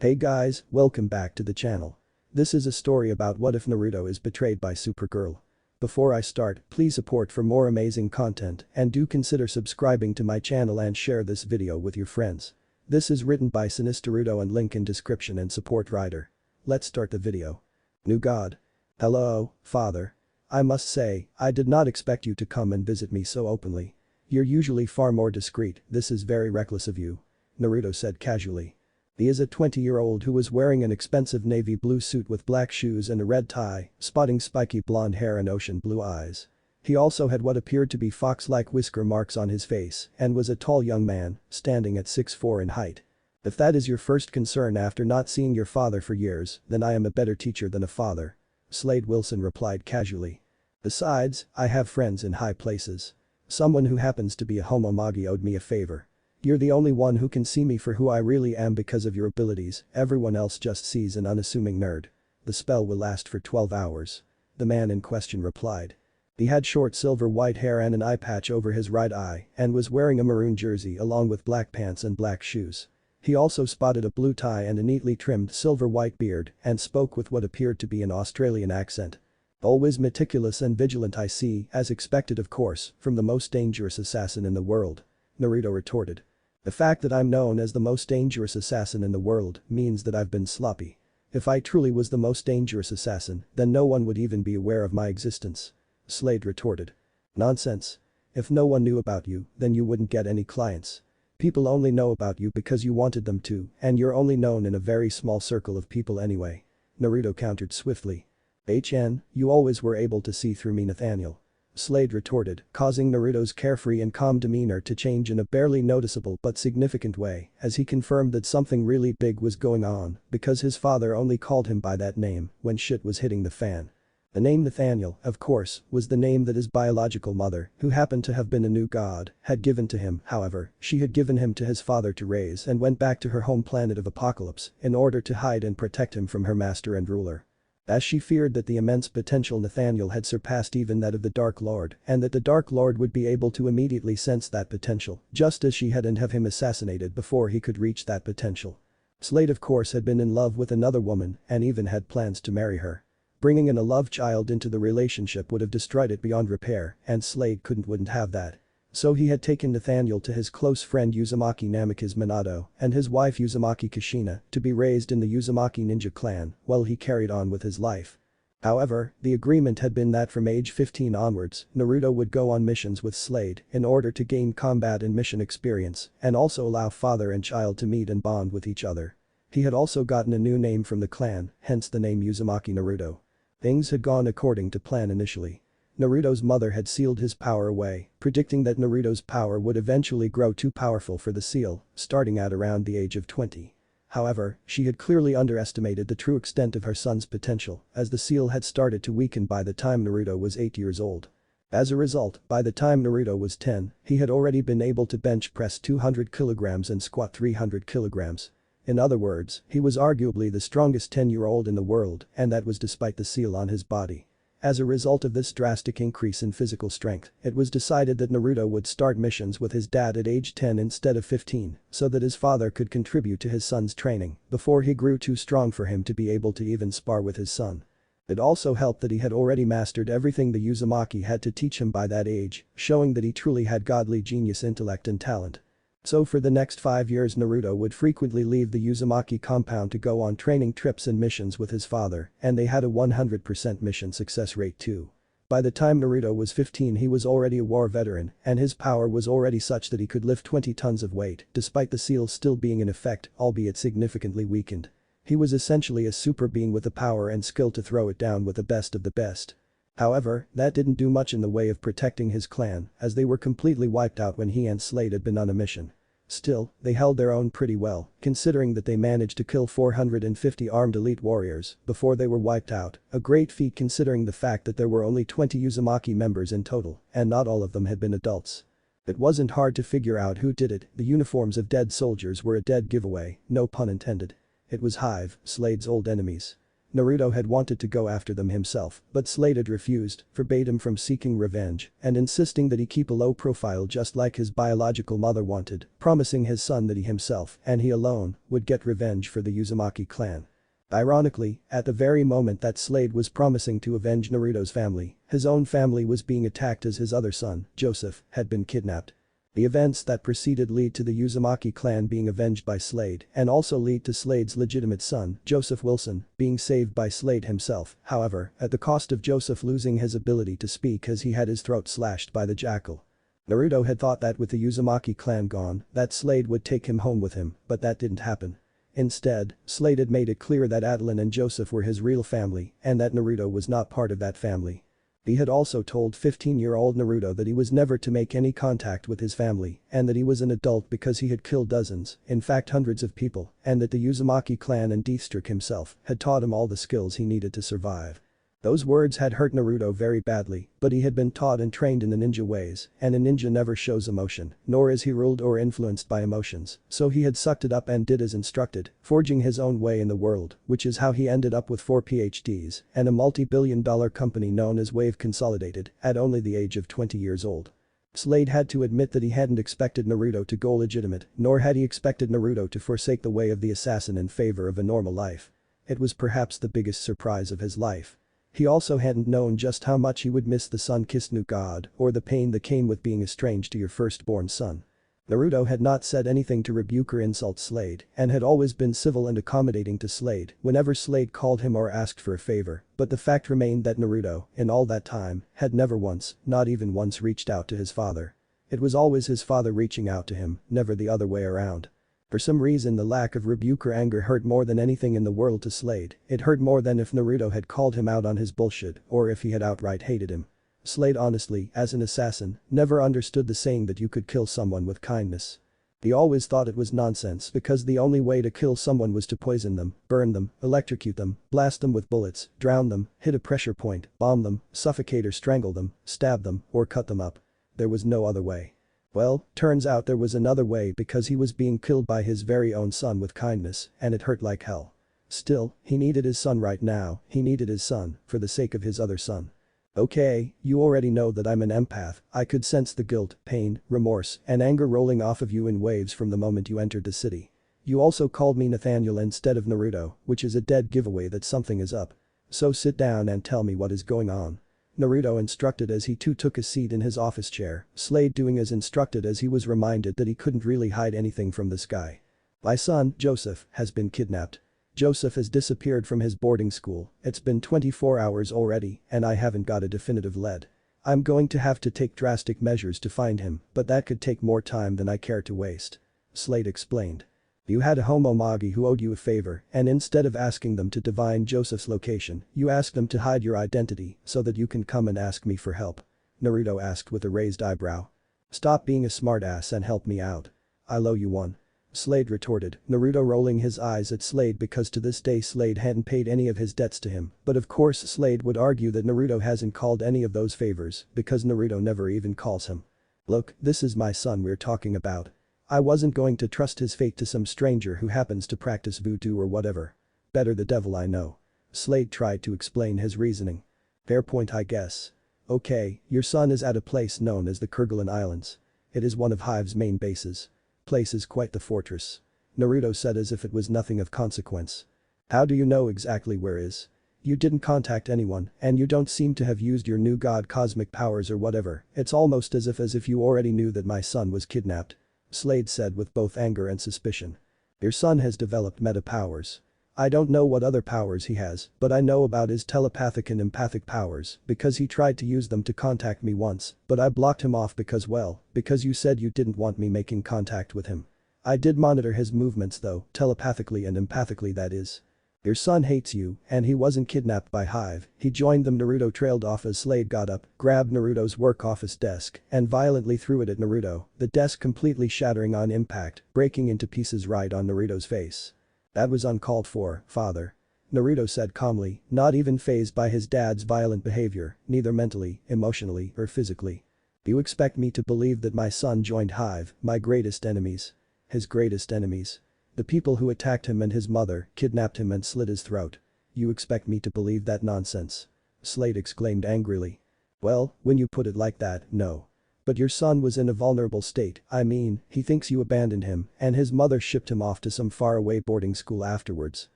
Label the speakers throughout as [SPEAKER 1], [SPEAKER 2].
[SPEAKER 1] Hey guys, welcome back to the channel. This is a story about what if Naruto is betrayed by Supergirl. Before I start, please support for more amazing content and do consider subscribing to my channel and share this video with your friends. This is written by Sinisteruto and link in description and support writer. Let's start the video. New God. Hello, father. I must say, I did not expect you to come and visit me so openly. You're usually far more discreet, this is very reckless of you. Naruto said casually. He is a 20-year-old who was wearing an expensive navy blue suit with black shoes and a red tie, sporting spiky blonde hair and ocean blue eyes. He also had what appeared to be fox-like whisker marks on his face and was a tall young man, standing at 6'4" in height. If that is your first concern after not seeing your father for years, then I am a better teacher than a father. Slade Wilson replied casually. Besides, I have friends in high places. Someone who happens to be a homomagi owed me a favor. You're the only one who can see me for who I really am because of your abilities, everyone else just sees an unassuming nerd. The spell will last for 12 hours. The man in question replied. He had short silver white hair and an eye patch over his right eye and was wearing a maroon jersey along with black pants and black shoes. He also spotted a blue tie and a neatly trimmed silver white beard and spoke with what appeared to be an Australian accent. Always meticulous and vigilant, I see, as expected of course, from the most dangerous assassin in the world. Naruto retorted. The fact that I'm known as the most dangerous assassin in the world means that I've been sloppy. If I truly was the most dangerous assassin, then no one would even be aware of my existence. Slade retorted. Nonsense. If no one knew about you, then you wouldn't get any clients. People only know about you because you wanted them to, and you're only known in a very small circle of people anyway. Naruto countered swiftly. You always were able to see through me, Nathaniel. Slade retorted, causing Naruto's carefree and calm demeanor to change in a barely noticeable but significant way as he confirmed that something really big was going on because his father only called him by that name when shit was hitting the fan. The name Nathaniel, of course, was the name that his biological mother, who happened to have been a new god, had given to him. However, she had given him to his father to raise and went back to her home planet of Apocalypse in order to hide and protect him from her master and ruler. As she feared that the immense potential Nathaniel had surpassed even that of the Dark Lord and that the Dark Lord would be able to immediately sense that potential, just as she had and have him assassinated before he could reach that potential. Slade of course had been in love with another woman and even had plans to marry her. Bringing in a love child into the relationship would have destroyed it beyond repair and Slade wouldn't have that. So he had taken Nathaniel to his close friend Uzumaki Namikaze Minato and his wife Uzumaki Kushina to be raised in the Uzumaki ninja clan while he carried on with his life. However, the agreement had been that from age 15 onwards, Naruto would go on missions with Slade in order to gain combat and mission experience and also allow father and child to meet and bond with each other. He had also gotten a new name from the clan, hence the name Uzumaki Naruto. Things had gone according to plan initially. Naruto's mother had sealed his power away, predicting that Naruto's power would eventually grow too powerful for the seal, starting at around the age of 20. However, she had clearly underestimated the true extent of her son's potential as the seal had started to weaken by the time Naruto was 8 years old. As a result, by the time Naruto was 10, he had already been able to bench press 200 kilograms and squat 300 kilograms. In other words, he was arguably the strongest 10-year-old in the world and that was despite the seal on his body. As a result of this drastic increase in physical strength, it was decided that Naruto would start missions with his dad at age 10 instead of 15 so that his father could contribute to his son's training before he grew too strong for him to be able to even spar with his son. It also helped that he had already mastered everything the Uzumaki had to teach him by that age, showing that he truly had godly genius intellect and talent. So for the next 5 years Naruto would frequently leave the Uzumaki compound to go on training trips and missions with his father and they had a 100% mission success rate too. By the time Naruto was 15 he was already a war veteran and his power was already such that he could lift 20 tons of weight despite the seal still being in effect, albeit significantly weakened. He was essentially a super being with the power and skill to throw it down with the best of the best. However, that didn't do much in the way of protecting his clan as they were completely wiped out when he and Slade had been on a mission. Still, they held their own pretty well, considering that they managed to kill 450 armed elite warriors before they were wiped out, a great feat considering the fact that there were only 20 Uzumaki members in total and not all of them had been adults. It wasn't hard to figure out who did it, the uniforms of dead soldiers were a dead giveaway, no pun intended. It was Hive, Slade's old enemies. Naruto had wanted to go after them himself, but Slade had refused, forbade him from seeking revenge, and insisting that he keep a low profile just like his biological mother wanted, promising his son that he himself, and he alone, would get revenge for the Uzumaki clan. Ironically, at the very moment that Slade was promising to avenge Naruto's family, his own family was being attacked as his other son, Joseph, had been kidnapped. The events that preceded lead to the Uzumaki clan being avenged by Slade and also lead to Slade's legitimate son, Joseph Wilson, being saved by Slade himself, however, at the cost of Joseph losing his ability to speak as he had his throat slashed by the jackal. Naruto had thought that with the Uzumaki clan gone, that Slade would take him home with him, but that didn't happen. Instead, Slade had made it clear that Adeline and Joseph were his real family and that Naruto was not part of that family. He had also told 15-year-old Naruto that he was never to make any contact with his family and that he was an adult because he had killed dozens, in fact hundreds of people, and that the Uzumaki clan and Deathstroke himself had taught him all the skills he needed to survive. Those words had hurt Naruto very badly, but he had been taught and trained in the ninja ways, and a ninja never shows emotion, nor is he ruled or influenced by emotions, so he had sucked it up and did as instructed, forging his own way in the world, which is how he ended up with 4 PhDs and a multi-billion-dollar company known as Wave Consolidated at only the age of 20 years old. Slade had to admit that he hadn't expected Naruto to go legitimate, nor had he expected Naruto to forsake the way of the assassin in favor of a normal life. It was perhaps the biggest surprise of his life. He also hadn't known just how much he would miss the sun-kissed new god or the pain that came with being estranged to your firstborn son. Naruto had not said anything to rebuke or insult Slade and had always been civil and accommodating to Slade whenever Slade called him or asked for a favor, but the fact remained that Naruto, in all that time, had never once, not even once reached out to his father. It was always his father reaching out to him, never the other way around. For some reason the lack of rebuke or anger hurt more than anything in the world to Slade. It hurt more than if Naruto had called him out on his bullshit or if he had outright hated him. Slade honestly, as an assassin, never understood the saying that you could kill someone with kindness. He always thought it was nonsense because the only way to kill someone was to poison them, burn them, electrocute them, blast them with bullets, drown them, hit a pressure point, bomb them, suffocate or strangle them, stab them, or cut them up. There was no other way. Well, turns out there was another way because he was being killed by his very own son with kindness, and it hurt like hell. Still, he needed his son right now, he needed his son, for the sake of his other son. Okay, you already know that I'm an empath, I could sense the guilt, pain, remorse, and anger rolling off of you in waves from the moment you entered the city. You also called me Nathaniel instead of Naruto, which is a dead giveaway that something is up. So sit down and tell me what is going on. Naruto instructed as he too took a seat in his office chair, Slade doing as instructed as he was reminded that he couldn't really hide anything from this guy. My son, Joseph, has been kidnapped. Joseph has disappeared from his boarding school, it's been 24 hours already and I haven't got a definitive lead. I'm going to have to take drastic measures to find him, but that could take more time than I care to waste. Slade explained. You had a homomagi who owed you a favor, and instead of asking them to divine Joseph's location, you asked them to hide your identity so that you can come and ask me for help. Naruto asked with a raised eyebrow. Stop being a smartass and help me out. I'll owe you one. Slade retorted, Naruto rolling his eyes at Slade because to this day Slade hadn't paid any of his debts to him, but of course Slade would argue that Naruto hasn't called any of those favors because Naruto never even calls him. Look, this is my son we're talking about. I wasn't going to trust his fate to some stranger who happens to practice voodoo or whatever. Better the devil I know. Slade tried to explain his reasoning. Fair point I guess. Okay, your son is at a place known as the Kerguelen Islands. It is one of Hive's main bases. Place is quite the fortress. Naruto said as if it was nothing of consequence. How do you know exactly where is? You didn't contact anyone, and you don't seem to have used your new god cosmic powers or whatever, it's almost as if you already knew that my son was kidnapped. Slade said with both anger and suspicion. Your son has developed meta powers. I don't know what other powers he has, but I know about his telepathic and empathic powers because he tried to use them to contact me once, but I blocked him off because you said you didn't want me making contact with him. I did monitor his movements though, telepathically and empathically that is. Your son hates you, and he wasn't kidnapped by Hive, he joined them. Naruto trailed off as Slade got up, grabbed Naruto's work office desk, and violently threw it at Naruto, the desk completely shattering on impact, breaking into pieces right on Naruto's face. That was uncalled for, father. Naruto said calmly, not even fazed by his dad's violent behavior, neither mentally, emotionally, or physically. You expect me to believe that my son joined Hive, my greatest enemies? His greatest enemies. The people who attacked him and his mother, kidnapped him and slit his throat. You expect me to believe that nonsense? Slade exclaimed angrily. Well, when you put it like that, no. But your son was in a vulnerable state, I mean, he thinks you abandoned him and his mother shipped him off to some faraway boarding school afterwards.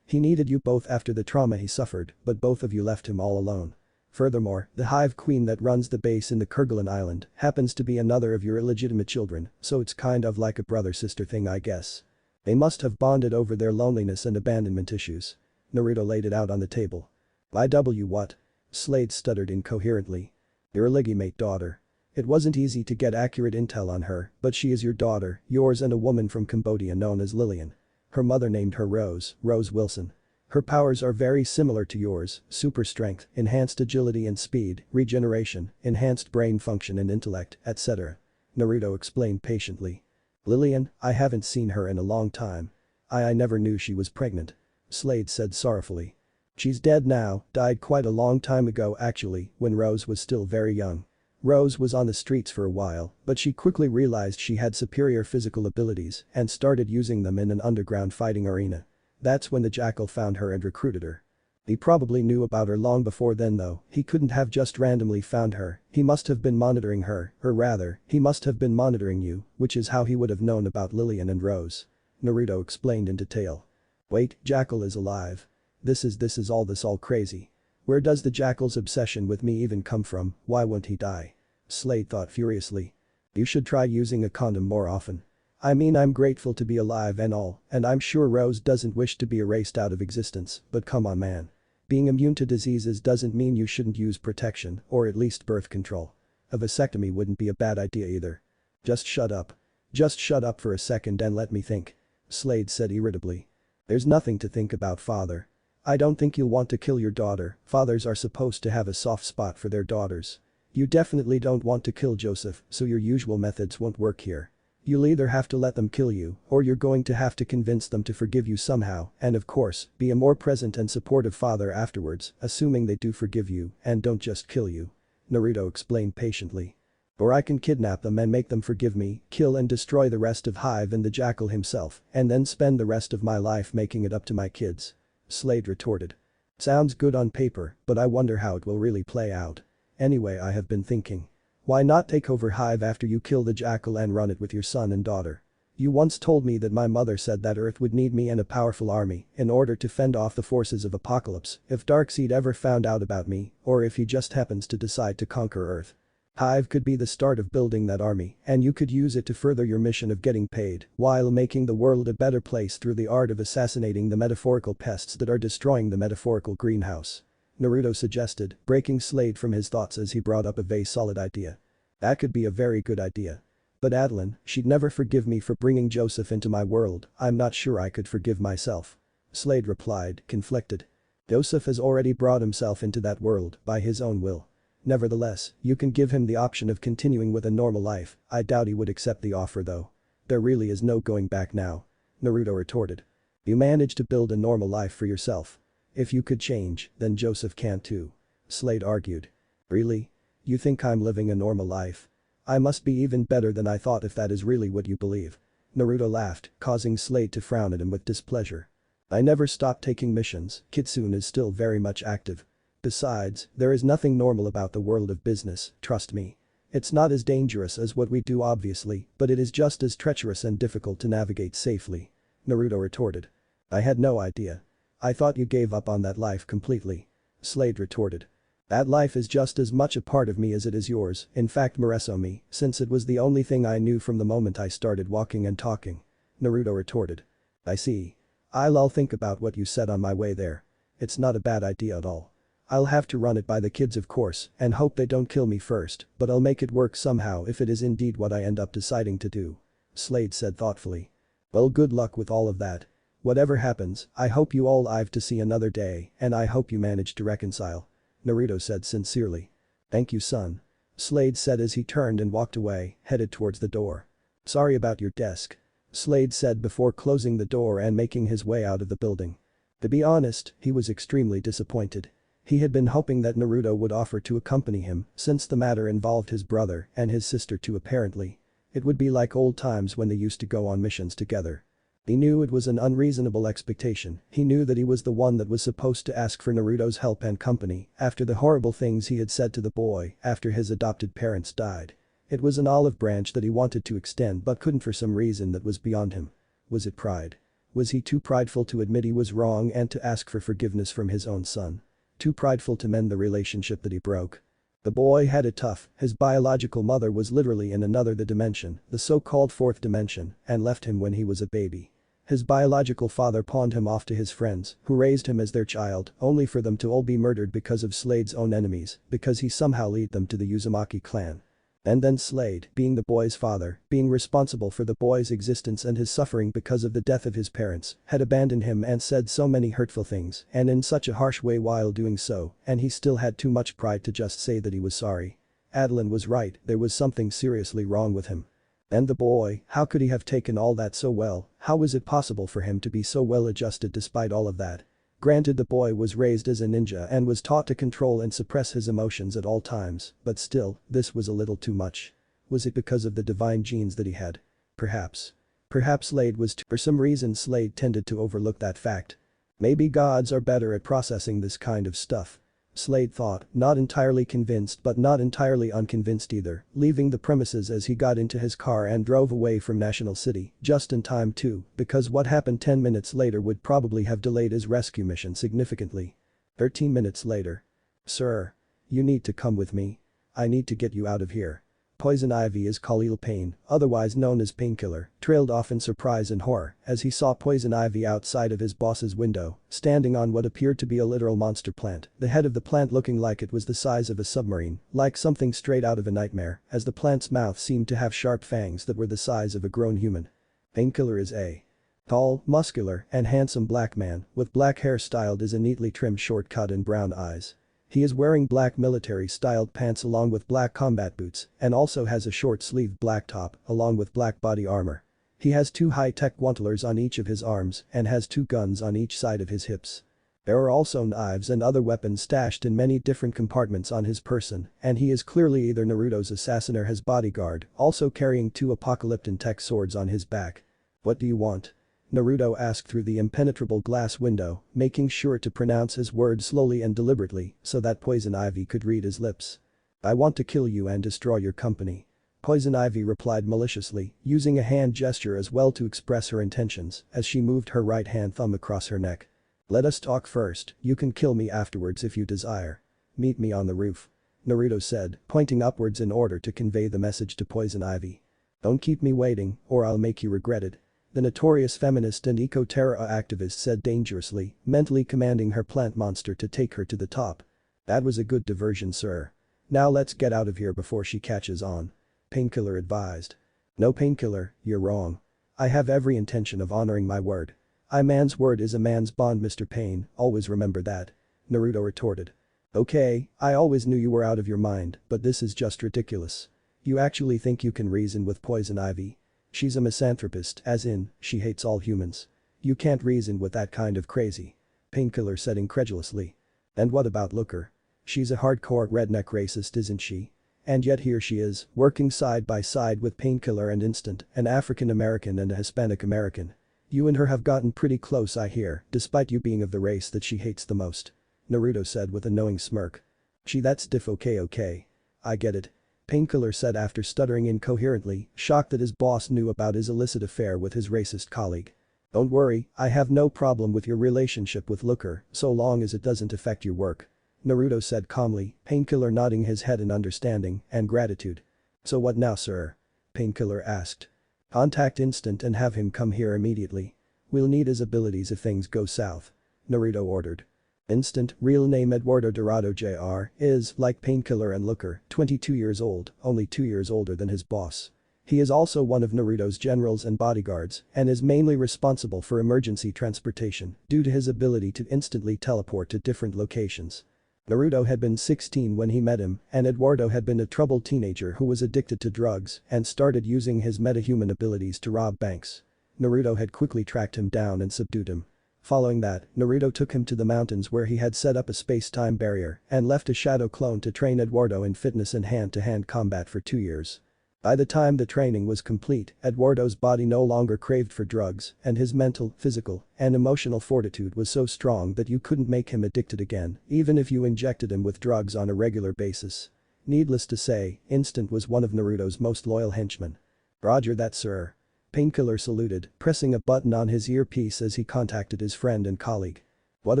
[SPEAKER 1] He needed you both after the trauma he suffered, but both of you left him all alone. Furthermore, the hive queen that runs the base in the Kerguelen Island happens to be another of your illegitimate children, so it's kind of like a brother-sister thing I guess. They must have bonded over their loneliness and abandonment issues. Naruto laid it out on the table. IW what? Slade stuttered incoherently. Your illegitimate daughter. It wasn't easy to get accurate intel on her, but she is your daughter, yours and a woman from Cambodia known as Lillian. Her mother named her Rose Wilson. Her powers are very similar to yours, super strength, enhanced agility and speed, regeneration, enhanced brain function and intellect, etc. Naruto explained patiently. Lillian, I haven't seen her in a long time. I never knew she was pregnant. Slade said sorrowfully. She's dead now, died quite a long time ago actually, when Rose was still very young. Rose was on the streets for a while, but she quickly realized she had superior physical abilities and started using them in an underground fighting arena. That's when the Jackal found her and recruited her. He probably knew about her long before then though, he couldn't have just randomly found her, he must have been monitoring her, or rather, he must have been monitoring you, which is how he would have known about Lillian and Rose. Naruto explained in detail. Wait, Jackal is alive. This is all crazy. Where does the Jackal's obsession with me even come from, why won't he die? Slade thought furiously. You should try using a condom more often. I mean I'm grateful to be alive and all, and I'm sure Rose doesn't wish to be erased out of existence, but come on man. Being immune to diseases doesn't mean you shouldn't use protection, or at least birth control. A vasectomy wouldn't be a bad idea either. Just shut up. Just shut up for a second and let me think. Slade said irritably. There's nothing to think about father. I don't think you'll want to kill your daughter, fathers are supposed to have a soft spot for their daughters. You definitely don't want to kill Joseph, so your usual methods won't work here. You'll either have to let them kill you, or you're going to have to convince them to forgive you somehow, and of course, be a more present and supportive father afterwards, assuming they do forgive you and don't just kill you. Naruto explained patiently. Or I can kidnap them and make them forgive me, kill and destroy the rest of Hive and the Jackal himself, and then spend the rest of my life making it up to my kids. Slade retorted. Sounds good on paper, but I wonder how it will really play out. Anyway, I have been thinking. Why not take over Hive after you kill the Jackal and run it with your son and daughter? You once told me that my mother said that Earth would need me and a powerful army in order to fend off the forces of Apocalypse if Darkseid ever found out about me or if he just happens to decide to conquer Earth. Hive could be the start of building that army and you could use it to further your mission of getting paid while making the world a better place through the art of assassinating the metaphorical pests that are destroying the metaphorical greenhouse. Naruto suggested, breaking Slade from his thoughts as he brought up a very solid idea. That could be a very good idea. But Adeline, she'd never forgive me for bringing Joseph into my world, I'm not sure I could forgive myself. Slade replied, conflicted. Joseph has already brought himself into that world by his own will. Nevertheless, you can give him the option of continuing with a normal life, I doubt he would accept the offer though. There really is no going back now. Naruto retorted. You managed to build a normal life for yourself. If you could change, then Joseph can too. Slade argued. Really? You think I'm living a normal life? I must be even better than I thought if that is really what you believe. Naruto laughed, causing Slade to frown at him with displeasure. I never stopped taking missions, Kitsune is still very much active. Besides, there is nothing normal about the world of business, trust me. It's not as dangerous as what we do obviously, but it is just as treacherous and difficult to navigate safely. Naruto retorted. I had no idea. I thought you gave up on that life completely. Slade retorted. That life is just as much a part of me as it is yours, in fact Moreso me, since it was the only thing I knew from the moment I started walking and talking. Naruto retorted. I see. I'll think about what you said on my way there. It's not a bad idea at all. I'll have to run it by the kids of course and hope they don't kill me first, but I'll make it work somehow if it is indeed what I end up deciding to do. Slade said thoughtfully. Well, good luck with all of that. Whatever happens, I hope you all live to see another day and I hope you manage to reconcile. Naruto said sincerely. Thank you son. Slade said as he turned and walked away, headed towards the door. Sorry about your desk. Slade said before closing the door and making his way out of the building. To be honest, he was extremely disappointed. He had been hoping that Naruto would offer to accompany him since the matter involved his brother and his sister too apparently. It would be like old times when they used to go on missions together. He knew it was an unreasonable expectation, he knew that he was the one that was supposed to ask for Naruto's help and company after the horrible things he had said to the boy after his adopted parents died. It was an olive branch that he wanted to extend but couldn't for some reason that was beyond him. Was it pride? Was he too prideful to admit he was wrong and to ask for forgiveness from his own son? Too prideful to mend the relationship that he broke? The boy had it tough, his biological mother was literally in another dimension, the so-called fourth dimension, and left him when he was a baby. His biological father pawned him off to his friends, who raised him as their child, only for them to all be murdered because of Slade's own enemies, because he somehow led them to the Uzumaki clan. And then Slade, being the boy's father, being responsible for the boy's existence and his suffering because of the death of his parents, had abandoned him and said so many hurtful things and in such a harsh way while doing so, and he still had too much pride to just say that he was sorry. Adeline was right, there was something seriously wrong with him. And the boy, how could he have taken all that so well, how was it possible for him to be so well adjusted despite all of that? Granted the boy was raised as a ninja and was taught to control and suppress his emotions at all times, but still, this was a little too much. Was it because of the divine genes that he had? Perhaps. Perhaps Slade was too. For some reason Slade tended to overlook that fact. Maybe gods are better at processing this kind of stuff. Slade thought, not entirely convinced but not entirely unconvinced either, leaving the premises as he got into his car and drove away from National City, just in time too, because what happened 10 minutes later would probably have delayed his rescue mission significantly. 13 minutes later. Sir. You need to come with me. I need to get you out of here. Poison Ivy is Khalil Payne, otherwise known as Painkiller, trailed off in surprise and horror as he saw Poison Ivy outside of his boss's window, standing on what appeared to be a literal monster plant, the head of the plant looking like it was the size of a submarine, like something straight out of a nightmare, as the plant's mouth seemed to have sharp fangs that were the size of a grown human. Painkiller is a tall, muscular, and handsome black man with black hair styled as a neatly trimmed short cut and brown eyes. He is wearing black military-styled pants along with black combat boots and also has a short-sleeved black top along with black body armor. He has 2 high-tech gauntlets on each of his arms and has 2 guns on each side of his hips. There are also knives and other weapons stashed in many different compartments on his person, and he is clearly either Naruto's assassin or his bodyguard, also carrying 2 apocalyptic tech swords on his back. What do you want? Naruto asked through the impenetrable glass window, making sure to pronounce his words slowly and deliberately so that Poison Ivy could read his lips. I want to kill you and destroy your company. Poison Ivy replied maliciously, using a hand gesture as well to express her intentions as she moved her right hand thumb across her neck. Let us talk first, you can kill me afterwards if you desire. Meet me on the roof. Naruto said, pointing upwards in order to convey the message to Poison Ivy. Don't keep me waiting, or I'll make you regret it. The notorious feminist and eco-terror activist said dangerously, mentally commanding her plant monster to take her to the top. That was a good diversion, sir. Now let's get out of here before she catches on. Painkiller advised. No, Painkiller, you're wrong. I have every intention of honoring my word. A man's word is a man's bond, Mr. Pain, always remember that. Naruto retorted. Okay, I always knew you were out of your mind, but this is just ridiculous. You actually think you can reason with Poison Ivy? She's a misanthropist, as in, she hates all humans. You can't reason with that kind of crazy. Painkiller said incredulously. And what about Looker? She's a hardcore redneck racist, isn't she? And yet here she is, working side by side with Painkiller and Instant, an African American and a Hispanic American. You and her have gotten pretty close, I hear, despite you being of the race that she hates the most. Naruto said with a knowing smirk. Gee, that's diff. Okay. I get it. Painkiller said after stuttering incoherently, shocked that his boss knew about his illicit affair with his racist colleague. Don't worry, I have no problem with your relationship with Looker, so long as it doesn't affect your work. Naruto said calmly, Painkiller nodding his head in understanding and gratitude. So what now, sir? Painkiller asked. Contact Instant and have him come here immediately. We'll need his abilities if things go south. Naruto ordered. Instant, real name Eduardo Dorado Jr., is, like Painkiller and Looker, 22 years old, only 2 years older than his boss. He is also one of Naruto's generals and bodyguards and is mainly responsible for emergency transportation due to his ability to instantly teleport to different locations. Naruto had been 16 when he met him, and Eduardo had been a troubled teenager who was addicted to drugs and started using his metahuman abilities to rob banks. Naruto had quickly tracked him down and subdued him. Following that, Naruto took him to the mountains where he had set up a space-time barrier and left a shadow clone to train Eduardo in fitness and hand-to-hand combat for 2 years. By the time the training was complete, Eduardo's body no longer craved for drugs, and his mental, physical, and emotional fortitude was so strong that you couldn't make him addicted again, even if you injected him with drugs on a regular basis. Needless to say, Instant was one of Naruto's most loyal henchmen. Roger that, sir. Painkiller saluted, pressing a button on his earpiece as he contacted his friend and colleague. What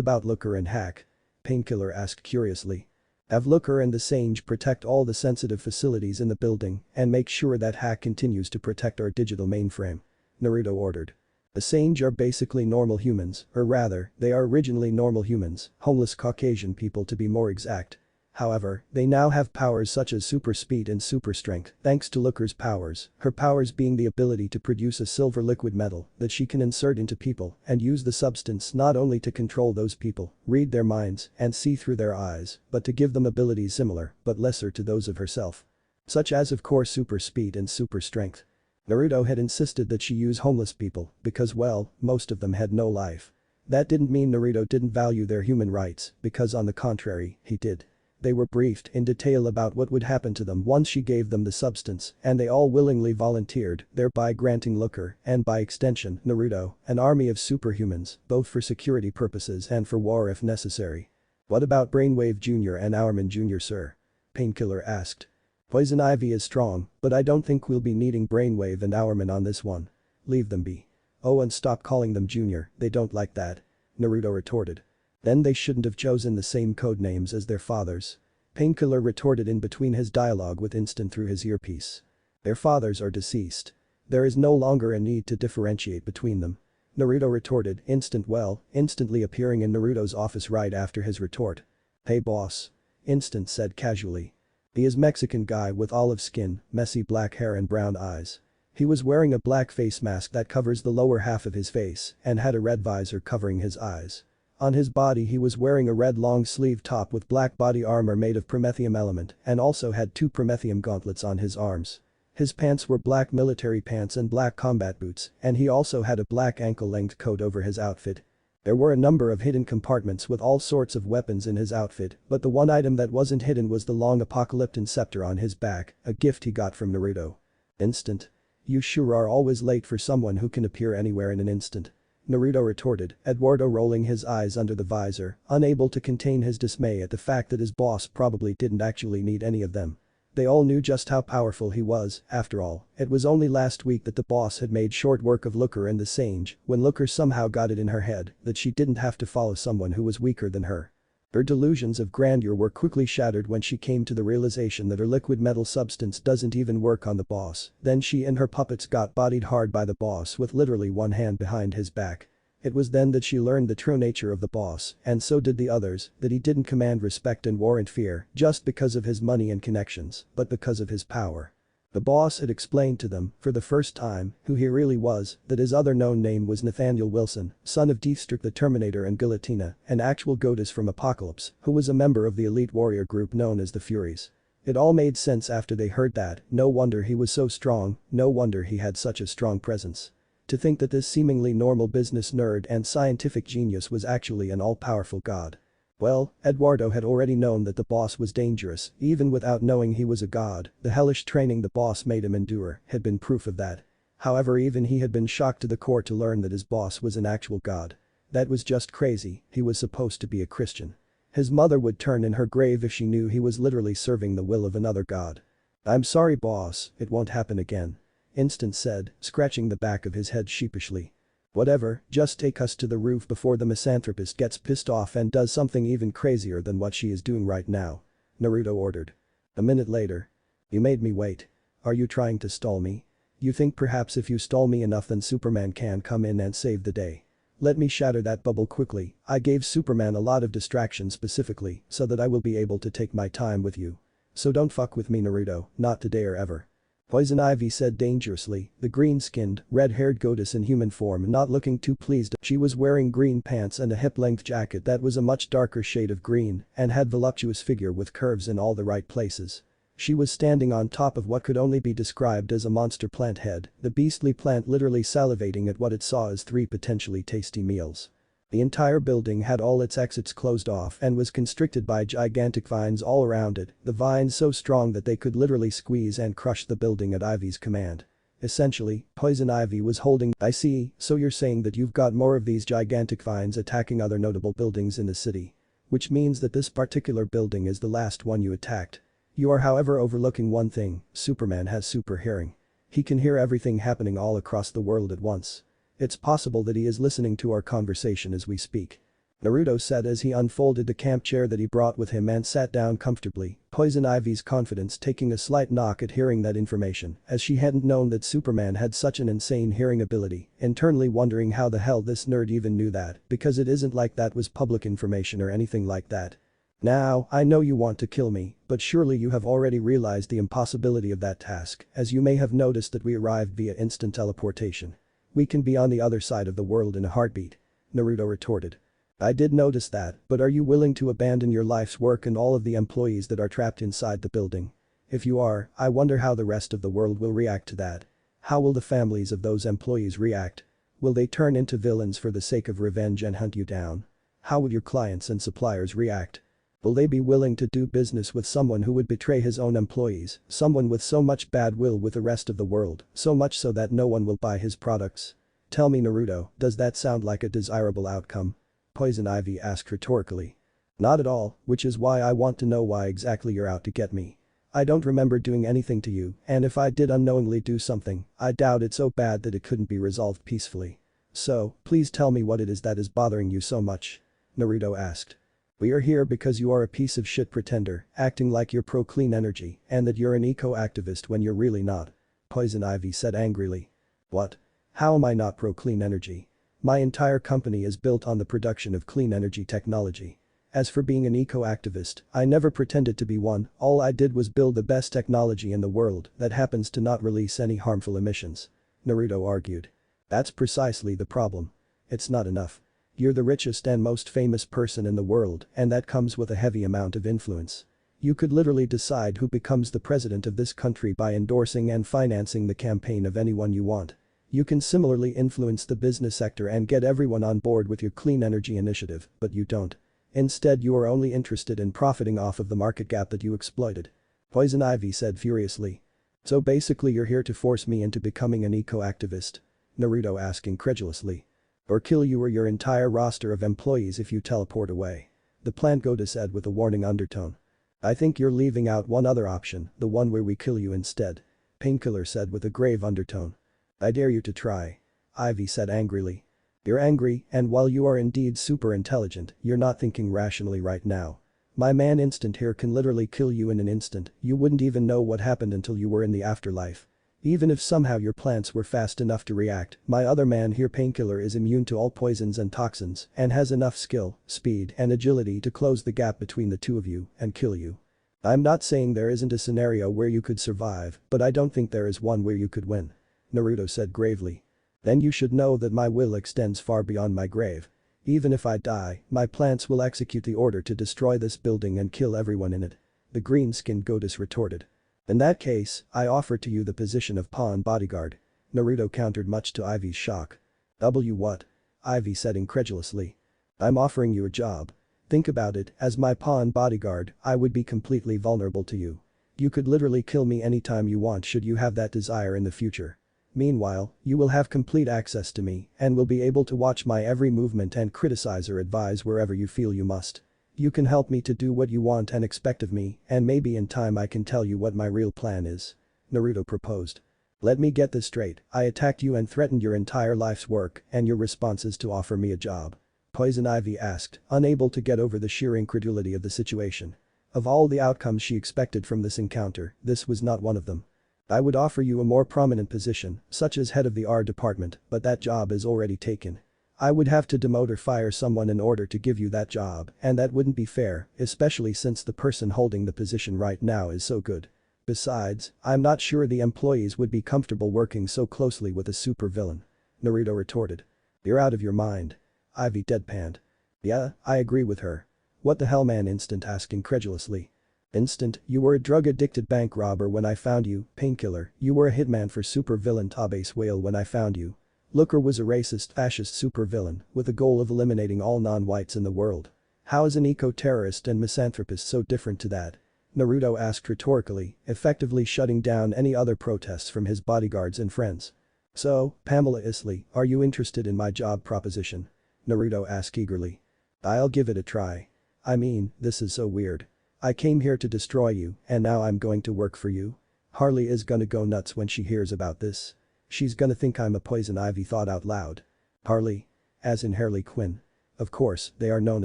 [SPEAKER 1] about Looker and Hack? Painkiller asked curiously. Have Looker and the Sage protect all the sensitive facilities in the building and make sure that Hack continues to protect our digital mainframe. Naruto ordered. The Sage are basically normal humans, or rather, they are originally normal humans, homeless Caucasian people to be more exact. However, they now have powers such as super speed and super strength thanks to Looker's powers, her powers being the ability to produce a silver liquid metal that she can insert into people and use the substance not only to control those people, read their minds, and see through their eyes, but to give them abilities similar but lesser to those of herself. Such as of course super speed and super strength. Naruto had insisted that she use homeless people because well, most of them had no life. That didn't mean Naruto didn't value their human rights, because on the contrary, he did. They were briefed in detail about what would happen to them once she gave them the substance and they all willingly volunteered, thereby granting Looker, and by extension, Naruto, an army of superhumans, both for security purposes and for war if necessary. What about Brainwave Jr. and Hourman Jr. sir? Painkiller asked. Poison Ivy is strong, but I don't think we'll be needing Brainwave and Hourman on this one. Leave them be. Oh, and stop calling them Junior, they don't like that. Naruto retorted. Then they shouldn't have chosen the same code names as their fathers. Painkiller retorted in between his dialogue with Instant through his earpiece. Their fathers are deceased. There is no longer a need to differentiate between them. Naruto retorted, instantly appearing in Naruto's office right after his retort. Hey boss. Instant said casually. He is Mexican guy with olive skin, messy black hair and brown eyes. He was wearing a black face mask that covers the lower half of his face and had a red visor covering his eyes. On his body he was wearing a red long-sleeve top with black body armor made of promethium element and also had 2 promethium gauntlets on his arms. His pants were black military pants and black combat boots, and he also had a black ankle-length coat over his outfit. There were a number of hidden compartments with all sorts of weapons in his outfit, but the one item that wasn't hidden was the long apocalyptic scepter on his back, a gift he got from Naruto. Instant. You sure are always late for someone who can appear anywhere in an instant. Naruto retorted, Eduardo rolling his eyes under the visor, unable to contain his dismay at the fact that his boss probably didn't actually need any of them. They all knew just how powerful he was, after all, it was only last week that the boss had made short work of Looker and the Sage when Looker somehow got it in her head that she didn't have to follow someone who was weaker than her. Her delusions of grandeur were quickly shattered when she came to the realization that her liquid metal substance doesn't even work on the boss, then she and her puppets got bodied hard by the boss with literally one hand behind his back. It was then that she learned the true nature of the boss, and so did the others, that he didn't command respect and warrant fear just because of his money and connections, but because of his power. The boss had explained to them, for the first time, who he really was, that his other known name was Nathaniel Wilson, son of Deathstroke the Terminator and Guillotina, an actual goddess from Apocalypse, who was a member of the elite warrior group known as the Furies. It all made sense after they heard that, no wonder he was so strong, no wonder he had such a strong presence. To think that this seemingly normal business nerd and scientific genius was actually an all-powerful god. Well, Eduardo had already known that the boss was dangerous, even without knowing he was a god, the hellish training the boss made him endure had been proof of that. However, even he had been shocked to the core to learn that his boss was an actual god. That was just crazy, he was supposed to be a Christian. His mother would turn in her grave if she knew he was literally serving the will of another god. I'm sorry boss, it won't happen again. Instant said, scratching the back of his head sheepishly. Whatever, just take us to the roof before the misanthropist gets pissed off and does something even crazier than what she is doing right now. Naruto ordered. A minute later. You made me wait. Are you trying to stall me? You think perhaps if you stall me enough then Superman can come in and save the day. Let me shatter that bubble quickly, I gave Superman a lot of distraction specifically so that I will be able to take my time with you. So don't fuck with me Naruto, not today or ever. Poison Ivy said dangerously, the green-skinned, red-haired goddess in human form not looking too pleased. She was wearing green pants and a hip-length jacket that was a much darker shade of green and had voluptuous figure with curves in all the right places. She was standing on top of what could only be described as a monster plant head, the beastly plant literally salivating at what it saw as 3 potentially tasty meals. The entire building had all its exits closed off and was constricted by gigantic vines all around it, the vines so strong that they could literally squeeze and crush the building at Ivy's command. Essentially, Poison Ivy was holding. I see, so you're saying that you've got more of these gigantic vines attacking other notable buildings in the city. Which means that this particular building is the last one you attacked. You are however overlooking one thing: Superman has super hearing. He can hear everything happening all across the world at once. It's possible that he is listening to our conversation as we speak. Naruto said as he unfolded the camp chair that he brought with him and sat down comfortably, Poison Ivy's confidence taking a slight knock at hearing that information, as she hadn't known that Superman had such an insane hearing ability, internally wondering how the hell this nerd even knew that, because it isn't like that was public information or anything like that. Now, I know you want to kill me, but surely you have already realized the impossibility of that task, as you may have noticed that we arrived via instant teleportation. We can be on the other side of the world in a heartbeat. Naruto retorted. I did notice that, but are you willing to abandon your life's work and all of the employees that are trapped inside the building? If you are, I wonder how the rest of the world will react to that. How will the families of those employees react? Will they turn into villains for the sake of revenge and hunt you down? How will your clients and suppliers react? Will they be willing to do business with someone who would betray his own employees, someone with so much bad will with the rest of the world, so much so that no one will buy his products? Tell me, Naruto, does that sound like a desirable outcome? Poison Ivy asked rhetorically. Not at all, which is why I want to know why exactly you're out to get me. I don't remember doing anything to you, and if I did unknowingly do something, I doubt it's so bad that it couldn't be resolved peacefully. So, please tell me what it is that is bothering you so much. Naruto asked. We are here because you are a piece of shit pretender, acting like you're pro-clean energy, and that you're an eco-activist when you're really not. Poison Ivy said angrily. What? How am I not pro-clean energy? My entire company is built on the production of clean energy technology. As for being an eco-activist, I never pretended to be one, all I did was build the best technology in the world that happens to not release any harmful emissions. Naruto argued. That's precisely the problem. It's not enough. You're the richest and most famous person in the world, and that comes with a heavy amount of influence. You could literally decide who becomes the president of this country by endorsing and financing the campaign of anyone you want. You can similarly influence the business sector and get everyone on board with your clean energy initiative, but you don't. Instead, you are only interested in profiting off of the market gap that you exploited. Poison Ivy said furiously. So basically you're here to force me into becoming an eco-activist? Naruto asked incredulously. Or kill you or your entire roster of employees if you teleport away. The plant goddess said with a warning undertone. I think you're leaving out one other option, the one where we kill you instead. Painkiller said with a grave undertone. I dare you to try. Ivy said angrily. You're angry, and while you are indeed super intelligent, you're not thinking rationally right now. My man Instant here can literally kill you in an instant, you wouldn't even know what happened until you were in the afterlife. Even if somehow your plants were fast enough to react, my other man here Painkiller is immune to all poisons and toxins and has enough skill, speed and agility to close the gap between the two of you and kill you. I'm not saying there isn't a scenario where you could survive, but I don't think there is one where you could win. Naruto said gravely. Then you should know that my will extends far beyond my grave. Even if I die, my plants will execute the order to destroy this building and kill everyone in it. The green-skinned goddess retorted. In that case, I offer to you the position of pawn bodyguard. Naruto countered much to Ivy's shock. What? Ivy said incredulously. I'm offering you a job. Think about it, as my pawn bodyguard, I would be completely vulnerable to you. You could literally kill me anytime you want should you have that desire in the future. Meanwhile, you will have complete access to me and will be able to watch my every movement and criticize or advise wherever you feel you must. You can help me to do what you want and expect of me, and maybe in time I can tell you what my real plan is. Naruto proposed. Let me get this straight, I attacked you and threatened your entire life's work, and your response is to offer me a job? Poison Ivy asked, unable to get over the sheer incredulity of the situation. Of all the outcomes she expected from this encounter, this was not one of them. I would offer you a more prominent position, such as head of the R department, but that job is already taken. I would have to demote or fire someone in order to give you that job, and that wouldn't be fair, especially since the person holding the position right now is so good. Besides, I'm not sure the employees would be comfortable working so closely with a supervillain. Naruto retorted. You're out of your mind. Ivy deadpanned. Yeah, I agree with her. What the hell, man? Instant asked incredulously. Instant, you were a drug-addicted bank robber when I found you. Painkiller, you were a hitman for supervillain Tabase Whale when I found you. Looker was a racist fascist supervillain with the goal of eliminating all non-whites in the world. How is an eco-terrorist and misanthropist so different to that? Naruto asked rhetorically, effectively shutting down any other protests from his bodyguards and friends. So, Pamela Isley, are you interested in my job proposition? Naruto asked eagerly. I'll give it a try. I mean, this is so weird. I came here to destroy you, and now I'm going to work for you? Harley is gonna go nuts when she hears about this. She's gonna think I'm a poison ivy, thought out loud. Harley? As in Harley Quinn. Of course, they are known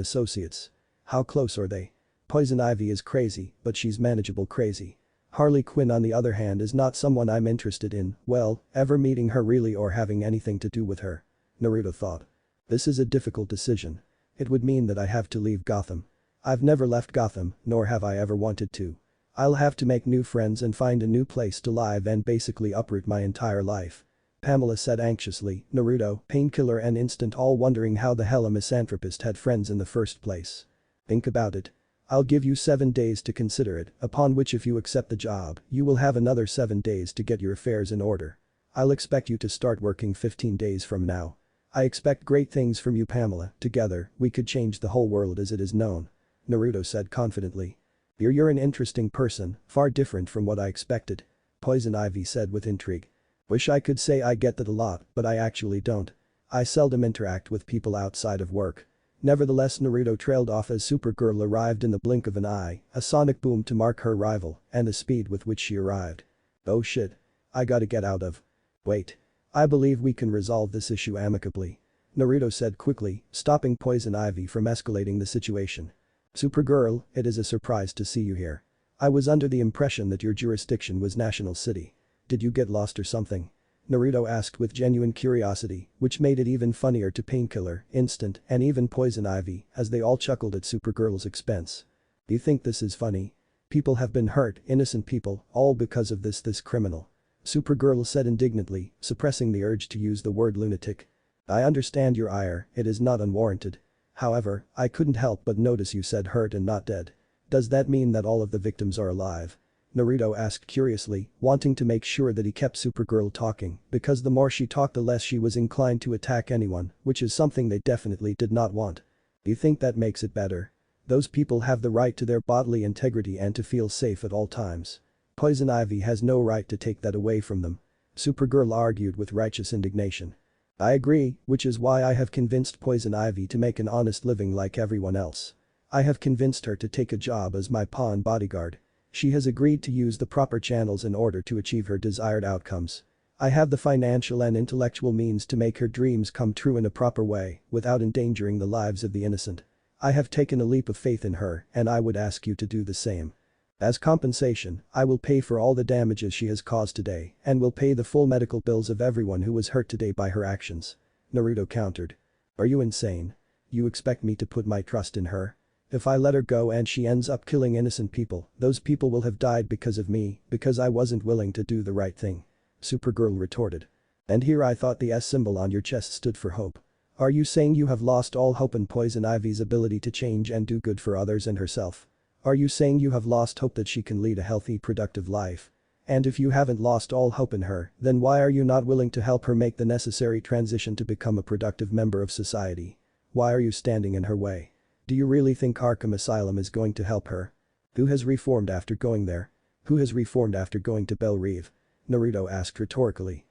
[SPEAKER 1] associates. How close are they? Poison ivy is crazy, but she's manageable crazy. Harley Quinn on the other hand is not someone I'm interested in, well, ever meeting her really or having anything to do with her. Naruto thought. This is a difficult decision. It would mean that I have to leave Gotham. I've never left Gotham, nor have I ever wanted to. I'll have to make new friends and find a new place to live and basically uproot my entire life. Pamela said anxiously, Naruto, Painkiller and Instant all wondering how the hell a misanthropist had friends in the first place. Think about it. I'll give you 7 days to consider it, upon which if you accept the job, you will have another 7 days to get your affairs in order. I'll expect you to start working 15 days from now. I expect great things from you, Pamela. Together, we could change the whole world as it is known. Naruto said confidently. You're an interesting person, far different from what I expected. Poison Ivy said with intrigue. Wish I could say I get that a lot, but I actually don't. I seldom interact with people outside of work. Nevertheless, Naruto trailed off as Supergirl arrived in the blink of an eye, a sonic boom to mark her arrival, and the speed with which she arrived. Oh shit. I gotta get out of. Wait. I believe we can resolve this issue amicably. Naruto said quickly, stopping Poison Ivy from escalating the situation. Supergirl, it is a surprise to see you here. I was under the impression that your jurisdiction was National City. Did you get lost or something? Naruto asked with genuine curiosity, which made it even funnier to Painkiller, Instant, and even Poison Ivy as they all chuckled at Supergirl's expense. Do you think this is funny? People have been hurt, innocent people, all because of this criminal. Supergirl said indignantly, suppressing the urge to use the word lunatic. I understand your ire, it is not unwarranted. However, I couldn't help but notice you said hurt and not dead. Does that mean that all of the victims are alive? Naruto asked curiously, wanting to make sure that he kept Supergirl talking, because the more she talked the less she was inclined to attack anyone, which is something they definitely did not want. Do you think that makes it better? Those people have the right to their bodily integrity and to feel safe at all times. Poison Ivy has no right to take that away from them. Supergirl argued with righteous indignation. I agree, which is why I have convinced Poison Ivy to make an honest living like everyone else. I have convinced her to take a job as my pawn bodyguard. She has agreed to use the proper channels in order to achieve her desired outcomes. I have the financial and intellectual means to make her dreams come true in a proper way, without endangering the lives of the innocent. I have taken a leap of faith in her, and I would ask you to do the same. As compensation, I will pay for all the damages she has caused today and will pay the full medical bills of everyone who was hurt today by her actions. Naruto countered. Are you insane? You expect me to put my trust in her? If I let her go and she ends up killing innocent people, those people will have died because of me, because I wasn't willing to do the right thing. Supergirl retorted. And here I thought the S symbol on your chest stood for hope. Are you saying you have lost all hope in Poison Ivy's ability to change and do good for others and herself? Are you saying you have lost hope that she can lead a healthy, productive life? And if you haven't lost all hope in her, then why are you not willing to help her make the necessary transition to become a productive member of society? Why are you standing in her way? Do you really think Arkham Asylum is going to help her? Who has reformed after going there? Who has reformed after going to Belle Reve? Naruto asked rhetorically.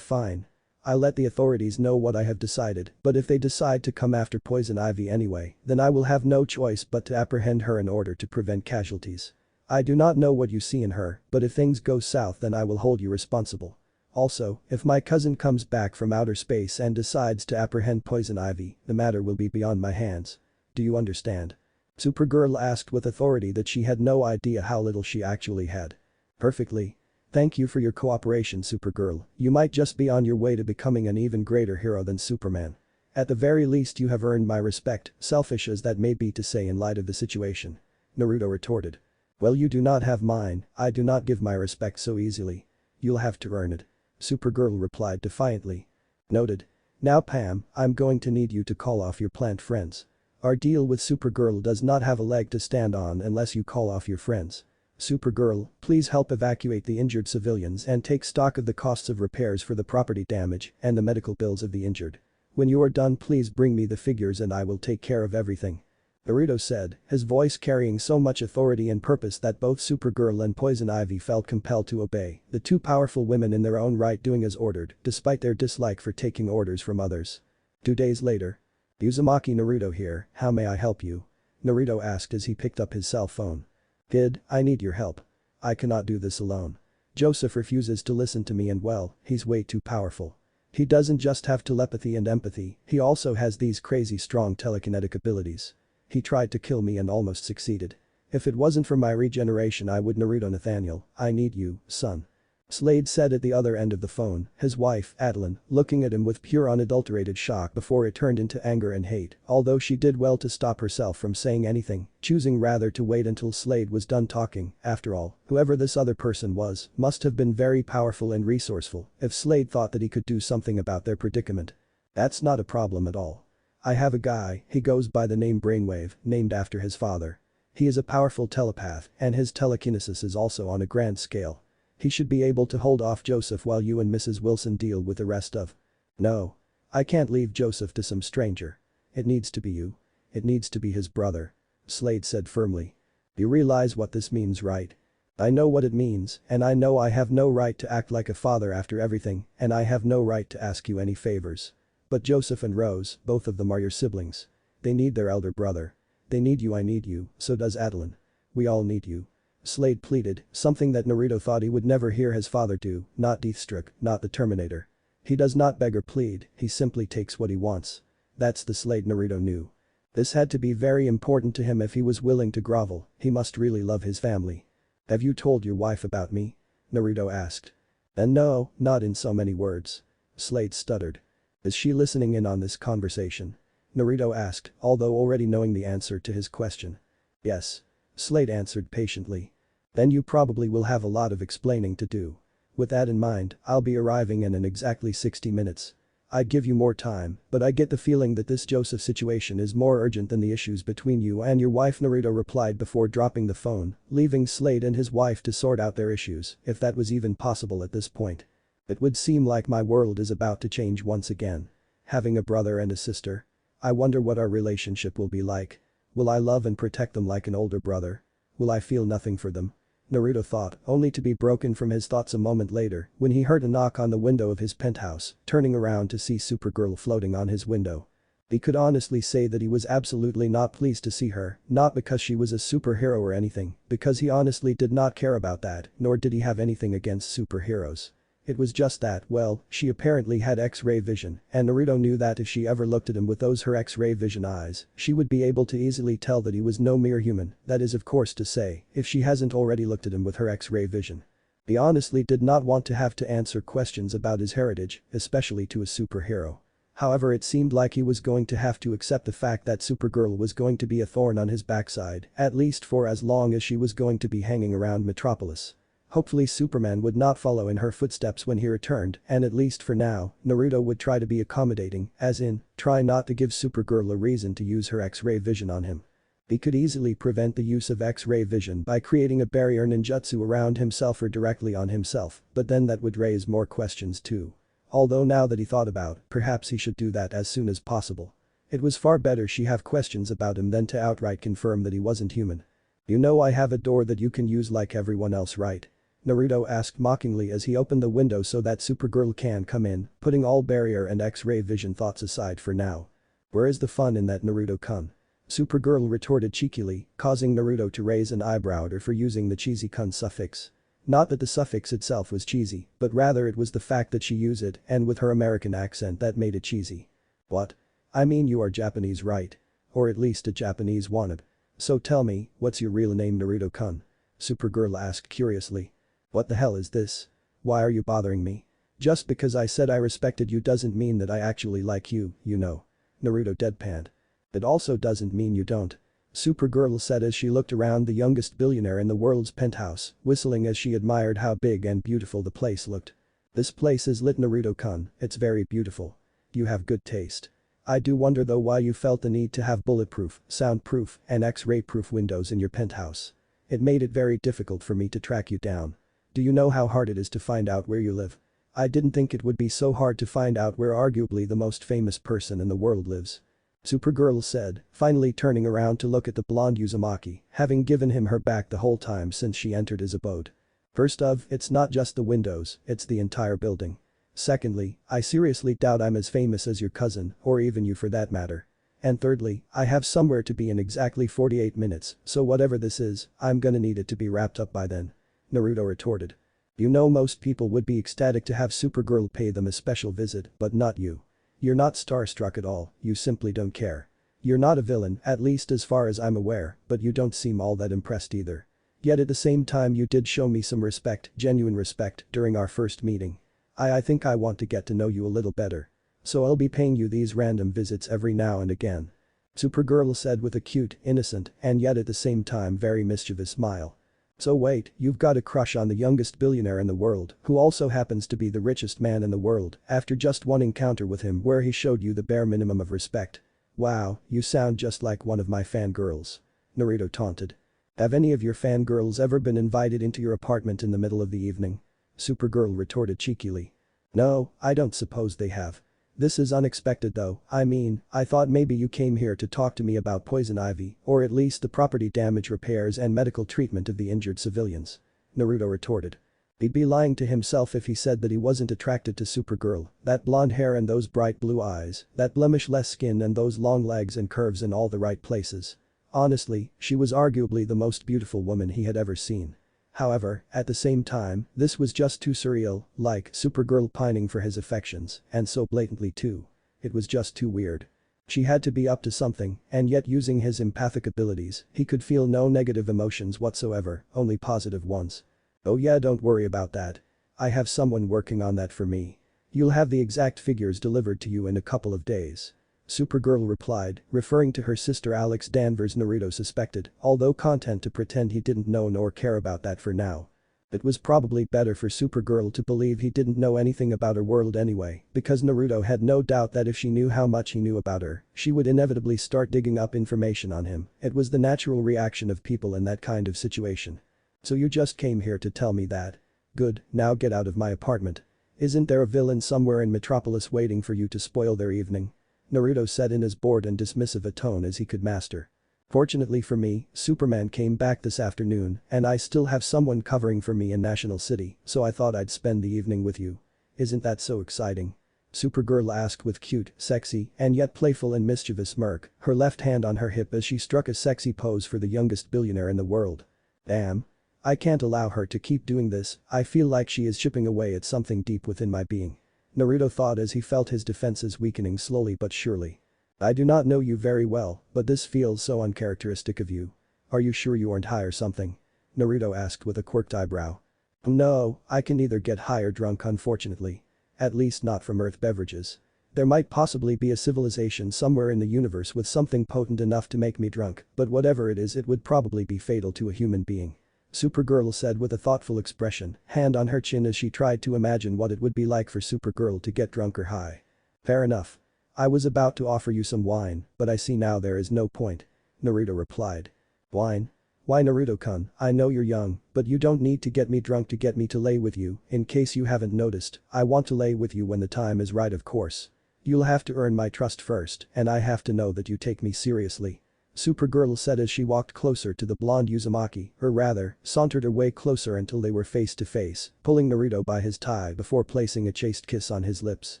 [SPEAKER 1] Fine. I'll let the authorities know what I have decided, but if they decide to come after Poison Ivy anyway, then I will have no choice but to apprehend her in order to prevent casualties. I do not know what you see in her, but if things go south then I will hold you responsible. Also, if my cousin comes back from outer space and decides to apprehend Poison Ivy, the matter will be beyond my hands. Do you understand? Supergirl asked with authority that she had no idea how little she actually had. Perfectly. Thank you for your cooperation, Supergirl. You might just be on your way to becoming an even greater hero than Superman. At the very least you have earned my respect, selfish as that may be to say in light of the situation. Naruto retorted. Well, you do not have mine, I do not give my respect so easily. You'll have to earn it. Supergirl replied defiantly. Noted. Now Pam, I'm going to need you to call off your plant friends. Our deal with Supergirl does not have a leg to stand on unless you call off your friends. Supergirl, please help evacuate the injured civilians and take stock of the costs of repairs for the property damage and the medical bills of the injured. When you are done, please bring me the figures and I will take care of everything. Naruto said, his voice carrying so much authority and purpose that both Supergirl and Poison Ivy felt compelled to obey, the two powerful women in their own right doing as ordered, despite their dislike for taking orders from others. 2 days later. Uzumaki Naruto here, how may I help you? Naruto asked as he picked up his cell phone. Kid, I need your help. I cannot do this alone. Joseph refuses to listen to me and well, he's way too powerful. He doesn't just have telepathy and empathy, he also has these crazy strong telekinetic abilities. He tried to kill me and almost succeeded. If it wasn't for my regeneration I would. Naruto Nathaniel, I need you, son. Slade said at the other end of the phone, his wife, Adeline, looking at him with pure unadulterated shock before it turned into anger and hate, although she did well to stop herself from saying anything, choosing rather to wait until Slade was done talking. After all, whoever this other person was, must have been very powerful and resourceful if Slade thought that he could do something about their predicament. That's not a problem at all. I have a guy, he goes by the name Brainwave, named after his father. He is a powerful telepath and his telekinesis is also on a grand scale. He should be able to hold off Joseph while you and Mrs. Wilson deal with the rest of. No. I can't leave Joseph to some stranger. It needs to be you. It needs to be his brother. Slade said firmly. You realize what this means, right? I know what it means, and I know I have no right to act like a father after everything, and I have no right to ask you any favors. But Joseph and Rose, both of them are your siblings. They need their elder brother. They need you, I need you, so does Adeline. We all need you. Slade pleaded, something that Naruto thought he would never hear his father do, not Deathstroke, not the Terminator. He does not beg or plead, he simply takes what he wants. That's the Slade Naruto knew. This had to be very important to him if he was willing to grovel, he must really love his family. Have you told your wife about me? Naruto asked. And no, not in so many words. Slade stuttered. Is she listening in on this conversation? Naruto asked, although already knowing the answer to his question. Yes. Slade answered patiently. Then you probably will have a lot of explaining to do. With that in mind, I'll be arriving in exactly 60 minutes. I'd give you more time, but I get the feeling that this Joseph situation is more urgent than the issues between you and your wife, Naruto replied before dropping the phone, leaving Slade and his wife to sort out their issues, if that was even possible at this point. It would seem like my world is about to change once again. Having a brother and a sister. I wonder what our relationship will be like. Will I love and protect them like an older brother? Will I feel nothing for them? Naruto thought, only to be broken from his thoughts a moment later when he heard a knock on the window of his penthouse, turning around to see Supergirl floating on his window. He could honestly say that he was absolutely not pleased to see her, not because she was a superhero or anything, because he honestly did not care about that, nor did he have anything against superheroes. It was just that, well, she apparently had X-ray vision, and Naruto knew that if she ever looked at him with those her X-ray vision eyes, she would be able to easily tell that he was no mere human, that is of course to say, if she hasn't already looked at him with her X-ray vision. He honestly did not want to have to answer questions about his heritage, especially to a superhero. However, it seemed like he was going to have to accept the fact that Supergirl was going to be a thorn on his backside, at least for as long as she was going to be hanging around Metropolis. Hopefully Superman would not follow in her footsteps when he returned, and at least for now, Naruto would try to be accommodating, as in, try not to give Supergirl a reason to use her X-ray vision on him. He could easily prevent the use of X-ray vision by creating a barrier ninjutsu around himself or directly on himself, but then that would raise more questions too. Although now that he thought about, perhaps he should do that as soon as possible. It was far better she have questions about him than to outright confirm that he wasn't human. You know I have a door that you can use like everyone else, right? Naruto asked mockingly as he opened the window so that Supergirl can come in, putting all barrier and X-ray vision thoughts aside for now. Where is the fun in that, Naruto-kun? Supergirl retorted cheekily, causing Naruto to raise an eyebrow at her for using the cheesy-kun suffix. Not that the suffix itself was cheesy, but rather it was the fact that she used it and with her American accent that made it cheesy. What? I mean, you are Japanese, right? Or at least a Japanese wannabe. So tell me, what's your real name, Naruto-kun? Supergirl asked curiously. What the hell is this? Why are you bothering me? Just because I said I respected you doesn't mean that I actually like you, you know. Naruto deadpanned. It also doesn't mean you don't. Supergirl said as she looked around the youngest billionaire in the world's penthouse, whistling as she admired how big and beautiful the place looked. This place is lit, Naruto-kun, it's very beautiful. You have good taste. I do wonder though why you felt the need to have bulletproof, soundproof, and X-ray proof windows in your penthouse. It made it very difficult for me to track you down. Do you know how hard it is to find out where you live? I didn't think it would be so hard to find out where arguably the most famous person in the world lives. Supergirl said, finally turning around to look at the blonde Uzumaki, having given him her back the whole time since she entered his abode. First of, it's not just the windows, it's the entire building. Secondly, I seriously doubt I'm as famous as your cousin, or even you for that matter. And thirdly, I have somewhere to be in exactly 48 minutes, so whatever this is, I'm gonna need it to be wrapped up by then. Naruto retorted. You know most people would be ecstatic to have Supergirl pay them a special visit, but not you. You're not starstruck at all, you simply don't care. You're not a villain, at least as far as I'm aware, but you don't seem all that impressed either. Yet at the same time you did show me some respect, genuine respect, during our first meeting. I think I want to get to know you a little better. So I'll be paying you these random visits every now and again. Supergirl said with a cute, innocent, and yet at the same time very mischievous smile. So wait, you've got a crush on the youngest billionaire in the world, who also happens to be the richest man in the world, after just one encounter with him where he showed you the bare minimum of respect. Wow, you sound just like one of my fangirls. Naruto taunted. Have any of your fangirls ever been invited into your apartment in the middle of the evening? Supergirl retorted cheekily. No, I don't suppose they have. This is unexpected though, I mean, I thought maybe you came here to talk to me about poison ivy, or at least the property damage repairs and medical treatment of the injured civilians. Naruto retorted. He'd be lying to himself if he said that he wasn't attracted to Supergirl, that blonde hair and those bright blue eyes, that blemishless skin and those long legs and curves in all the right places. Honestly, she was arguably the most beautiful woman he had ever seen. However, at the same time, this was just too surreal, like Supergirl pining for his affections, and so blatantly too. It was just too weird. She had to be up to something, and yet using his empathic abilities, he could feel no negative emotions whatsoever, only positive ones. Oh yeah, don't worry about that. I have someone working on that for me. You'll have the exact figures delivered to you in a couple of days. Supergirl replied, referring to her sister Alex Danvers. Naruto suspected, although content to pretend he didn't know nor care about that for now. It was probably better for Supergirl to believe he didn't know anything about her world anyway, because Naruto had no doubt that if she knew how much he knew about her, she would inevitably start digging up information on him. It was the natural reaction of people in that kind of situation. So you just came here to tell me that? Good, now get out of my apartment. Isn't there a villain somewhere in Metropolis waiting for you to spoil their evening? Naruto said in as bored and dismissive a tone as he could master. Fortunately for me, Superman came back this afternoon and I still have someone covering for me in National City, so I thought I'd spend the evening with you. Isn't that so exciting? Supergirl asked with cute, sexy, and yet playful and mischievous smirk, her left hand on her hip as she struck a sexy pose for the youngest billionaire in the world. Damn. I can't allow her to keep doing this, I feel like she is chipping away at something deep within my being. Naruto thought as he felt his defenses weakening slowly but surely. I do not know you very well, but this feels so uncharacteristic of you. Are you sure you aren't high or something? Naruto asked with a quirked eyebrow. No, I can neither get high or drunk unfortunately. At least not from Earth beverages. There might possibly be a civilization somewhere in the universe with something potent enough to make me drunk, but whatever it is it would probably be fatal to a human being. Supergirl said with a thoughtful expression, hand on her chin as she tried to imagine what it would be like for Supergirl to get drunk or high. Fair enough. I was about to offer you some wine, but I see now there is no point. Naruto replied. Wine? Why Naruto-kun, I know you're young, but you don't need to get me drunk to get me to lay with you, in case you haven't noticed, I want to lay with you when the time is right of course. You'll have to earn my trust first, and I have to know that you take me seriously. Supergirl said as she walked closer to the blonde Uzumaki, or rather, sauntered her way closer until they were face to face, pulling Naruto by his tie before placing a chaste kiss on his lips.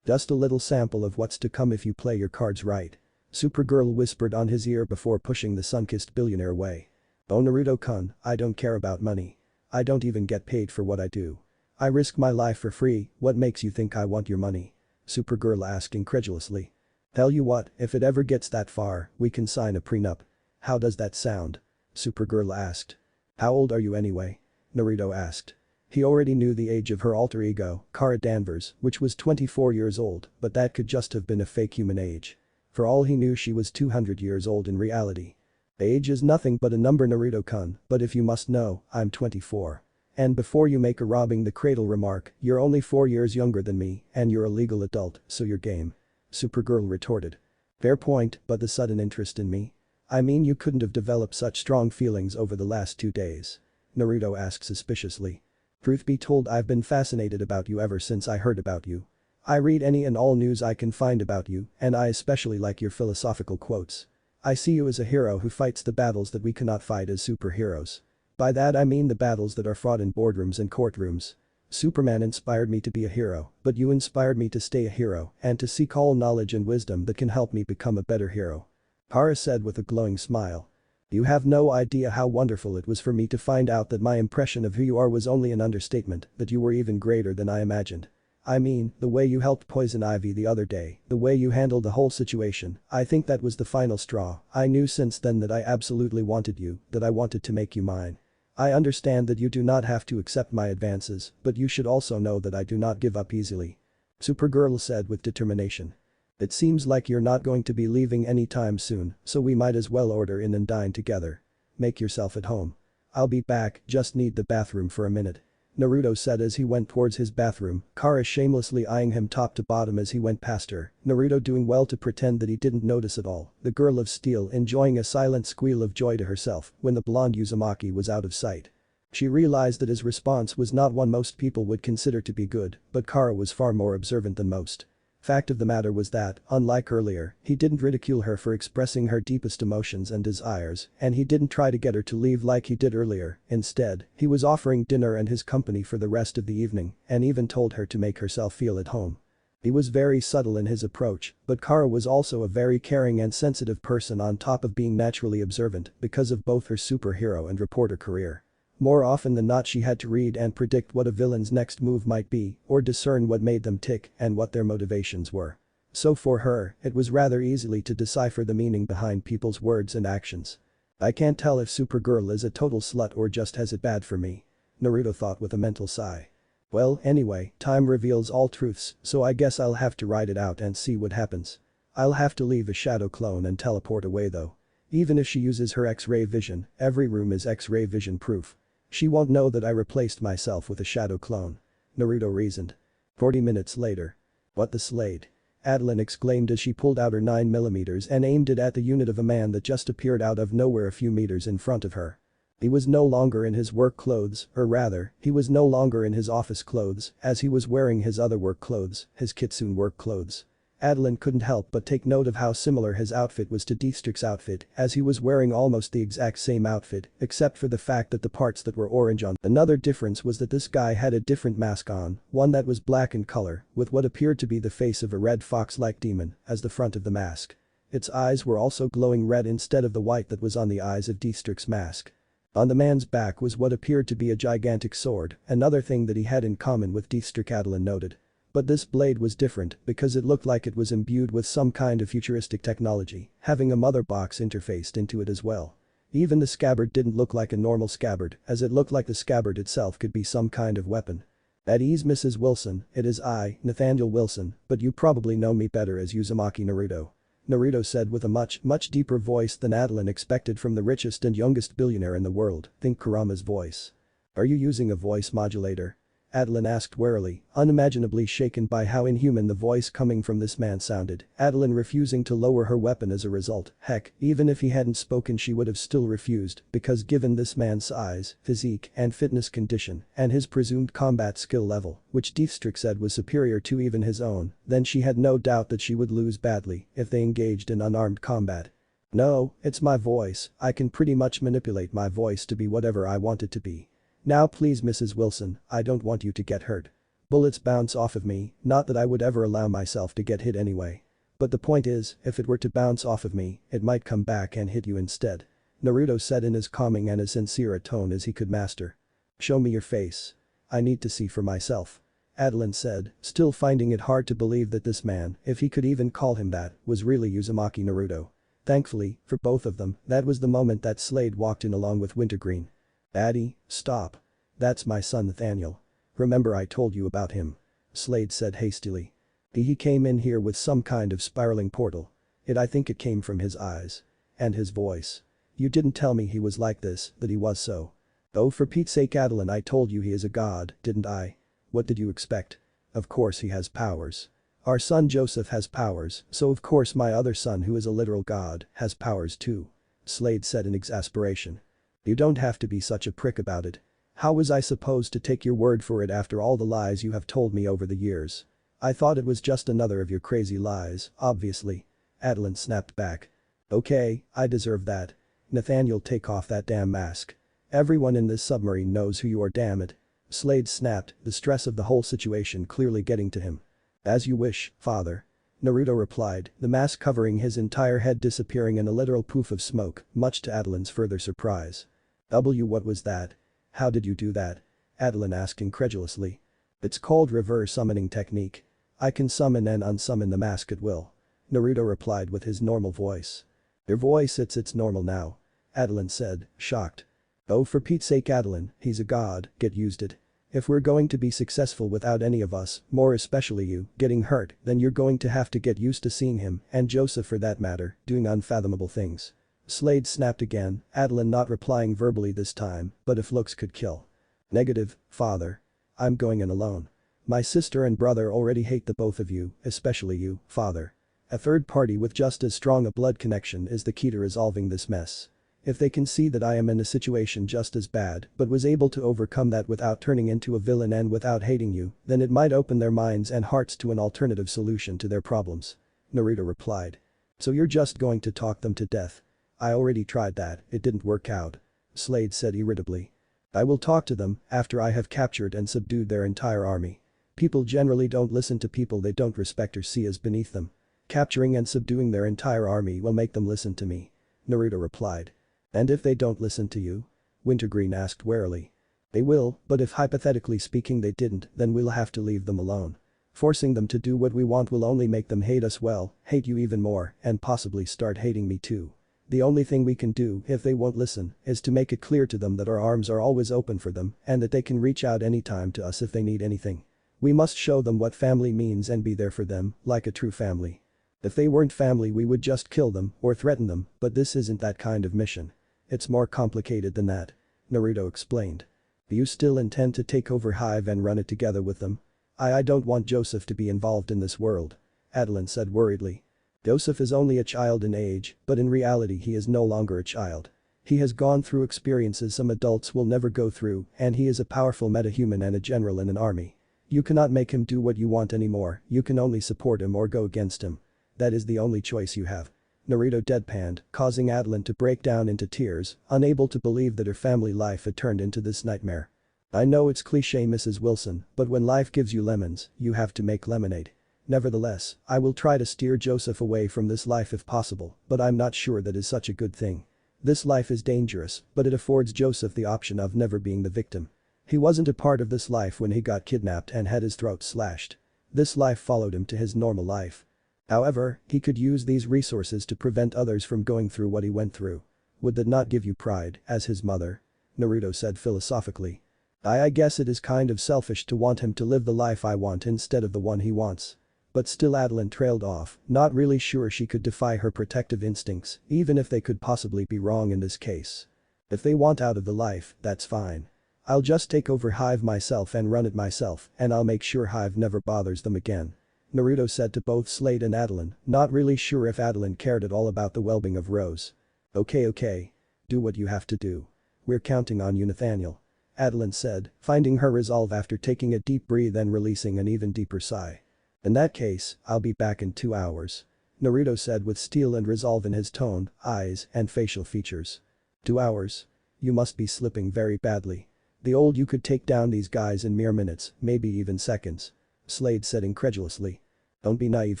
[SPEAKER 1] Just a little sample of what's to come if you play your cards right. Supergirl whispered on his ear before pushing the sun-kissed billionaire away. Oh Naruto-kun, I don't care about money. I don't even get paid for what I do. I risk my life for free, what makes you think I want your money? Supergirl asked incredulously. Tell you what, if it ever gets that far, we can sign a prenup. How does that sound? Supergirl asked. How old are you anyway? Naruto asked. He already knew the age of her alter ego, Kara Danvers, which was 24 years old, but that could just have been a fake human age. For all he knew she was 200 years old in reality. Age is nothing but a number Naruto-kun, but if you must know, I'm 24. And before you make a robbing the cradle remark, you're only 4 years younger than me, and you're a legal adult, so you're game. Supergirl retorted. Fair point, but the sudden interest in me? I mean you couldn't have developed such strong feelings over the last 2 days. Naruto asked suspiciously. Truth be told, I've been fascinated about you ever since I heard about you. I read any and all news I can find about you, and I especially like your philosophical quotes. I see you as a hero who fights the battles that we cannot fight as superheroes. By that I mean the battles that are fought in boardrooms and courtrooms. Superman inspired me to be a hero, but you inspired me to stay a hero and to seek all knowledge and wisdom that can help me become a better hero. Kara said with a glowing smile. You have no idea how wonderful it was for me to find out that my impression of who you are was only an understatement, that you were even greater than I imagined. I mean, the way you helped Poison Ivy the other day, the way you handled the whole situation, I think that was the final straw. I knew since then that I absolutely wanted you, that I wanted to make you mine. I understand that you do not have to accept my advances, but you should also know that I do not give up easily. Supergirl said with determination. It seems like you're not going to be leaving anytime soon, so we might as well order in and dine together. Make yourself at home. I'll be back, just need the bathroom for a minute. Naruto said as he went towards his bathroom, Kara shamelessly eyeing him top to bottom as he went past her, Naruto doing well to pretend that he didn't notice at all, the girl of steel enjoying a silent squeal of joy to herself when the blonde Uzumaki was out of sight. She realized that his response was not one most people would consider to be good, but Kara was far more observant than most. Fact of the matter was that, unlike earlier, he didn't ridicule her for expressing her deepest emotions and desires, and he didn't try to get her to leave like he did earlier. Instead, he was offering dinner and his company for the rest of the evening, and even told her to make herself feel at home. He was very subtle in his approach, but Kara was also a very caring and sensitive person on top of being naturally observant because of both her superhero and reporter career. More often than not she had to read and predict what a villain's next move might be, or discern what made them tick and what their motivations were. So for her, it was rather easily to decipher the meaning behind people's words and actions. I can't tell if Supergirl is a total slut or just has it bad for me. Naruto thought with a mental sigh. Well, anyway, time reveals all truths, so I guess I'll have to ride it out and see what happens. I'll have to leave a shadow clone and teleport away though. Even if she uses her X-ray vision, every room is X-ray vision proof. She won't know that I replaced myself with a shadow clone. Naruto reasoned. 40 minutes later. What the Slade? Adeline exclaimed as she pulled out her 9mm and aimed it at the unit of a man that just appeared out of nowhere a few meters in front of her. He was no longer in his work clothes, or rather, he was no longer in his office clothes, as he was wearing his other work clothes, his kitsune work clothes. Adeline couldn't help but take note of how similar his outfit was to District's outfit, as he was wearing almost the exact same outfit, except for the fact that the parts that were orange on. Another difference was that this guy had a different mask on, one that was black in color, with what appeared to be the face of a red fox-like demon as the front of the mask. Its eyes were also glowing red instead of the white that was on the eyes of District's mask. On the man's back was what appeared to be a gigantic sword, another thing that he had in common with District, Adeline noted. But this blade was different because it looked like it was imbued with some kind of futuristic technology, having a mother box interfaced into it as well. Even the scabbard didn't look like a normal scabbard, as it looked like the scabbard itself could be some kind of weapon. At ease Mrs. Wilson, it is I, Nathaniel Wilson, but you probably know me better as Uzumaki Naruto. Naruto said with a much deeper voice than Adeline expected from the richest and youngest billionaire in the world, think Kurama's voice. Are you using a voice modulator? Adeline asked warily, unimaginably shaken by how inhuman the voice coming from this man sounded, Adeline refusing to lower her weapon as a result. Heck, even if he hadn't spoken she would have still refused, because given this man's size, physique, and fitness condition, and his presumed combat skill level, which District said was superior to even his own, then she had no doubt that she would lose badly if they engaged in unarmed combat. No, it's my voice, I can pretty much manipulate my voice to be whatever I want it to be. Now please Mrs. Wilson, I don't want you to get hurt. Bullets bounce off of me, not that I would ever allow myself to get hit anyway. But the point is, if it were to bounce off of me, it might come back and hit you instead. Naruto said in as calming and as sincere a tone as he could master. Show me your face. I need to see for myself. Adeline said, still finding it hard to believe that this man, if he could even call him that, was really Uzumaki Naruto. Thankfully, for both of them, that was the moment that Slade walked in along with Wintergreen. Addie, stop. That's my son Nathaniel. Remember I told you about him. Slade said hastily. He came in here with some kind of spiraling portal. I think it came from his eyes. And his voice. You didn't tell me he was like this, that he was so. Oh for Pete's sake Adeline, I told you he is a god, didn't I? What did you expect? Of course he has powers. Our son Joseph has powers, so of course my other son who is a literal god has powers too. Slade said in exasperation. You don't have to be such a prick about it. How was I supposed to take your word for it after all the lies you have told me over the years? I thought it was just another of your crazy lies, obviously. Adeline snapped back. Okay, I deserve that. Nathaniel, take off that damn mask. Everyone in this submarine knows who you are, damn it. Slade snapped, the stress of the whole situation clearly getting to him. As you wish, father. Naruto replied, the mask covering his entire head disappearing in a literal poof of smoke, much to Adeline's further surprise. What was that? How did you do that? Adeline asked incredulously. It's called reverse summoning technique. I can summon and unsummon the mask at will. Naruto replied with his normal voice. Your voice, it's normal now. Adeline said, shocked. Oh, for Pete's sake, Adeline, he's a god, get used it. If we're going to be successful without any of us, more especially you, getting hurt, then you're going to have to get used to seeing him, and Joseph for that matter, doing unfathomable things. Slade snapped again, Adeline not replying verbally this time, but if looks could kill. Negative, father. I'm going in alone. My sister and brother already hate the both of you, especially you, father. A third party with just as strong a blood connection is the key to resolving this mess. If they can see that I am in a situation just as bad but was able to overcome that without turning into a villain and without hating you, then it might open their minds and hearts to an alternative solution to their problems. Naruto replied. So you're just going to talk them to death? I already tried that, it didn't work out. Slade said irritably. I will talk to them after I have captured and subdued their entire army. People generally don't listen to people they don't respect or see as beneath them. Capturing and subduing their entire army will make them listen to me. Naruto replied. And if they don't listen to you? Wintergreen asked warily. They will, but if hypothetically speaking they didn't, then we'll have to leave them alone. Forcing them to do what we want will only make them hate us, well, hate you even more, and possibly start hating me too. The only thing we can do if they won't listen is to make it clear to them that our arms are always open for them and that they can reach out anytime to us if they need anything. We must show them what family means and be there for them, like a true family. If they weren't family we would just kill them or threaten them, but this isn't that kind of mission. It's more complicated than that. Naruto explained. Do you still intend to take over Hive and run it together with them? I don't want Joseph to be involved in this world. Adeline said worriedly. Joseph is only a child in age, but in reality he is no longer a child. He has gone through experiences some adults will never go through, and he is a powerful metahuman and a general in an army. You cannot make him do what you want anymore, you can only support him or go against him. That is the only choice you have. Naruto deadpanned, causing Adeline to break down into tears, unable to believe that her family life had turned into this nightmare. I know it's cliché, Mrs. Wilson, but when life gives you lemons, you have to make lemonade. Nevertheless, I will try to steer Joseph away from this life if possible, but I'm not sure that is such a good thing. This life is dangerous, but it affords Joseph the option of never being the victim. He wasn't a part of this life when he got kidnapped and had his throat slashed. This life followed him to his normal life. However, he could use these resources to prevent others from going through what he went through. Would that not give you pride, as his mother? Naruto said philosophically. I guess it is kind of selfish to want him to live the life I want instead of the one he wants. But still Adeline trailed off, not really sure she could defy her protective instincts, even if they could possibly be wrong in this case. If they want out of the life, that's fine. I'll just take over Hive myself and run it myself, and I'll make sure Hive never bothers them again. Naruto said to both Slade and Adeline, not really sure if Adeline cared at all about the well-being of Rose. Okay. Do what you have to do. We're counting on you, Nathaniel. Adeline said, finding her resolve after taking a deep breath and releasing an even deeper sigh. In that case, I'll be back in 2 hours. Naruto said with steel and resolve in his tone, eyes, and facial features. 2 hours? You must be slipping very badly. The old you could take down these guys in mere minutes, maybe even seconds. Slade said incredulously. Don't be naive,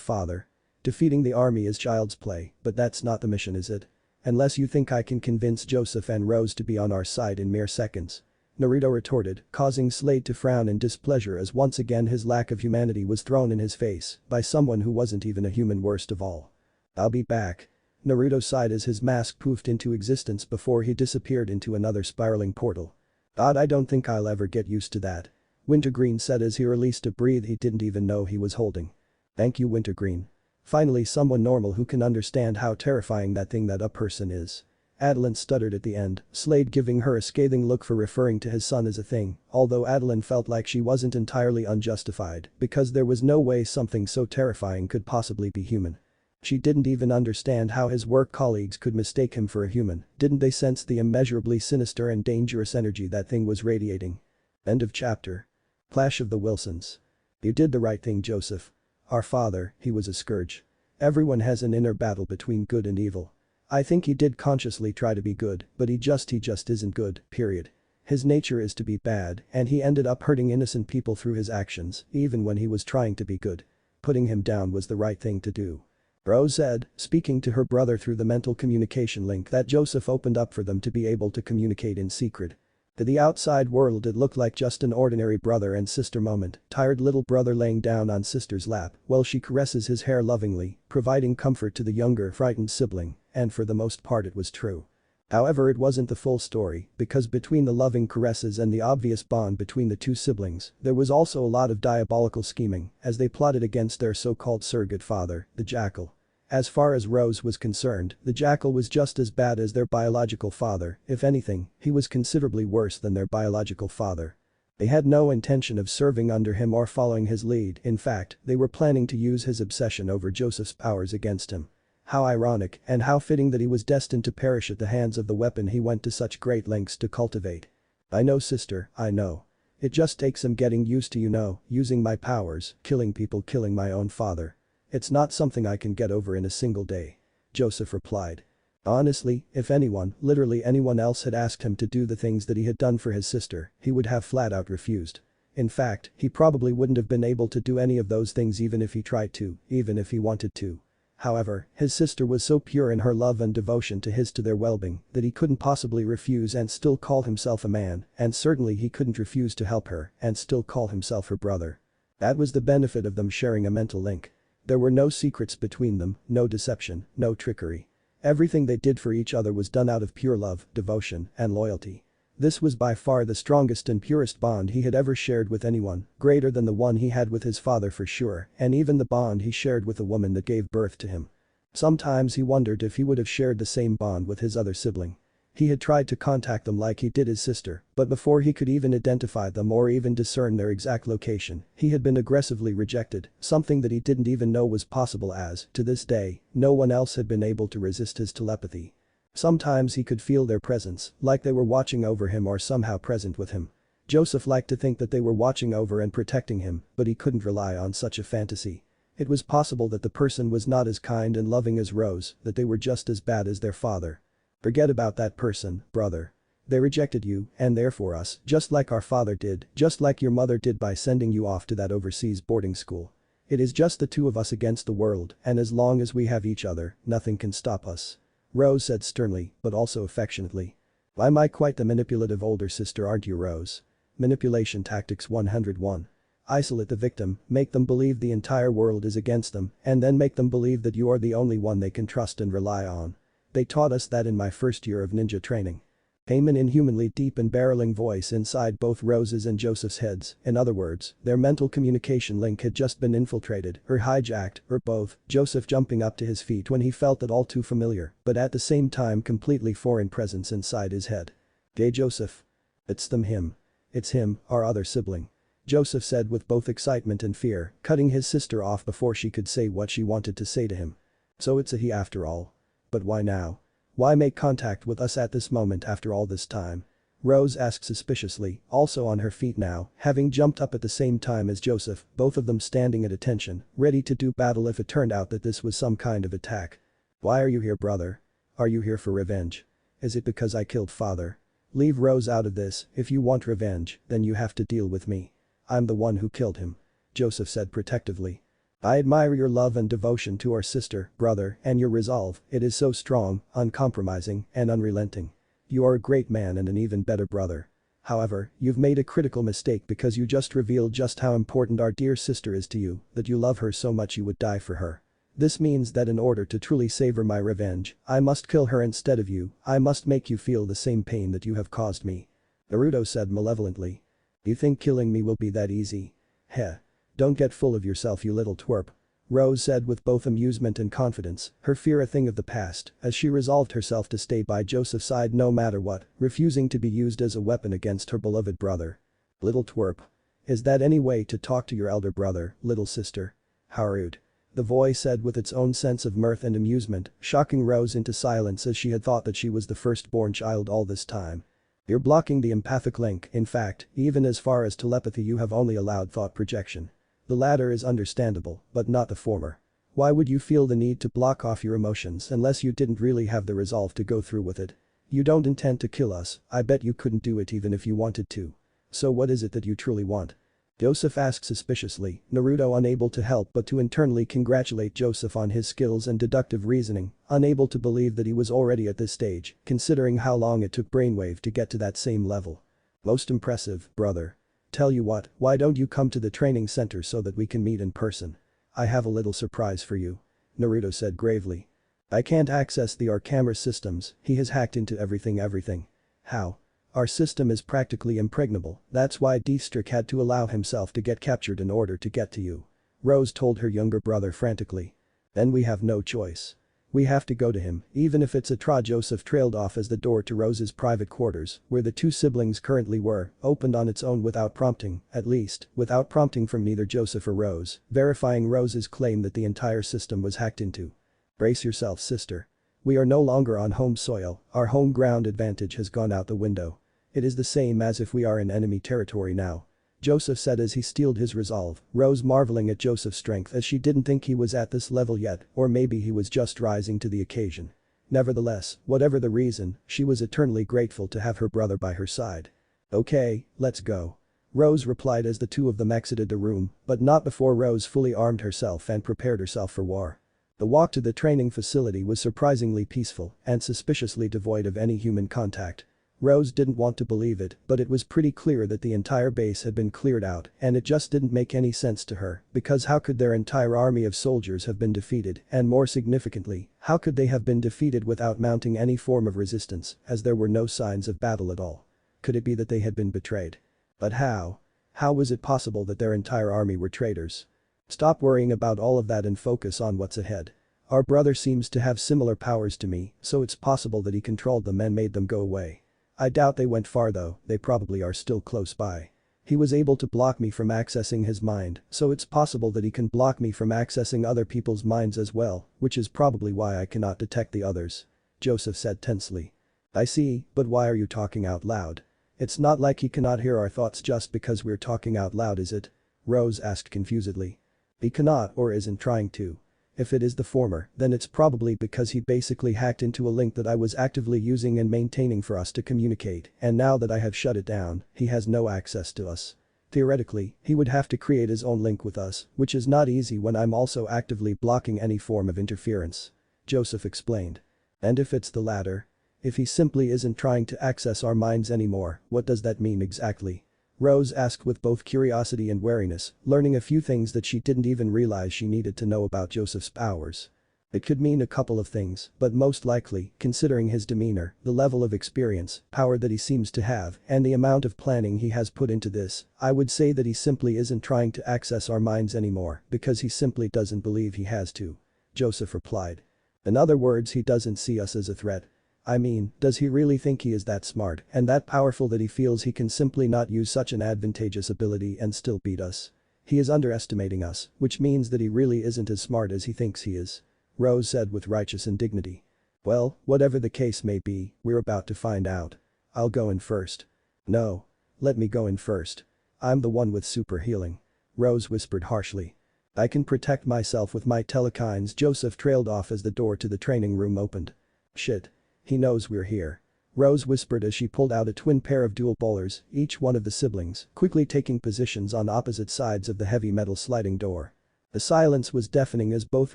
[SPEAKER 1] father. Defeating the army is child's play, but that's not the mission, is it? Unless you think I can convince Joseph and Rose to be on our side in mere seconds. Naruto retorted, causing Slade to frown in displeasure as once again his lack of humanity was thrown in his face by someone who wasn't even a human, worst of all. I'll be back. Naruto sighed as his mask poofed into existence before he disappeared into another spiraling portal. I don't think I'll ever get used to that. Wintergreen said as he released a breath he didn't even know he was holding. Thank you, Wintergreen. Finally someone normal who can understand how terrifying that thing that a person is. Adeline stuttered at the end, Slade giving her a scathing look for referring to his son as a thing, although Adeline felt like she wasn't entirely unjustified because there was no way something so terrifying could possibly be human. She didn't even understand how his work colleagues could mistake him for a human, didn't they sense the immeasurably sinister and dangerous energy that thing was radiating? End of chapter. Clash of the Wilsons. You did the right thing, Joseph. Our father, he was a scourge. Everyone has an inner battle between good and evil. I think he did consciously try to be good, but he just isn't good, period. His nature is to be bad, and he ended up hurting innocent people through his actions, even when he was trying to be good. Putting him down was the right thing to do. Rose said, speaking to her brother through the mental communication link that Joseph opened up for them to be able to communicate in secret. To the outside world it looked like just an ordinary brother and sister moment, tired little brother laying down on sister's lap while she caresses his hair lovingly, providing comfort to the younger, frightened sibling, and for the most part it was true. However, it wasn't the full story, because between the loving caresses and the obvious bond between the two siblings, there was also a lot of diabolical scheming as they plotted against their so-called surrogate father, the Jackal. As far as Rose was concerned, the Jackal was just as bad as their biological father, if anything, he was considerably worse than their biological father. They had no intention of serving under him or following his lead, in fact, they were planning to use his obsession over Joseph's powers against him. How ironic and how fitting that he was destined to perish at the hands of the weapon he went to such great lengths to cultivate. I know, sister, I know. It just takes some getting used to, you know, using my powers, killing people, killing my own father. It's not something I can get over in a single day. Joseph replied. Honestly, if anyone, literally anyone else had asked him to do the things that he had done for his sister, he would have flat out refused. In fact, he probably wouldn't have been able to do any of those things even if he tried to, even if he wanted to. However, his sister was so pure in her love and devotion to their well-being that he couldn't possibly refuse and still call himself a man, and certainly he couldn't refuse to help her and still call himself her brother. That was the benefit of them sharing a mental link. There were no secrets between them, no deception, no trickery. Everything they did for each other was done out of pure love, devotion, and loyalty. This was by far the strongest and purest bond he had ever shared with anyone, greater than the one he had with his father for sure, and even the bond he shared with the woman that gave birth to him. Sometimes he wondered if he would have shared the same bond with his other sibling. He had tried to contact them like he did his sister, but before he could even identify them or even discern their exact location, he had been aggressively rejected, something that he didn't even know was possible as, to this day, no one else had been able to resist his telepathy. Sometimes he could feel their presence, like they were watching over him or somehow present with him. Joseph liked to think that they were watching over and protecting him, but he couldn't rely on such a fantasy. It was possible that the person was not as kind and loving as Rose, that they were just as bad as their father. Forget about that person, brother. They rejected you, and therefore us, just like our father did, just like your mother did by sending you off to that overseas boarding school. It is just the two of us against the world, and as long as we have each other, nothing can stop us. Rose said sternly, but also affectionately. Am I quite the manipulative older sister, aren't you, Rose? Manipulation Tactics 101. Isolate the victim, make them believe the entire world is against them, and then make them believe that you are the only one they can trust and rely on. They taught us that in my first year of ninja training. Came an inhumanly deep and barreling voice inside both Rose's and Joseph's heads. In other words, their mental communication link had just been infiltrated, or hijacked, or both, Joseph jumping up to his feet when he felt that all too familiar, but at the same time completely foreign presence inside his head. Gay Joseph. It's him. It's him, our other sibling. Joseph said with both excitement and fear, cutting his sister off before she could say what she wanted to say to him. So it's a he after all. But why now? Why make contact with us at this moment after all this time? Rose asked suspiciously, also on her feet now, having jumped up at the same time as Joseph, both of them standing at attention, ready to do battle if it turned out that this was some kind of attack. Why are you here, brother? Are you here for revenge? Is it because I killed father? Leave Rose out of this, if you want revenge, then you have to deal with me. I'm the one who killed him. Joseph said protectively. I admire your love and devotion to our sister, brother, and your resolve, it is so strong, uncompromising, and unrelenting. You are a great man and an even better brother. However, you've made a critical mistake because you just revealed just how important our dear sister is to you, that you love her so much you would die for her. This means that in order to truly savor my revenge, I must kill her instead of you, I must make you feel the same pain that you have caused me. Naruto said malevolently. You think killing me will be that easy? Heh. Don't get full of yourself, you little twerp. Rose said with both amusement and confidence, her fear a thing of the past, as she resolved herself to stay by Joseph's side no matter what, refusing to be used as a weapon against her beloved brother. Little twerp. Is that any way to talk to your elder brother, little sister? How rude. the voice said with its own sense of mirth and amusement, shocking Rose into silence as she had thought that she was the firstborn child all this time. You're blocking the empathic link, in fact, even as far as telepathy you have only allowed thought projection. The latter is understandable, but not the former. Why would you feel the need to block off your emotions unless you didn't really have the resolve to go through with it? You don't intend to kill us, I bet you couldn't do it even if you wanted to. So what is it that you truly want? Joseph asked suspiciously, Naruto unable to help but to internally congratulate Joseph on his skills and deductive reasoning, unable to believe that he was already at this stage, considering how long it took Brainwave to get to that same level. Most impressive, brother. Tell you what, why don't you come to the training center so that we can meet in person? I have a little surprise for you. Naruto said gravely. I can't access the Arcamera systems, he has hacked into everything. How? Our system is practically impregnable, that's why Deathstreak had to allow himself to get captured in order to get to you. Rose told her younger brother frantically. Then we have no choice. We have to go to him, even if it's a tra. Joseph trailed off as the door to Rose's private quarters, where the two siblings currently were, opened on its own without prompting, at least, without prompting from neither Joseph or Rose, verifying Rose's claim that the entire system was hacked into. Brace yourself, sister. We are no longer on home soil, our home ground advantage has gone out the window. It is the same as if we are in enemy territory now. Joseph said as he steeled his resolve, Rose marveling at Joseph's strength as she didn't think he was at this level yet, or maybe he was just rising to the occasion. Nevertheless, whatever the reason, she was eternally grateful to have her brother by her side. Okay, let's go. Rose replied as the two of them exited the room, but not before Rose fully armed herself and prepared herself for war. The walk to the training facility was surprisingly peaceful and suspiciously devoid of any human contact. Rose didn't want to believe it, but it was pretty clear that the entire base had been cleared out and it just didn't make any sense to her because how could their entire army of soldiers have been defeated and more significantly, how could they have been defeated without mounting any form of resistance as there were no signs of battle at all? Could it be that they had been betrayed? But how? How was it possible that their entire army were traitors? Stop worrying about all of that and focus on what's ahead. Our brother seems to have similar powers to me, so it's possible that he controlled them and made them go away. I doubt they went far though, they probably are still close by. He was able to block me from accessing his mind, so it's possible that he can block me from accessing other people's minds as well, which is probably why I cannot detect the others. Joseph said tensely. I see, but why are you talking out loud? It's not like he cannot hear our thoughts just because we're talking out loud, is it? Rose asked confusedly. He cannot or isn't trying to. If it is the former, then it's probably because he basically hacked into a link that I was actively using and maintaining for us to communicate, and now that I have shut it down, he has no access to us. Theoretically, he would have to create his own link with us, which is not easy when I'm also actively blocking any form of interference. Joseph explained. And if it's the latter? If he simply isn't trying to access our minds anymore, what does that mean exactly? Rose asked with both curiosity and wariness, learning a few things that she didn't even realize she needed to know about Joseph's powers. It could mean a couple of things, but most likely, considering his demeanor, the level of experience, power that he seems to have, and the amount of planning he has put into this, I would say that he simply isn't trying to access our minds anymore because he simply doesn't believe he has to. Joseph replied. In other words, he doesn't see us as a threat. I mean, does he really think he is that smart and that powerful that he feels he can simply not use such an advantageous ability and still beat us? He is underestimating us, which means that he really isn't as smart as he thinks he is. Rose said with righteous indignity. Well, whatever the case may be, we're about to find out. I'll go in first. No. Let me go in first. I'm the one with super healing. Rose whispered harshly. I can protect myself with my telekines. Joseph trailed off as the door to the training room opened. Shit. He knows we're here. Rose whispered as she pulled out a twin pair of dual bowlers, each one of the siblings, quickly taking positions on opposite sides of the heavy metal sliding door. The silence was deafening as both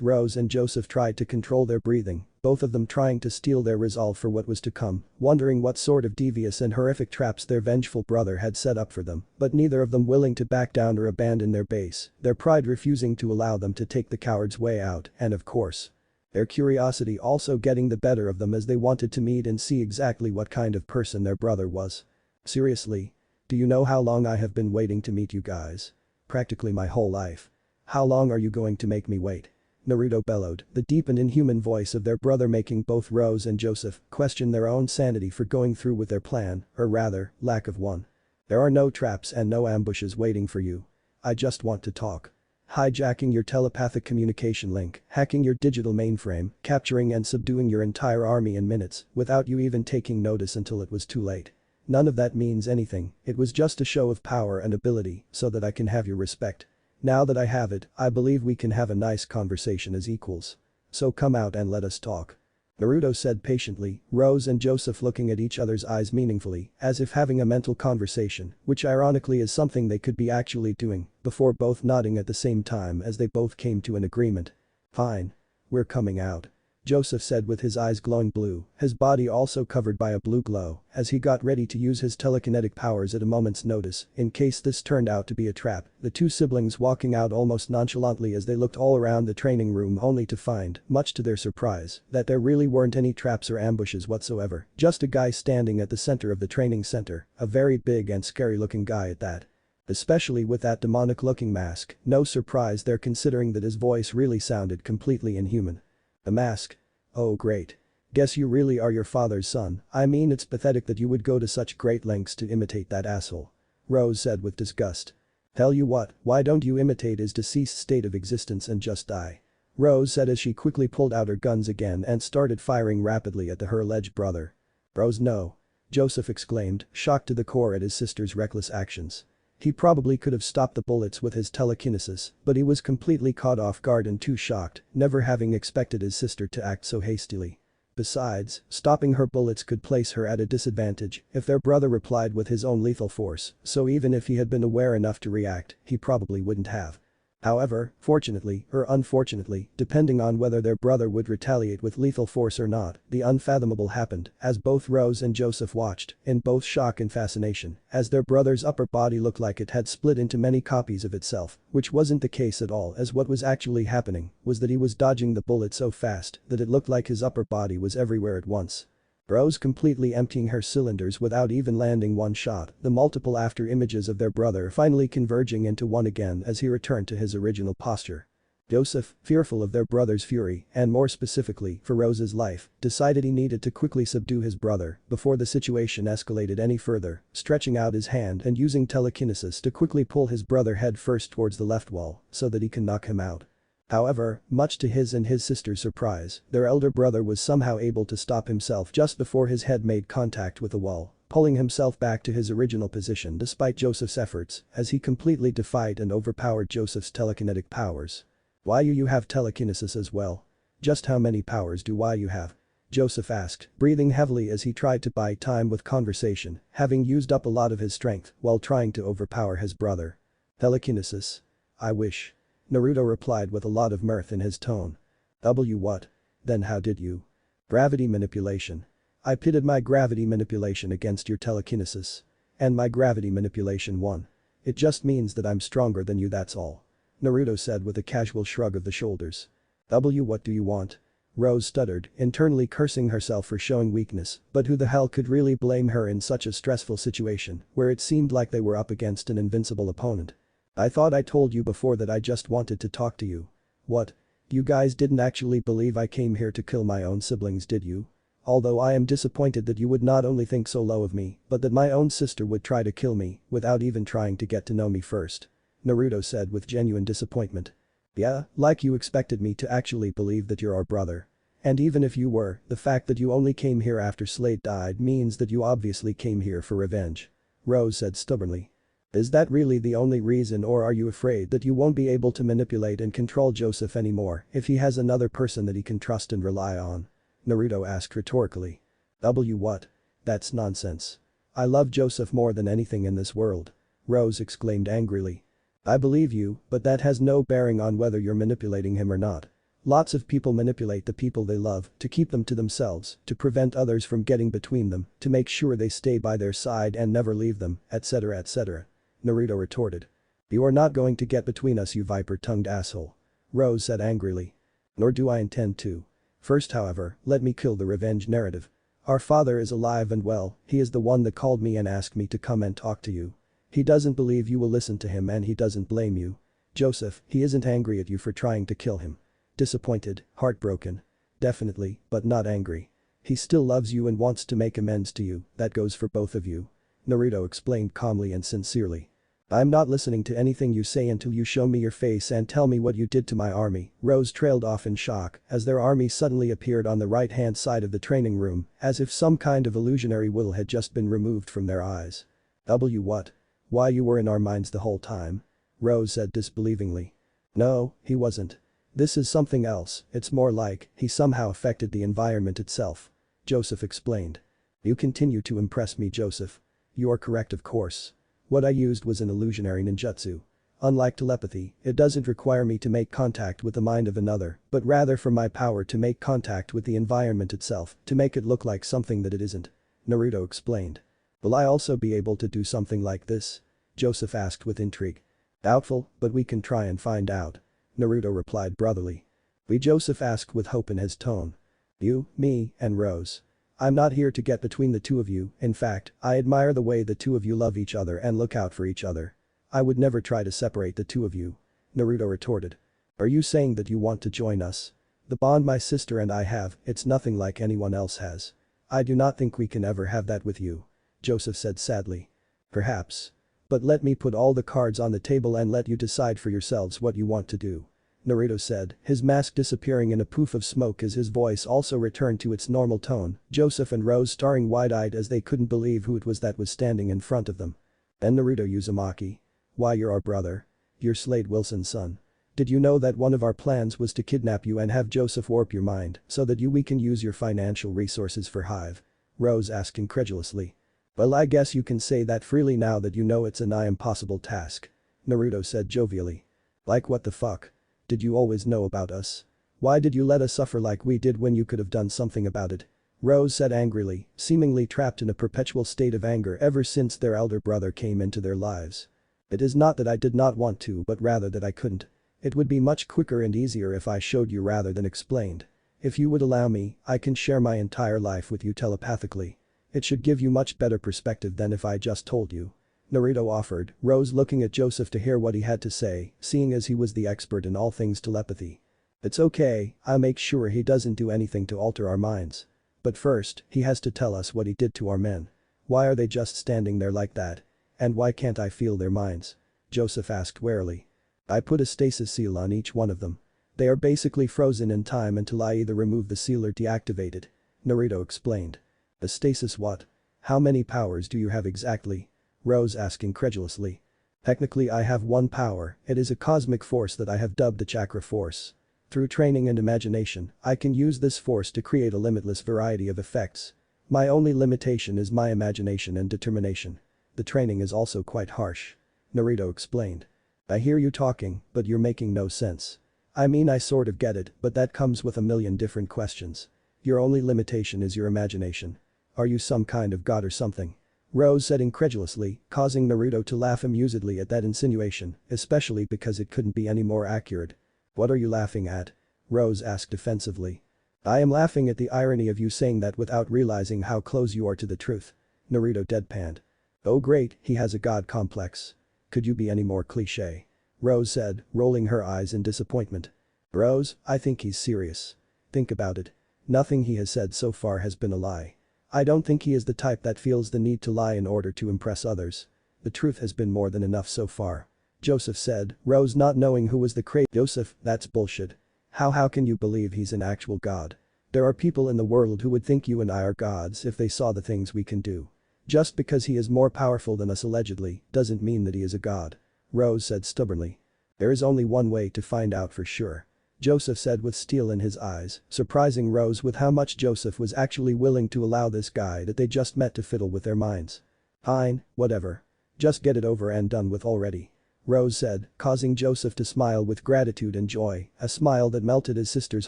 [SPEAKER 1] Rose and Joseph tried to control their breathing, both of them trying to steel their resolve for what was to come, wondering what sort of devious and horrific traps their vengeful brother had set up for them, but neither of them willing to back down or abandon their base, their pride refusing to allow them to take the coward's way out, and of course, their curiosity also getting the better of them as they wanted to meet and see exactly what kind of person their brother was. Seriously? Do you know how long I have been waiting to meet you guys? Practically my whole life. How long are you going to make me wait? Naruto bellowed, the deep and inhuman voice of their brother making both Rose and Joseph question their own sanity for going through with their plan, or rather, lack of one. There are no traps and no ambushes waiting for you. I just want to talk. hijacking your telepathic communication link, hacking your digital mainframe, capturing and subduing your entire army in minutes without you even taking notice until it was too late. None of that means anything, it was just a show of power and ability so that I can have your respect. Now that I have it, I believe we can have a nice conversation as equals. So come out and let us talk. Naruto said patiently, Rose and Joseph looking at each other's eyes meaningfully, as if having a mental conversation, which ironically is something they could be actually doing, before both nodding at the same time as they both came to an agreement. Fine. We're coming out. Joseph said with his eyes glowing blue, his body also covered by a blue glow, as he got ready to use his telekinetic powers at a moment's notice, in case this turned out to be a trap, the two siblings walking out almost nonchalantly as they looked all around the training room only to find, much to their surprise, that there really weren't any traps or ambushes whatsoever, just a guy standing at the center of the training center, a very big and scary looking guy at that. Especially with that demonic looking mask, no surprise there considering that his voice really sounded completely inhuman. The mask? Oh great. Guess you really are your father's son, I mean it's pathetic that you would go to such great lengths to imitate that asshole. Rose said with disgust. Tell you what, why don't you imitate his deceased state of existence and just die? Rose said as she quickly pulled out her guns again and started firing rapidly at her alleged brother. Rose no. Joseph exclaimed, shocked to the core at his sister's reckless actions. He probably could have stopped the bullets with his telekinesis, but he was completely caught off guard and too shocked, never having expected his sister to act so hastily. Besides, stopping her bullets could place her at a disadvantage if their brother replied with his own lethal force, so even if he had been aware enough to react, he probably wouldn't have. However, fortunately or unfortunately, depending on whether their brother would retaliate with lethal force or not, the unfathomable happened as both Rose and Joseph watched, in both shock and fascination, as their brother's upper body looked like it had split into many copies of itself, which wasn't the case at all as what was actually happening was that he was dodging the bullet so fast that it looked like his upper body was everywhere at once. Rose completely emptying her cylinders without even landing one shot, the multiple after images of their brother finally converging into one again as he returned to his original posture. Joseph, fearful of their brother's fury, and more specifically for Rose's life, decided he needed to quickly subdue his brother before the situation escalated any further, stretching out his hand and using telekinesis to quickly pull his brother head first towards the left wall so that he can knock him out. However, much to his and his sister's surprise, their elder brother was somehow able to stop himself just before his head made contact with the wall, pulling himself back to his original position despite Joseph's efforts as he completely defied and overpowered Joseph's telekinetic powers. Why you have telekinesis as well? Just how many powers do you have? Joseph asked, breathing heavily as he tried to buy time with conversation, having used up a lot of his strength while trying to overpower his brother. Telekinesis? I wish. Naruto replied with a lot of mirth in his tone. What? Then how did you? Gravity manipulation. I pitted my gravity manipulation against your telekinesis. And my gravity manipulation won. It just means that I'm stronger than you, that's all. Naruto said with a casual shrug of the shoulders. What do you want? Rose stuttered, internally cursing herself for showing weakness, but who the hell could really blame her in such a stressful situation where it seemed like they were up against an invincible opponent. I thought I told you before that I just wanted to talk to you. What? You guys didn't actually believe I came here to kill my own siblings, did you? Although I am disappointed that you would not only think so low of me, but that my own sister would try to kill me without even trying to get to know me first. Naruto said with genuine disappointment. Yeah, like you expected me to actually believe that you're our brother. And even if you were, the fact that you only came here after Slade died means that you obviously came here for revenge. Rose said stubbornly. Is that really the only reason, or are you afraid that you won't be able to manipulate and control Joseph anymore if he has another person that he can trust and rely on? Naruto asked rhetorically. What? That's nonsense. I love Joseph more than anything in this world. Rose exclaimed angrily. I believe you, but that has no bearing on whether you're manipulating him or not. Lots of people manipulate the people they love to keep them to themselves, to prevent others from getting between them, to make sure they stay by their side and never leave them, etc. etc. Naruto retorted. You are not going to get between us, you viper-tongued asshole. Rose said angrily. Nor do I intend to. First, however, let me kill the revenge narrative. Our father is alive and well, he is the one that called me and asked me to come and talk to you. He doesn't believe you will listen to him and he doesn't blame you. Joseph, he isn't angry at you for trying to kill him. Disappointed, heartbroken. Definitely, but not angry. He still loves you and wants to make amends to you, that goes for both of you. Naruto explained calmly and sincerely. I'm not listening to anything you say until you show me your face and tell me what you did to my army. Rose trailed off in shock as their army suddenly appeared on the right-hand side of the training room, as if some kind of illusionary will had just been removed from their eyes. What? Why, you were in our minds the whole time? Rose said disbelievingly. No, he wasn't. This is something else, it's more like he somehow affected the environment itself. Joseph explained. You continue to impress me, Joseph. You are correct, of course. What I used was an illusionary ninjutsu. Unlike telepathy, it doesn't require me to make contact with the mind of another, but rather for my power to make contact with the environment itself, to make it look like something that it isn't. Naruto explained. Will I also be able to do something like this? Joseph asked with intrigue. Doubtful, but we can try and find out. Naruto replied brotherly. We? Joseph asked with hope in his tone. You, me, and Rose. I'm not here to get between the two of you, in fact, I admire the way the two of you love each other and look out for each other. I would never try to separate the two of you. Naruto retorted. Are you saying that you want to join us? The bond my sister and I have, it's nothing like anyone else has. I do not think we can ever have that with you. Joseph said sadly. Perhaps. But let me put all the cards on the table and let you decide for yourselves what you want to do. Naruto said, his mask disappearing in a poof of smoke as his voice also returned to its normal tone. Joseph and Rose staring wide-eyed as they couldn't believe who it was that was standing in front of them. And Naruto Uzumaki. Why, you're our brother. You're Slade Wilson's son. Did you know that one of our plans was to kidnap you and have Joseph warp your mind so that we can use your financial resources for Hive? Rose asked incredulously. Well, I guess you can say that freely now that you know it's a nigh impossible task. Naruto said jovially. Like what the fuck? Did you always know about us? Why did you let us suffer like we did when you could have done something about it? Rose said angrily, seemingly trapped in a perpetual state of anger ever since their elder brother came into their lives. It is not that I did not want to, but rather that I couldn't. It would be much quicker and easier if I showed you rather than explained. If you would allow me, I can share my entire life with you telepathically. It should give you much better perspective than if I just told you. Naruto offered, Rose looking at Joseph to hear what he had to say, seeing as he was the expert in all things telepathy. It's okay, I'll make sure he doesn't do anything to alter our minds. But first, he has to tell us what he did to our men. Why are they just standing there like that? And why can't I feel their minds? Joseph asked warily. I put a stasis seal on each one of them. They are basically frozen in time until I either remove the seal or deactivate it. Naruto explained. A stasis what? How many powers do you have exactly? Rose asked incredulously. Technically I have one power, it is a cosmic force that I have dubbed the chakra force. Through training and imagination, I can use this force to create a limitless variety of effects. My only limitation is my imagination and determination. The training is also quite harsh. Naruto explained. I hear you talking, but you're making no sense. I mean, I sort of get it, but that comes with a million different questions. Your only limitation is your imagination. Are you some kind of god or something? Rose said incredulously, causing Naruto to laugh amusedly at that insinuation, especially because it couldn't be any more accurate. What are you laughing at? Rose asked defensively. I am laughing at the irony of you saying that without realizing how close you are to the truth. Naruto deadpanned. Oh great, he has a god complex. Could you be any more cliché? Rose said, rolling her eyes in disappointment. Rose, I think he's serious. Think about it. Nothing he has said so far has been a lie. I don't think he is the type that feels the need to lie in order to impress others. The truth has been more than enough so far. Joseph said, Rose not knowing who was the crazy. Joseph, that's bullshit. How can you believe he's an actual god? There are people in the world who would think you and I are gods if they saw the things we can do. Just because he is more powerful than us allegedly, doesn't mean that he is a god. Rose said stubbornly. There is only one way to find out for sure. Joseph said with steel in his eyes, surprising Rose with how much Joseph was actually willing to allow this guy that they just met to fiddle with their minds. Fine, whatever. Just get it over and done with already. Rose said, causing Joseph to smile with gratitude and joy, a smile that melted his sister's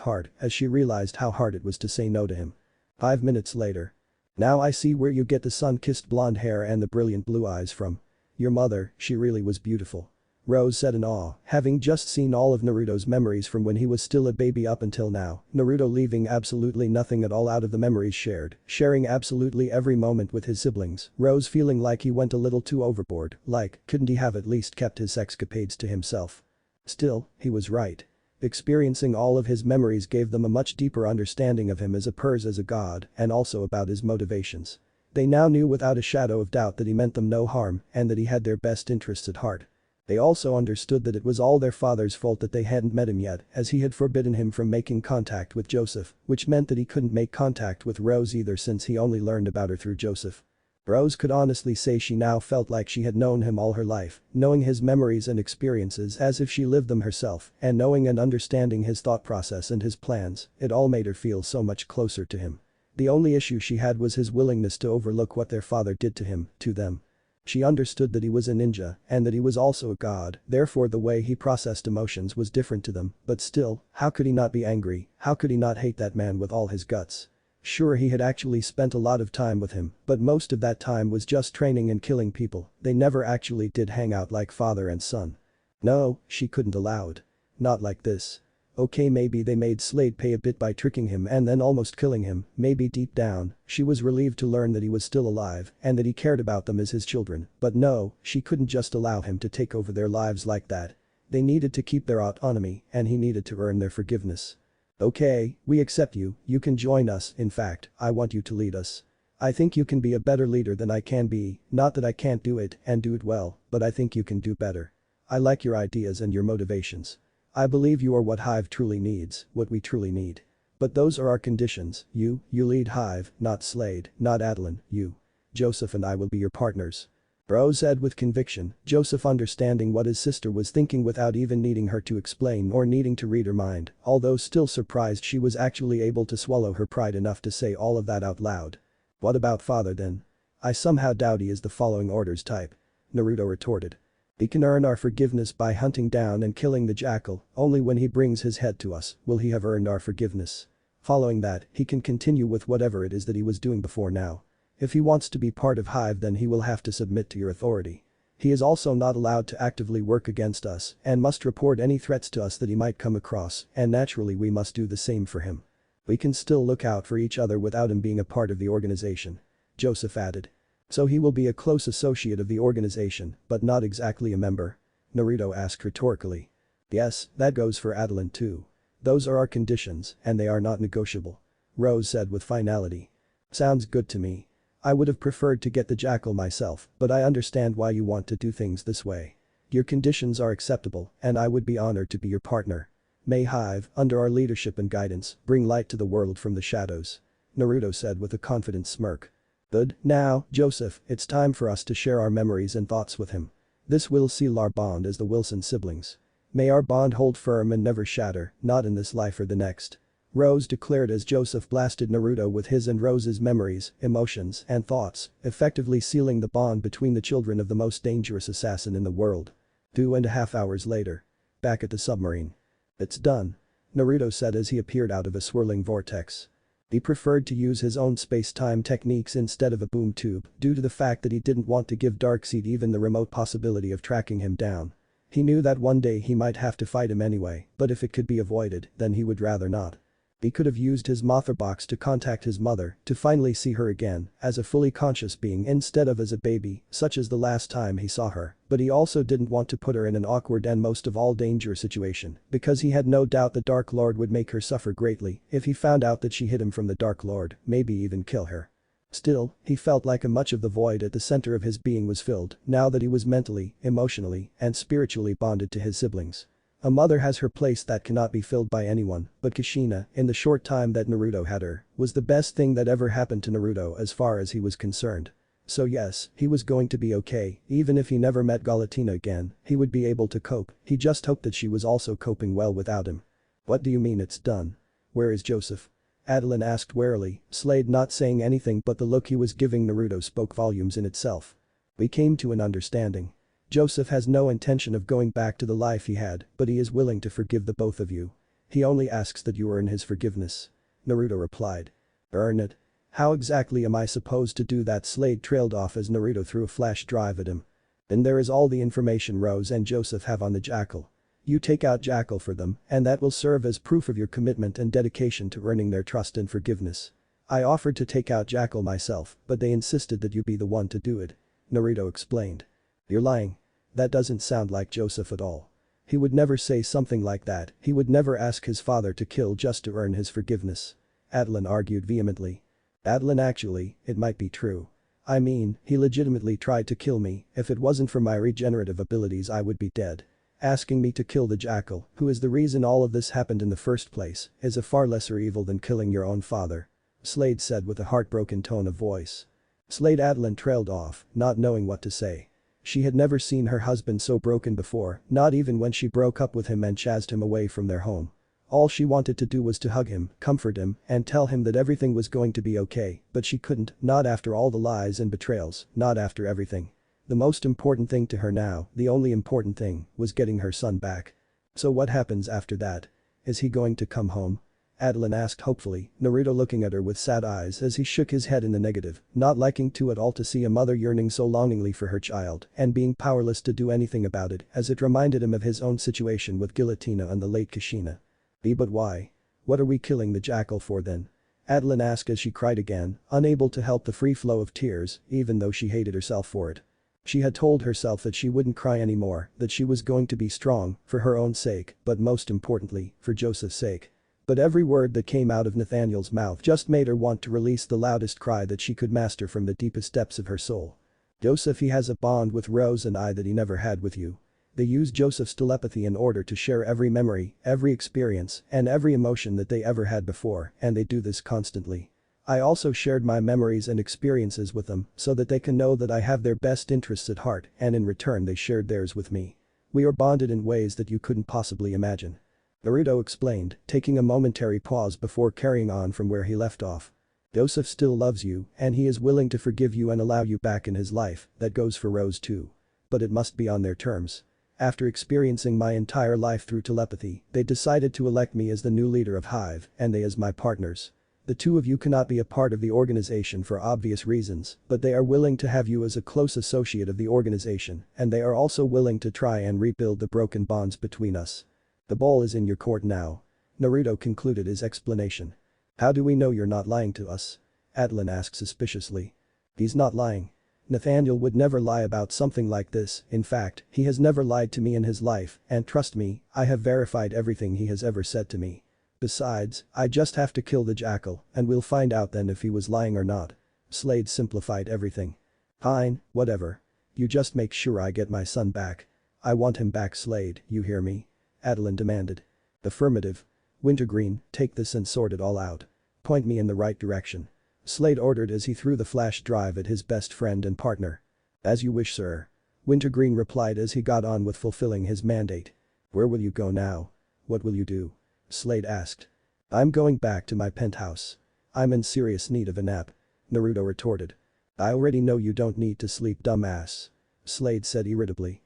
[SPEAKER 1] heart as she realized how hard it was to say no to him. 5 minutes later. Now I see where you get the sun-kissed blonde hair and the brilliant blue eyes from. Your mother, she really was beautiful. Rose said in awe, having just seen all of Naruto's memories from when he was still a baby up until now, Naruto leaving absolutely nothing at all out of the memories shared, sharing absolutely every moment with his siblings, Rose feeling like he went a little too overboard, like, couldn't he have at least kept his escapades to himself? Still, he was right. Experiencing all of his memories gave them a much deeper understanding of him as a god and also about his motivations. They now knew without a shadow of doubt that he meant them no harm and that he had their best interests at heart. They also understood that it was all their father's fault that they hadn't met him yet, as he had forbidden him from making contact with Joseph, which meant that he couldn't make contact with Rose either since he only learned about her through Joseph. Rose could honestly say she now felt like she had known him all her life, knowing his memories and experiences as if she lived them herself, and knowing and understanding his thought process and his plans, it all made her feel so much closer to him. The only issue she had was his willingness to overlook what their father did to him, to them. She understood that he was a ninja and that he was also a god, therefore the way he processed emotions was different to them, but still, how could he not be angry, how could he not hate that man with all his guts? Sure, he had actually spent a lot of time with him, but most of that time was just training and killing people, they never actually did hang out like father and son. No, she couldn't allow it. Not like this. Okay, maybe they made Slade pay a bit by tricking him and then almost killing him, maybe deep down, she was relieved to learn that he was still alive and that he cared about them as his children, but no, she couldn't just allow him to take over their lives like that. They needed to keep their autonomy and he needed to earn their forgiveness. Okay, we accept you, you can join us, in fact, I want you to lead us. I think you can be a better leader than I can be, not that I can't do it and do it well, but I think you can do better. I like your ideas and your motivations. I believe you are what Hive truly needs, what we truly need. But those are our conditions, you lead Hive, not Slade, not Adeline, you. Joseph and I will be your partners. Rose said with conviction, Joseph understanding what his sister was thinking without even needing her to explain or needing to read her mind, although still surprised she was actually able to swallow her pride enough to say all of that out loud. What about father then? I somehow doubt he is the following orders type. Naruto retorted. He can earn our forgiveness by hunting down and killing the jackal, only when he brings his head to us will he have earned our forgiveness. Following that, he can continue with whatever it is that he was doing before now. If he wants to be part of Hive then he will have to submit to your authority. He is also not allowed to actively work against us and must report any threats to us that he might come across, and naturally we must do the same for him. We can still look out for each other without him being a part of the organization. Joseph added. So he will be a close associate of the organization, but not exactly a member? Naruto asked rhetorically. Yes, that goes for Adeline too. Those are our conditions, and they are not negotiable. Rose said with finality. Sounds good to me. I would have preferred to get the jackal myself, but I understand why you want to do things this way. Your conditions are acceptable, and I would be honored to be your partner. May Hive, under our leadership and guidance, bring light to the world from the shadows. Naruto said with a confident smirk. Good, now, Joseph, it's time for us to share our memories and thoughts with him. This will seal our bond as the Wilson siblings. May our bond hold firm and never shatter, not in this life or the next. Rose declared as Joseph blasted Naruto with his and Rose's memories, emotions, and thoughts, effectively sealing the bond between the children of the most dangerous assassin in the world. 2.5 hours later. Back at the submarine. It's done. Naruto said as he appeared out of a swirling vortex. He preferred to use his own space-time techniques instead of a boom tube due to the fact that he didn't want to give Darkseid even the remote possibility of tracking him down. He knew that one day he might have to fight him anyway, but if it could be avoided, then he would rather not. He could have used his Mothra box to contact his mother to finally see her again as a fully conscious being instead of as a baby, such as the last time he saw her, but he also didn't want to put her in an awkward and most of all dangerous situation because he had no doubt the Dark Lord would make her suffer greatly if he found out that she hid him from the Dark Lord, maybe even kill her. Still, he felt like much of the void at the center of his being was filled now that he was mentally, emotionally, and spiritually bonded to his siblings. A mother has her place that cannot be filled by anyone, but Kushina, in the short time that Naruto had her, was the best thing that ever happened to Naruto as far as he was concerned. So yes, he was going to be okay, even if he never met Galatina again, he would be able to cope, he just hoped that she was also coping well without him. What do you mean it's done? Where is Joseph? Adeline asked warily, Slade not saying anything but the look he was giving Naruto spoke volumes in itself. We came to an understanding. Joseph has no intention of going back to the life he had, but he is willing to forgive the both of you. He only asks that you earn his forgiveness. Naruto replied. Earn it? How exactly am I supposed to do that? Slade trailed off as Naruto threw a flash drive at him. Then there is all the information Rose and Joseph have on the jackal. You take out jackal for them, and that will serve as proof of your commitment and dedication to earning their trust and forgiveness. I offered to take out jackal myself, but they insisted that you be the one to do it. Naruto explained. You're lying. That doesn't sound like Joseph at all. He would never say something like that, he would never ask his father to kill just to earn his forgiveness. Adeline argued vehemently. Adeline, actually, it might be true. I mean, he legitimately tried to kill me. If it wasn't for my regenerative abilities I would be dead. Asking me to kill the jackal, who is the reason all of this happened in the first place, is a far lesser evil than killing your own father," Slade said with a heartbroken tone of voice. Slade Adeline trailed off, not knowing what to say. She had never seen her husband so broken before, not even when she broke up with him and chased him away from their home. All she wanted to do was to hug him, comfort him, and tell him that everything was going to be okay, but she couldn't, not after all the lies and betrayals, not after everything. The most important thing to her now, the only important thing, was getting her son back. So what happens after that? Is he going to come home? Adeline asked hopefully, Naruto looking at her with sad eyes as he shook his head in the negative, not liking to at all to see a mother yearning so longingly for her child and being powerless to do anything about it, as it reminded him of his own situation with Guillotina and the late Kushina. But why? What are we killing the jackal for then? Adeline asked as she cried again, unable to help the free flow of tears, even though she hated herself for it. She had told herself that she wouldn't cry anymore, that she was going to be strong, for her own sake, but most importantly, for Joseph's sake. But every word that came out of Nathaniel's mouth just made her want to release the loudest cry that she could master from the deepest depths of her soul. Joseph, he has a bond with Rose and I that he never had with you. They use Joseph's telepathy in order to share every memory, every experience, and every emotion that they ever had before, and they do this constantly. I also shared my memories and experiences with them so that they can know that I have their best interests at heart, and in return they shared theirs with me. We are bonded in ways that you couldn't possibly imagine. Naruto explained, taking a momentary pause before carrying on from where he left off. Joseph still loves you, and he is willing to forgive you and allow you back in his life, that goes for Rose too. But it must be on their terms. After experiencing my entire life through telepathy, they decided to elect me as the new leader of Hive, and they as my partners. The two of you cannot be a part of the organization for obvious reasons, but they are willing to have you as a close associate of the organization, and they are also willing to try and rebuild the broken bonds between us. The ball is in your court now. Naruto concluded his explanation. How do we know you're not lying to us? Adeline asked suspiciously. He's not lying. Nathaniel would never lie about something like this, in fact, he has never lied to me in his life, and trust me, I have verified everything he has ever said to me. Besides, I just have to kill the jackal, and we'll find out then if he was lying or not. Slade simplified everything. Fine, whatever. You just make sure I get my son back. I want him back, Slade, you hear me? Adeline demanded. Affirmative. Wintergreen, take this and sort it all out. Point me in the right direction. Slade ordered as he threw the flash drive at his best friend and partner. As you wish, sir. Wintergreen replied as he got on with fulfilling his mandate. Where will you go now? What will you do? Slade asked. I'm going back to my penthouse. I'm in serious need of a nap. Naruto retorted. I already know you don't need to sleep, dumbass. Slade said irritably.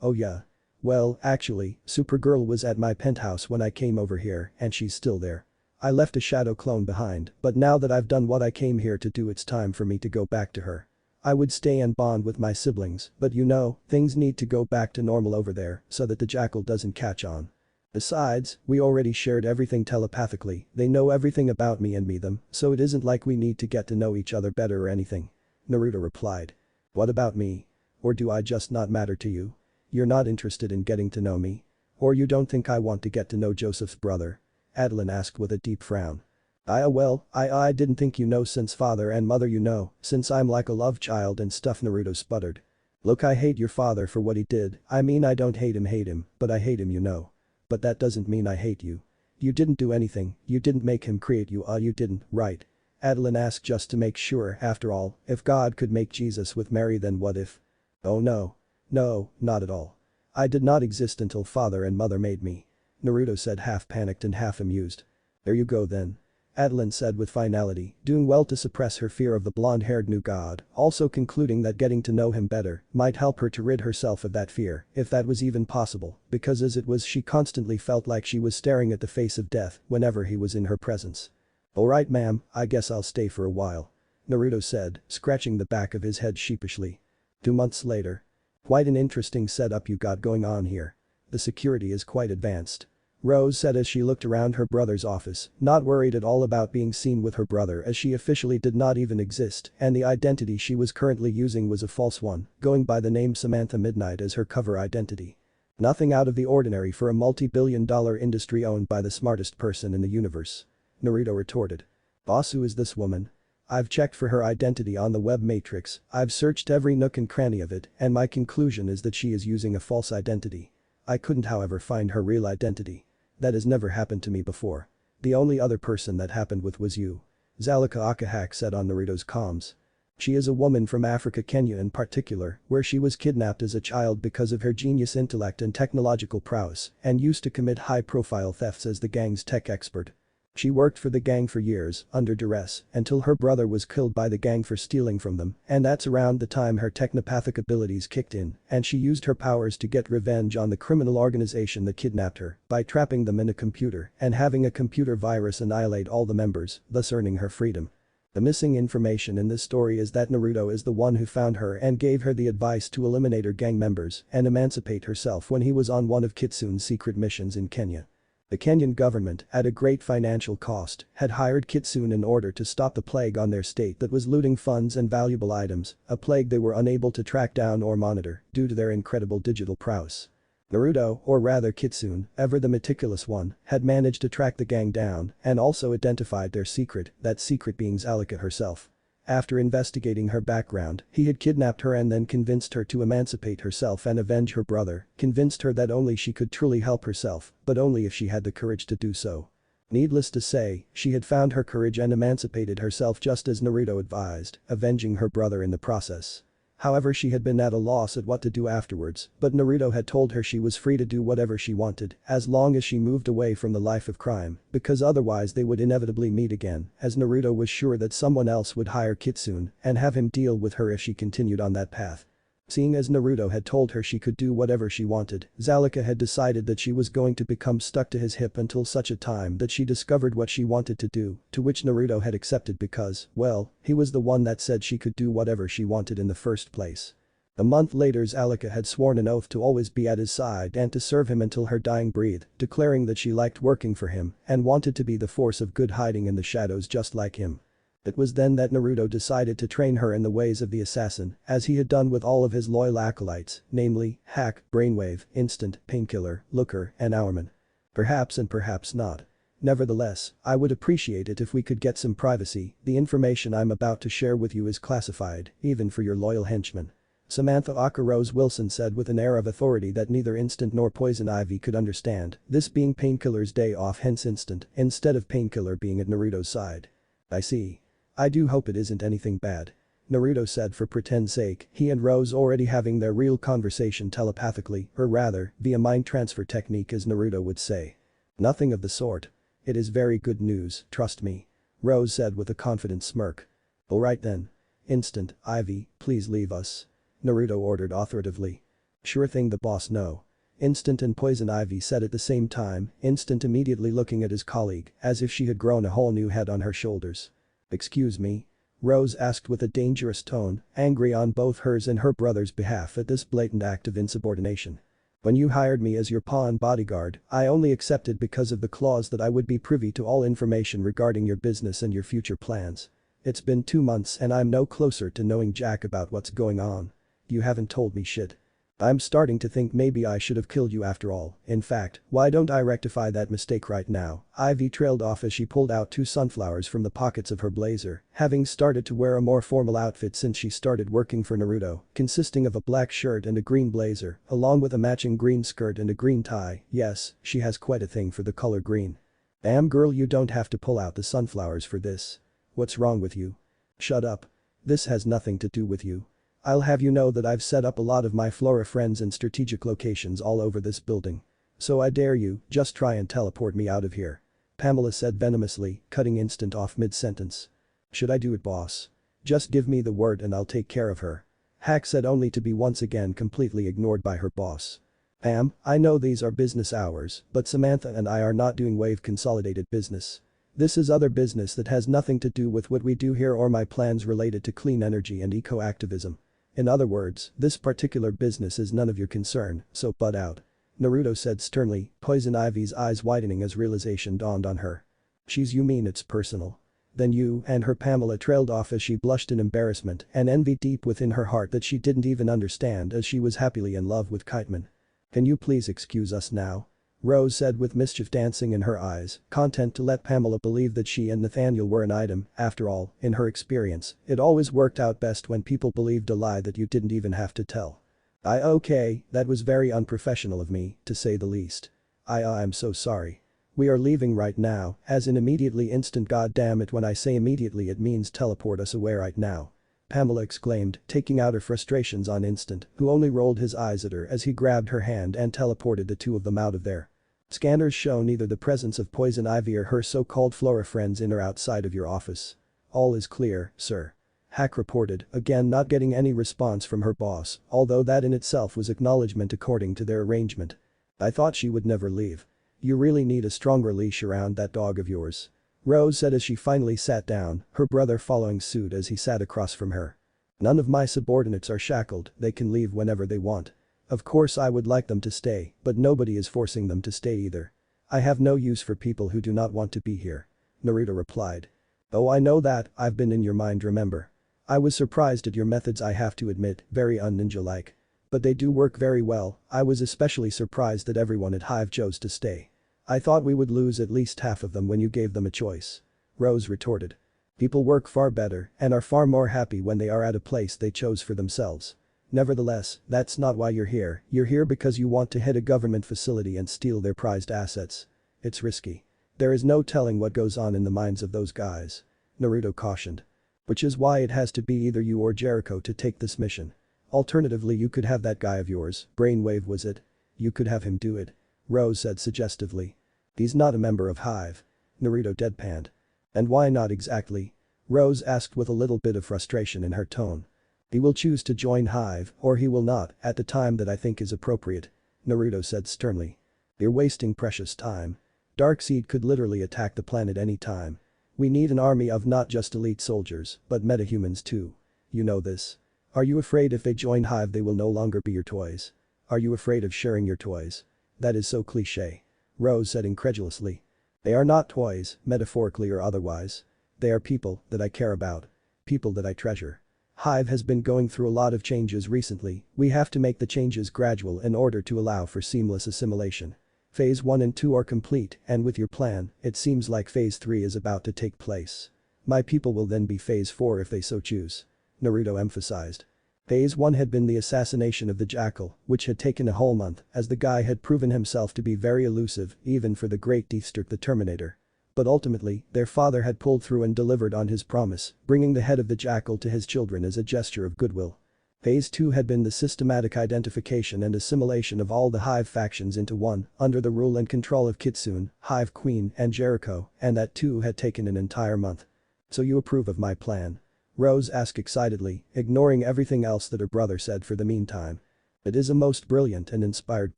[SPEAKER 1] Oh yeah. Well, actually, Supergirl was at my penthouse when I came over here and she's still there. I left a shadow clone behind, but now that I've done what I came here to do, it's time for me to go back to her. I would stay and bond with my siblings, but you know, things need to go back to normal over there so that the jackal doesn't catch on. Besides, we already shared everything telepathically, they know everything about me and them, so it isn't like we need to get to know each other better or anything. Naruto replied. What about me? Or do I just not matter to you? You're not interested in getting to know me? Or you don't think I want to get to know Joseph's brother? Adeline asked with a deep frown. I didn't think you know since father and mother you know, since I'm like a love child and stuff, Naruto sputtered. Look, I hate your father for what he did, I mean I don't hate him, but I hate him, you know. But that doesn't mean I hate you. You didn't do anything, you didn't make him create you, you didn't, right? Adeline asked just to make sure, after all, if God could make Jesus with Mary then what if? Oh no. No, not at all. I did not exist until father and mother made me. Naruto said, half panicked and half amused. There you go then. Adeline said with finality, doing well to suppress her fear of the blonde-haired new god, also concluding that getting to know him better might help her to rid herself of that fear, if that was even possible, because as it was she constantly felt like she was staring at the face of death whenever he was in her presence. Alright ma'am, I guess I'll stay for a while. Naruto said, scratching the back of his head sheepishly. 2 months later. Quite an interesting setup you got going on here. The security is quite advanced. Rose said as she looked around her brother's office, not worried at all about being seen with her brother as she officially did not even exist and the identity she was currently using was a false one, going by the name Samantha Midnight as her cover identity. Nothing out of the ordinary for a multi-billion-dollar industry owned by the smartest person in the universe. Naruto retorted. Boss, who is this woman? I've checked for her identity on the web matrix, I've searched every nook and cranny of it, and my conclusion is that she is using a false identity. I couldn't however find her real identity. That has never happened to me before. The only other person that happened with was you. Zalika Akahak said on Naruto's comms. She is a woman from Africa, Kenya in particular, where she was kidnapped as a child because of her genius intellect and technological prowess and used to commit high-profile thefts as the gang's tech expert. She worked for the gang for years, under duress, until her brother was killed by the gang for stealing from them, and that's around the time her technopathic abilities kicked in, and she used her powers to get revenge on the criminal organization that kidnapped her by trapping them in a computer and having a computer virus annihilate all the members, thus earning her freedom. The missing information in this story is that Naruto is the one who found her and gave her the advice to eliminate her gang members and emancipate herself when he was on one of Kitsune's secret missions in Kenya. The Kenyan government, at a great financial cost, had hired Kitsune in order to stop the plague on their state that was looting funds and valuable items, a plague they were unable to track down or monitor due to their incredible digital prowess. Naruto, or rather Kitsune, ever the meticulous one, had managed to track the gang down and also identified their secret, that secret being Zalika herself. After investigating her background, he had kidnapped her and then convinced her to emancipate herself and avenge her brother, convinced her that only she could truly help herself, but only if she had the courage to do so. Needless to say, she had found her courage and emancipated herself just as Naruto advised, avenging her brother in the process. However, she had been at a loss at what to do afterwards, but Naruto had told her she was free to do whatever she wanted as long as she moved away from the life of crime, because otherwise they would inevitably meet again, as Naruto was sure that someone else would hire Kitsune and have him deal with her if she continued on that path. Seeing as Naruto had told her she could do whatever she wanted, Zalika had decided that she was going to become stuck to his hip until such a time that she discovered what she wanted to do, to which Naruto had accepted because, well, he was the one that said she could do whatever she wanted in the first place. A month later, Zalika had sworn an oath to always be at his side and to serve him until her dying breath, declaring that she liked working for him and wanted to be the force of good hiding in the shadows just like him. It was then that Naruto decided to train her in the ways of the assassin, as he had done with all of his loyal acolytes, namely, Hack, Brainwave, Instant, Painkiller, Looker, and Hourman. Perhaps and perhaps not. Nevertheless, I would appreciate it if we could get some privacy. The information I'm about to share with you is classified, even for your loyal henchmen. Samantha Aka Rose Wilson said with an air of authority that neither Instant nor Poison Ivy could understand, this being Painkiller's day off, hence Instant, instead of Painkiller being at Naruto's side. I see. I do hope it isn't anything bad. Naruto said for pretend's sake, he and Rose already having their real conversation telepathically, or rather, via mind transfer technique as Naruto would say. Nothing of the sort. It is very good news, trust me. Rose said with a confident smirk. Alright then. Instant, Ivy, please leave us. Naruto ordered authoritatively. Sure thing, the boss. No. Instant and Poison Ivy said at the same time, Instant immediately looking at his colleague as if she had grown a whole new head on her shoulders. Excuse me? Rose asked with a dangerous tone, angry on both hers and her brother's behalf at this blatant act of insubordination. When you hired me as your pawn bodyguard, I only accepted because of the clause that I would be privy to all information regarding your business and your future plans. It's been 2 months and I'm no closer to knowing jack about what's going on. You haven't told me shit. I'm starting to think maybe I should have killed you after all. In fact, why don't I rectify that mistake right now? Ivy trailed off as she pulled out 2 sunflowers from the pockets of her blazer, having started to wear a more formal outfit since she started working for Naruto, consisting of a black shirt and a green blazer, along with a matching green skirt and a green tie. Yes, she has quite a thing for the color green. Damn girl, you don't have to pull out the sunflowers for this. What's wrong with you? Shut up. This has nothing to do with you. I'll have you know that I've set up a lot of my Flora friends in strategic locations all over this building. So I dare you, just try and teleport me out of here. Pamela said venomously, cutting Instant off mid-sentence. Should I do it, boss? Just give me the word and I'll take care of her. Hack said, only to be once again completely ignored by her boss. Pam, I know these are business hours, but Samantha and I are not doing wave consolidated business. This is other business that has nothing to do with what we do here or my plans related to clean energy and eco-activism. In other words, this particular business is none of your concern, so butt out. Naruto said sternly, Poison Ivy's eyes widening as realization dawned on her. You mean it's personal? Then you and her. Pamela trailed off as she blushed in embarrassment and envy deep within her heart that she didn't even understand as she was happily in love with Kiteman. Can you please excuse us now? Rose said with mischief dancing in her eyes, content to let Pamela believe that she and Nathaniel were an item. After all, in her experience, it always worked out best when people believed a lie that you didn't even have to tell. Okay, that was very unprofessional of me, to say the least. I'm so sorry. We are leaving right now, as in immediately instant. God damn it, when I say immediately it means teleport us away right now. Pamela exclaimed, taking out her frustrations on Instant, who only rolled his eyes at her as he grabbed her hand and teleported the two of them out of there. Scanners show neither the presence of Poison Ivy or her so-called Flora friends in or outside of your office. All is clear, sir. Hack reported, again not getting any response from her boss, although that in itself was acknowledgement according to their arrangement. I thought she would never leave. You really need a stronger leash around that dog of yours. Rose said as she finally sat down, her brother following suit as he sat across from her. None of my subordinates are shackled, they can leave whenever they want. Of course I would like them to stay, but nobody is forcing them to stay either. I have no use for people who do not want to be here. Naruto replied. Oh, I know that, I've been in your mind, remember. I was surprised at your methods, I have to admit, very un-ninja-like. But they do work very well. I was especially surprised that everyone at Hive chose to stay. I thought we would lose at least half of them when you gave them a choice. Rose retorted. People work far better and are far more happy when they are at a place they chose for themselves. Nevertheless, that's not why you're here because you want to hit a government facility and steal their prized assets. It's risky. There is no telling what goes on in the minds of those guys. Naruto cautioned. Which is why it has to be either you or Jericho to take this mission. Alternatively you could have that guy of yours, Brainwave was it? You could have him do it. Rose said suggestively. He's not a member of Hive. Naruto deadpanned. And why not exactly? Rose asked with a little bit of frustration in her tone. He will choose to join Hive, or he will not, at the time that I think is appropriate. Naruto said sternly. You're wasting precious time. Darkseid could literally attack the planet any time. We need an army of not just elite soldiers, but metahumans too. You know this. Are you afraid if they join Hive they will no longer be your toys? Are you afraid of sharing your toys? That is so cliché. Rose said incredulously. They are not toys, metaphorically or otherwise. They are people that I care about. People that I treasure. Hive has been going through a lot of changes recently, we have to make the changes gradual in order to allow for seamless assimilation. Phase 1 and 2 are complete, and with your plan, it seems like Phase 3 is about to take place. My people will then be Phase 4 if they so choose. Naruto emphasized. Phase 1 had been the assassination of the Jackal, which had taken a whole month, as the guy had proven himself to be very elusive, even for the great Deathstroke the Terminator. But ultimately, their father had pulled through and delivered on his promise, bringing the head of the Jackal to his children as a gesture of goodwill. Phase 2 had been the systematic identification and assimilation of all the Hive factions into one, under the rule and control of Kitsune, Hive Queen, and Jericho, and that too had taken an entire month. So you approve of my plan? Rose asked excitedly, ignoring everything else that her brother said for the meantime. It is a most brilliant and inspired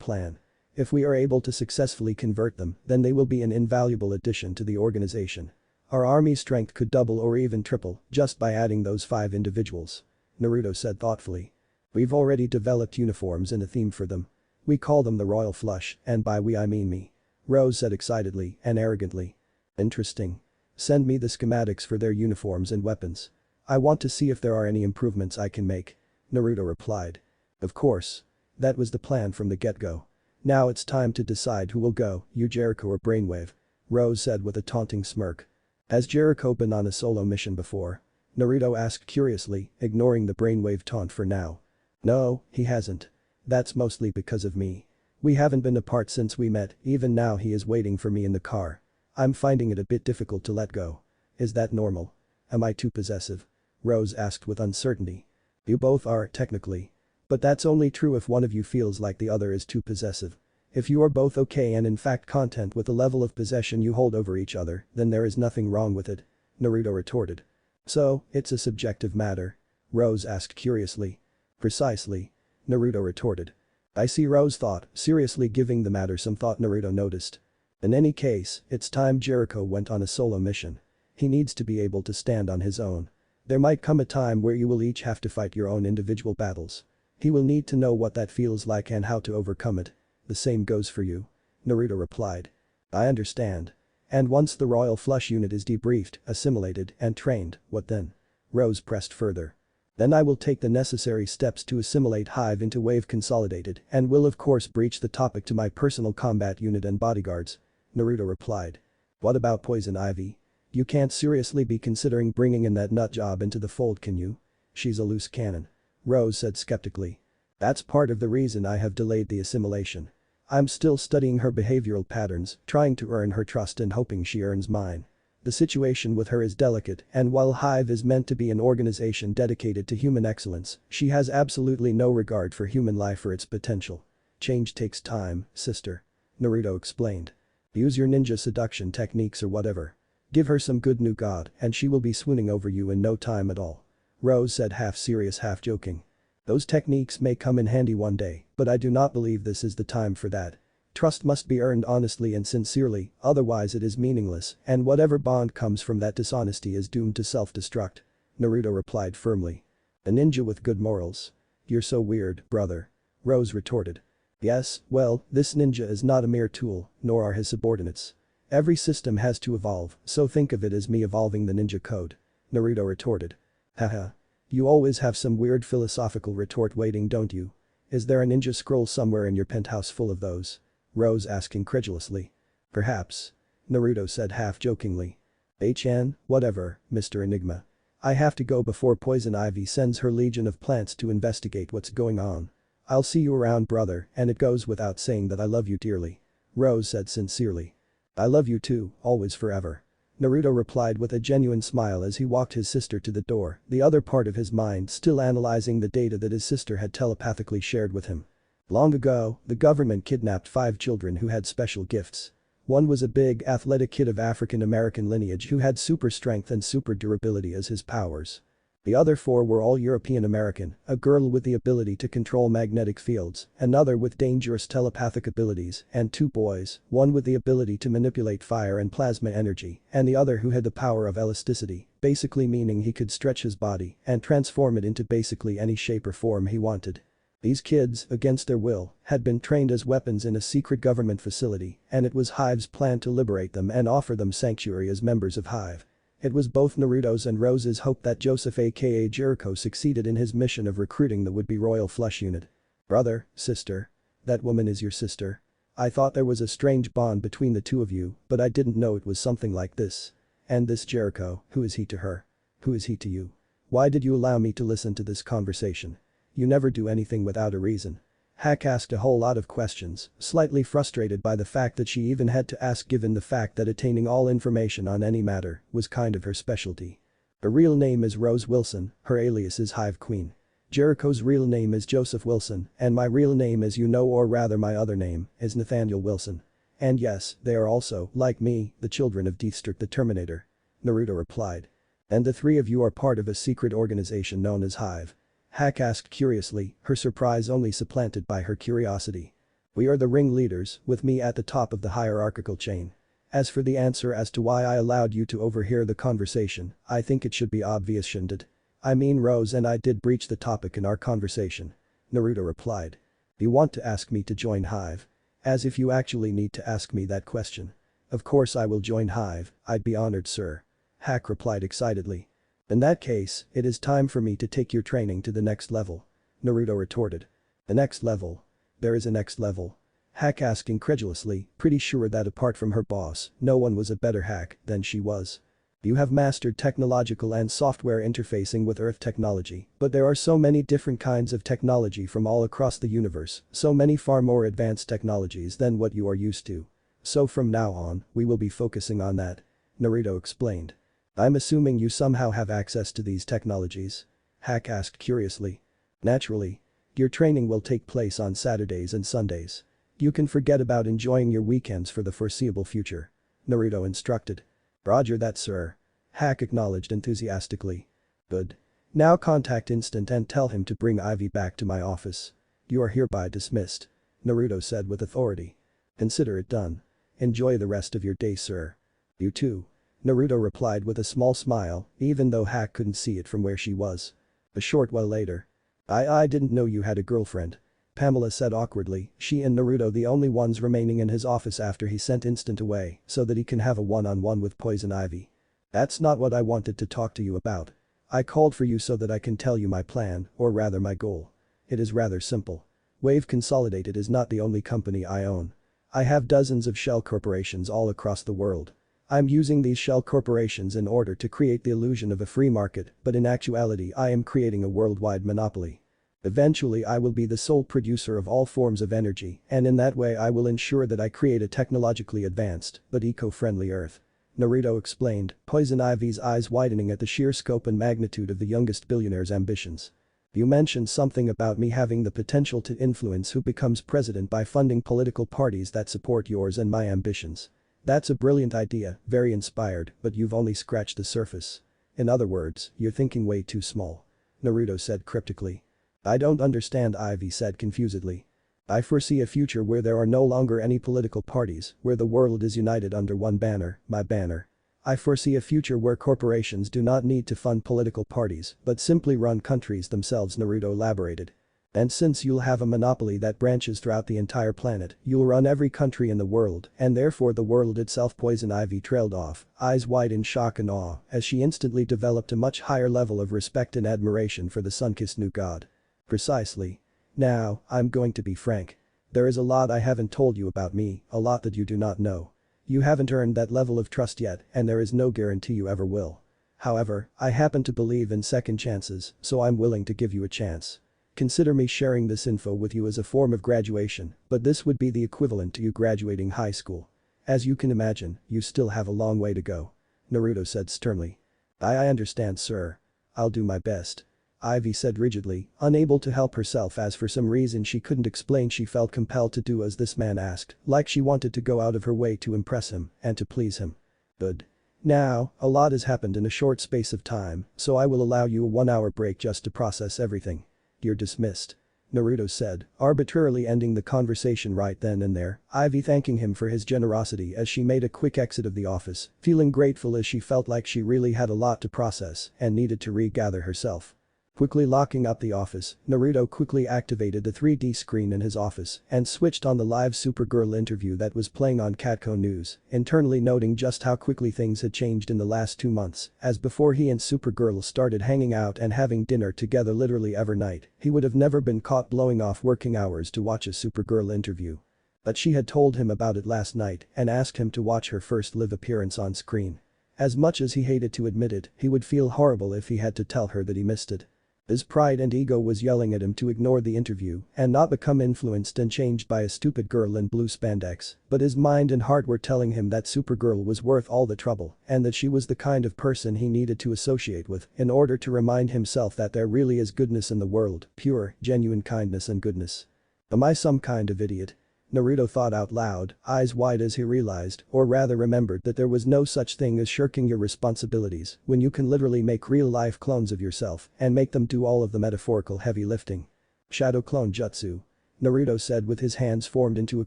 [SPEAKER 1] plan. If we are able to successfully convert them, then they will be an invaluable addition to the organization. Our army strength could double or even triple just by adding those 5 individuals. Naruto said thoughtfully. We've already developed uniforms and a theme for them. We call them the Royal Flush, and by we I mean me. Rose said excitedly and arrogantly. Interesting. Send me the schematics for their uniforms and weapons. I want to see if there are any improvements I can make. Naruto replied. Of course. That was the plan from the get-go. Now it's time to decide who will go, you Jericho or Brainwave. Rose said with a taunting smirk. Has Jericho been on a solo mission before? Naruto asked curiously, ignoring the Brainwave taunt for now. No, he hasn't. That's mostly because of me. We haven't been apart since we met, even now he is waiting for me in the car. I'm finding it a bit difficult to let go. Is that normal? Am I too possessive? Rose asked with uncertainty. You both are, technically. But that's only true if one of you feels like the other is too possessive. If you are both okay and in fact content with the level of possession you hold over each other, then there is nothing wrong with it. Naruto retorted. So, it's a subjective matter? Rose asked curiously. Precisely. Naruto retorted. I see, Rose thought, seriously giving the matter some thought. Naruto noticed. In any case, it's time Jericho went on a solo mission. He needs to be able to stand on his own. There might come a time where you will each have to fight your own individual battles. He will need to know what that feels like and how to overcome it. The same goes for you. Naruto replied. I understand. And once the Royal Flush unit is debriefed, assimilated, and trained, what then? Rose pressed further. Then I will take the necessary steps to assimilate Hive into Wave Consolidated and will of course breach the topic to my personal combat unit and bodyguards. Naruto replied. What about Poison Ivy? You can't seriously be considering bringing in that nut job into the fold, can you? She's a loose cannon. Rose said skeptically. That's part of the reason I have delayed the assimilation. I'm still studying her behavioral patterns, trying to earn her trust and hoping she earns mine. The situation with her is delicate, and while Hive is meant to be an organization dedicated to human excellence, she has absolutely no regard for human life or its potential. Change takes time, sister. Naruto explained. Use your ninja seduction techniques or whatever. Give her some good nougat and she will be swooning over you in no time at all. Rose said half serious half joking. Those techniques may come in handy one day, but I do not believe this is the time for that. Trust must be earned honestly and sincerely, otherwise it is meaningless, and whatever bond comes from that dishonesty is doomed to self-destruct. Naruto replied firmly. A ninja with good morals. You're so weird, brother. Rose retorted. Yes, well, this ninja is not a mere tool, nor are his subordinates. Every system has to evolve, so think of it as me evolving the ninja code. Naruto retorted. Haha. You always have some weird philosophical retort waiting, don't you? Is there a ninja scroll somewhere in your penthouse full of those? Rose asked incredulously. Perhaps. Naruto said half-jokingly. HN, whatever, Mr. Enigma. I have to go before Poison Ivy sends her legion of plants to investigate what's going on. I'll see you around, brother, and it goes without saying that I love you dearly. Rose said sincerely. I love you too, always forever. Naruto replied with a genuine smile as he walked his sister to the door, the other part of his mind still analyzing the data that his sister had telepathically shared with him. Long ago, the government kidnapped 5 children who had special gifts. One was a big, athletic kid of African American lineage who had super strength and super durability as his powers. The other 4 were all European American, a girl with the ability to control magnetic fields, another with dangerous telepathic abilities, and 2 boys, one with the ability to manipulate fire and plasma energy, and the other who had the power of elasticity, basically meaning he could stretch his body and transform it into basically any shape or form he wanted. These kids, against their will, had been trained as weapons in a secret government facility, and it was Hive's plan to liberate them and offer them sanctuary as members of Hive. It was both Naruto's and Rose's hope that Joseph aka Jericho succeeded in his mission of recruiting the would-be royal flush unit. Brother, sister. That woman is your sister. I thought there was a strange bond between the two of you, but I didn't know it was something like this. And this Jericho, who is he to her? Who is he to you? Why did you allow me to listen to this conversation? You never do anything without a reason. Hack asked a whole lot of questions, slightly frustrated by the fact that she even had to ask given the fact that attaining all information on any matter was kind of her specialty. Her real name is Rose Wilson, her alias is Hive Queen. Jericho's real name is Joseph Wilson, and my real name as you know, or rather my other name, is Nathaniel Wilson. And yes, they are also, like me, the children of Deathstroke the Terminator. Naruto replied. And the 3 of you are part of a secret organization known as Hive. Hack asked curiously, her surprise only supplanted by her curiosity. We are the ringleaders, with me at the top of the hierarchical chain. As for the answer as to why I allowed you to overhear the conversation, I think it should be obvious, shouldn't it? I mean, Rose and I did breach the topic in our conversation. Naruto replied. You want to ask me to join Hive? As if you actually need to ask me that question. Of course I will join Hive, I'd be honored, sir. Hack replied excitedly. In that case, it is time for me to take your training to the next level. Naruto retorted. The next level? There is a next level. Hack asked incredulously, pretty sure that apart from her boss, no one was a better hack than she was. You have mastered technological and software interfacing with Earth technology, but there are so many different kinds of technology from all across the universe, so many far more advanced technologies than what you are used to. So from now on, we will be focusing on that. Naruto explained. I'm assuming you somehow have access to these technologies? Hack asked curiously. Naturally. Your training will take place on Saturdays and Sundays. You can forget about enjoying your weekends for the foreseeable future. Naruto instructed. Roger that, sir. Hack acknowledged enthusiastically. Good. Now contact Instant and tell him to bring Ivy back to my office. You are hereby dismissed. Naruto said with authority. Consider it done. Enjoy the rest of your day, sir. You too. Naruto replied with a small smile, even though Hack couldn't see it from where she was. A short while later. I didn't know you had a girlfriend. Pamela said awkwardly, she and Naruto the only ones remaining in his office after he sent Instant away so that he can have a one-on-one with Poison Ivy. That's not what I wanted to talk to you about. I called for you so that I can tell you my plan, or rather my goal. It is rather simple. Wave Consolidated is not the only company I own. I have dozens of shell corporations all across the world. I'm using these shell corporations in order to create the illusion of a free market, but in actuality I am creating a worldwide monopoly. Eventually I will be the sole producer of all forms of energy, and in that way I will ensure that I create a technologically advanced, but eco-friendly Earth. Naruto explained, Poison Ivy's eyes widening at the sheer scope and magnitude of the youngest billionaire's ambitions. You mentioned something about me having the potential to influence who becomes president by funding political parties that support yours and my ambitions. That's a brilliant idea, very inspired, but you've only scratched the surface. In other words, you're thinking way too small. Naruto said cryptically. I don't understand, Ivy said confusedly. I foresee a future where there are no longer any political parties, where the world is united under one banner, my banner. I foresee a future where corporations do not need to fund political parties, but simply run countries themselves, Naruto elaborated. And since you'll have a monopoly that branches throughout the entire planet, you'll run every country in the world, and therefore the world itself. Poison Ivy trailed off, eyes wide in shock and awe, as she instantly developed a much higher level of respect and admiration for the sun-kissed new god. Precisely. Now, I'm going to be frank. There is a lot I haven't told you about me, a lot that you do not know. You haven't earned that level of trust yet, and there is no guarantee you ever will. However, I happen to believe in second chances, so I'm willing to give you a chance. Consider me sharing this info with you as a form of graduation, but this would be the equivalent to you graduating high school. As you can imagine, you still have a long way to go. Naruto said sternly. I understand, sir. I'll do my best. Ivy said rigidly, unable to help herself as for some reason she couldn't explain she felt compelled to do as this man asked, like she wanted to go out of her way to impress him and to please him. Good. Now, a lot has happened in a short space of time, so I will allow you a 1-hour break just to process everything. You're dismissed. Naruto said, arbitrarily ending the conversation right then and there, Ivy thanking him for his generosity as she made a quick exit of the office, feeling grateful as she felt like she really had a lot to process and needed to regather herself. Quickly locking up the office, Naruto quickly activated the 3D screen in his office and switched on the live Supergirl interview that was playing on Catco News, internally noting just how quickly things had changed in the last 2 months, as before he and Supergirl started hanging out and having dinner together literally every night, he would have never been caught blowing off working hours to watch a Supergirl interview. But she had told him about it last night and asked him to watch her first live appearance on screen. As much as he hated to admit it, he would feel horrible if he had to tell her that he missed it. His pride and ego was yelling at him to ignore the interview and not become influenced and changed by a stupid girl in blue spandex, but his mind and heart were telling him that Supergirl was worth all the trouble and that she was the kind of person he needed to associate with in order to remind himself that there really is goodness in the world, pure, genuine kindness and goodness. Am I some kind of idiot? Naruto thought out loud, eyes wide as he realized, or rather remembered that there was no such thing as shirking your responsibilities when you can literally make real-life clones of yourself and make them do all of the metaphorical heavy lifting. Shadow clone jutsu. Naruto said with his hands formed into a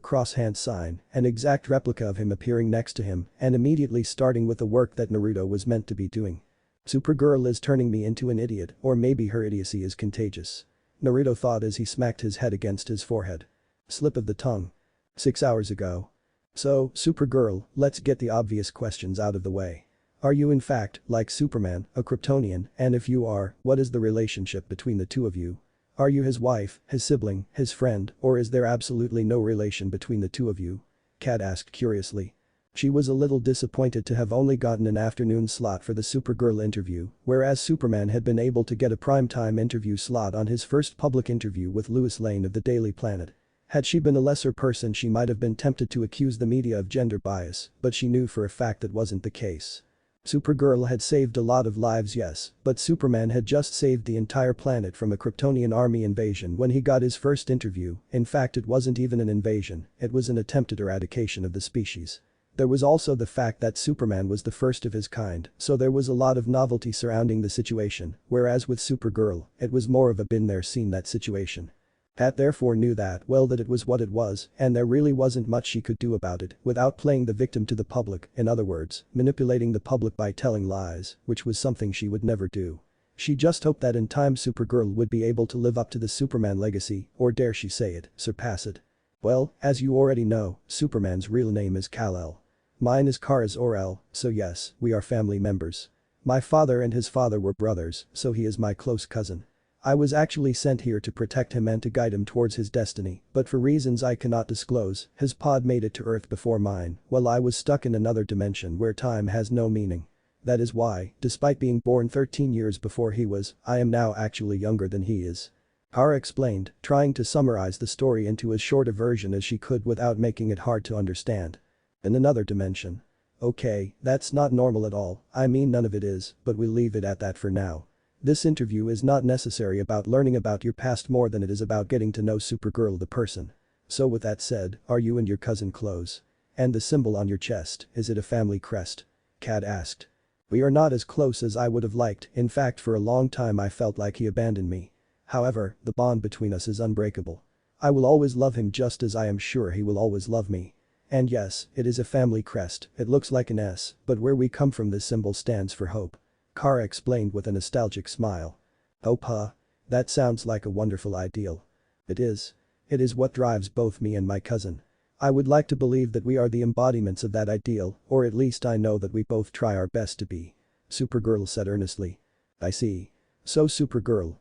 [SPEAKER 1] cross-hand sign, an exact replica of him appearing next to him and immediately starting with the work that Naruto was meant to be doing. Supergirl is turning me into an idiot, or maybe her idiocy is contagious. Naruto thought as he smacked his head against his forehead. Slip of the tongue. 6 hours ago. So, Supergirl, let's get the obvious questions out of the way. Are you in fact, like Superman, a Kryptonian, and if you are, what is the relationship between the two of you? Are you his wife, his sibling, his friend, or is there absolutely no relation between the two of you? Kat asked curiously. She was a little disappointed to have only gotten an afternoon slot for the Supergirl interview, whereas Superman had been able to get a primetime interview slot on his first public interview with Lois Lane of the Daily Planet. Had she been a lesser person she might have been tempted to accuse the media of gender bias, but she knew for a fact that wasn't the case. Supergirl had saved a lot of lives, yes, but Superman had just saved the entire planet from a Kryptonian army invasion when he got his first interview. In fact, it wasn't even an invasion, it was an attempted eradication of the species. There was also the fact that Superman was the first of his kind, so there was a lot of novelty surrounding the situation, whereas with Supergirl, it was more of a been there seen that situation. Pat therefore knew that it was what it was, and there really wasn't much she could do about it without playing the victim to the public, in other words, manipulating the public by telling lies, which was something she would never do. She just hoped that in time Supergirl would be able to live up to the Superman legacy, or dare she say it, surpass it. Well, as you already know, Superman's real name is Kal-El. Mine is Kara Zor-El, so yes, we are family members. My father and his father were brothers, so he is my close cousin. I was actually sent here to protect him and to guide him towards his destiny, but for reasons I cannot disclose, his pod made it to Earth before mine, while I was stuck in another dimension where time has no meaning. That is why, despite being born 13 years before he was, I am now actually younger than he is. Kara explained, trying to summarize the story into as short a version as she could without making it hard to understand. In another dimension. Okay, that's not normal at all, I mean none of it is, but we'll leave it at that for now. This interview is not necessary about learning about your past more than it is about getting to know Supergirl the person. So with that said, are you and your cousin close? And the symbol on your chest, is it a family crest? Kat asked. We are not as close as I would have liked, in fact for a long time I felt like he abandoned me. However, the bond between us is unbreakable. I will always love him just as I am sure he will always love me. And yes, it is a family crest, it looks like an S, but where we come from this symbol stands for hope. Kara explained with a nostalgic smile. Hope huh? That sounds like a wonderful ideal. It is. It is what drives both me and my cousin. I would like to believe that we are the embodiments of that ideal, or at least I know that we both try our best to be. Supergirl said earnestly. I see. So Supergirl,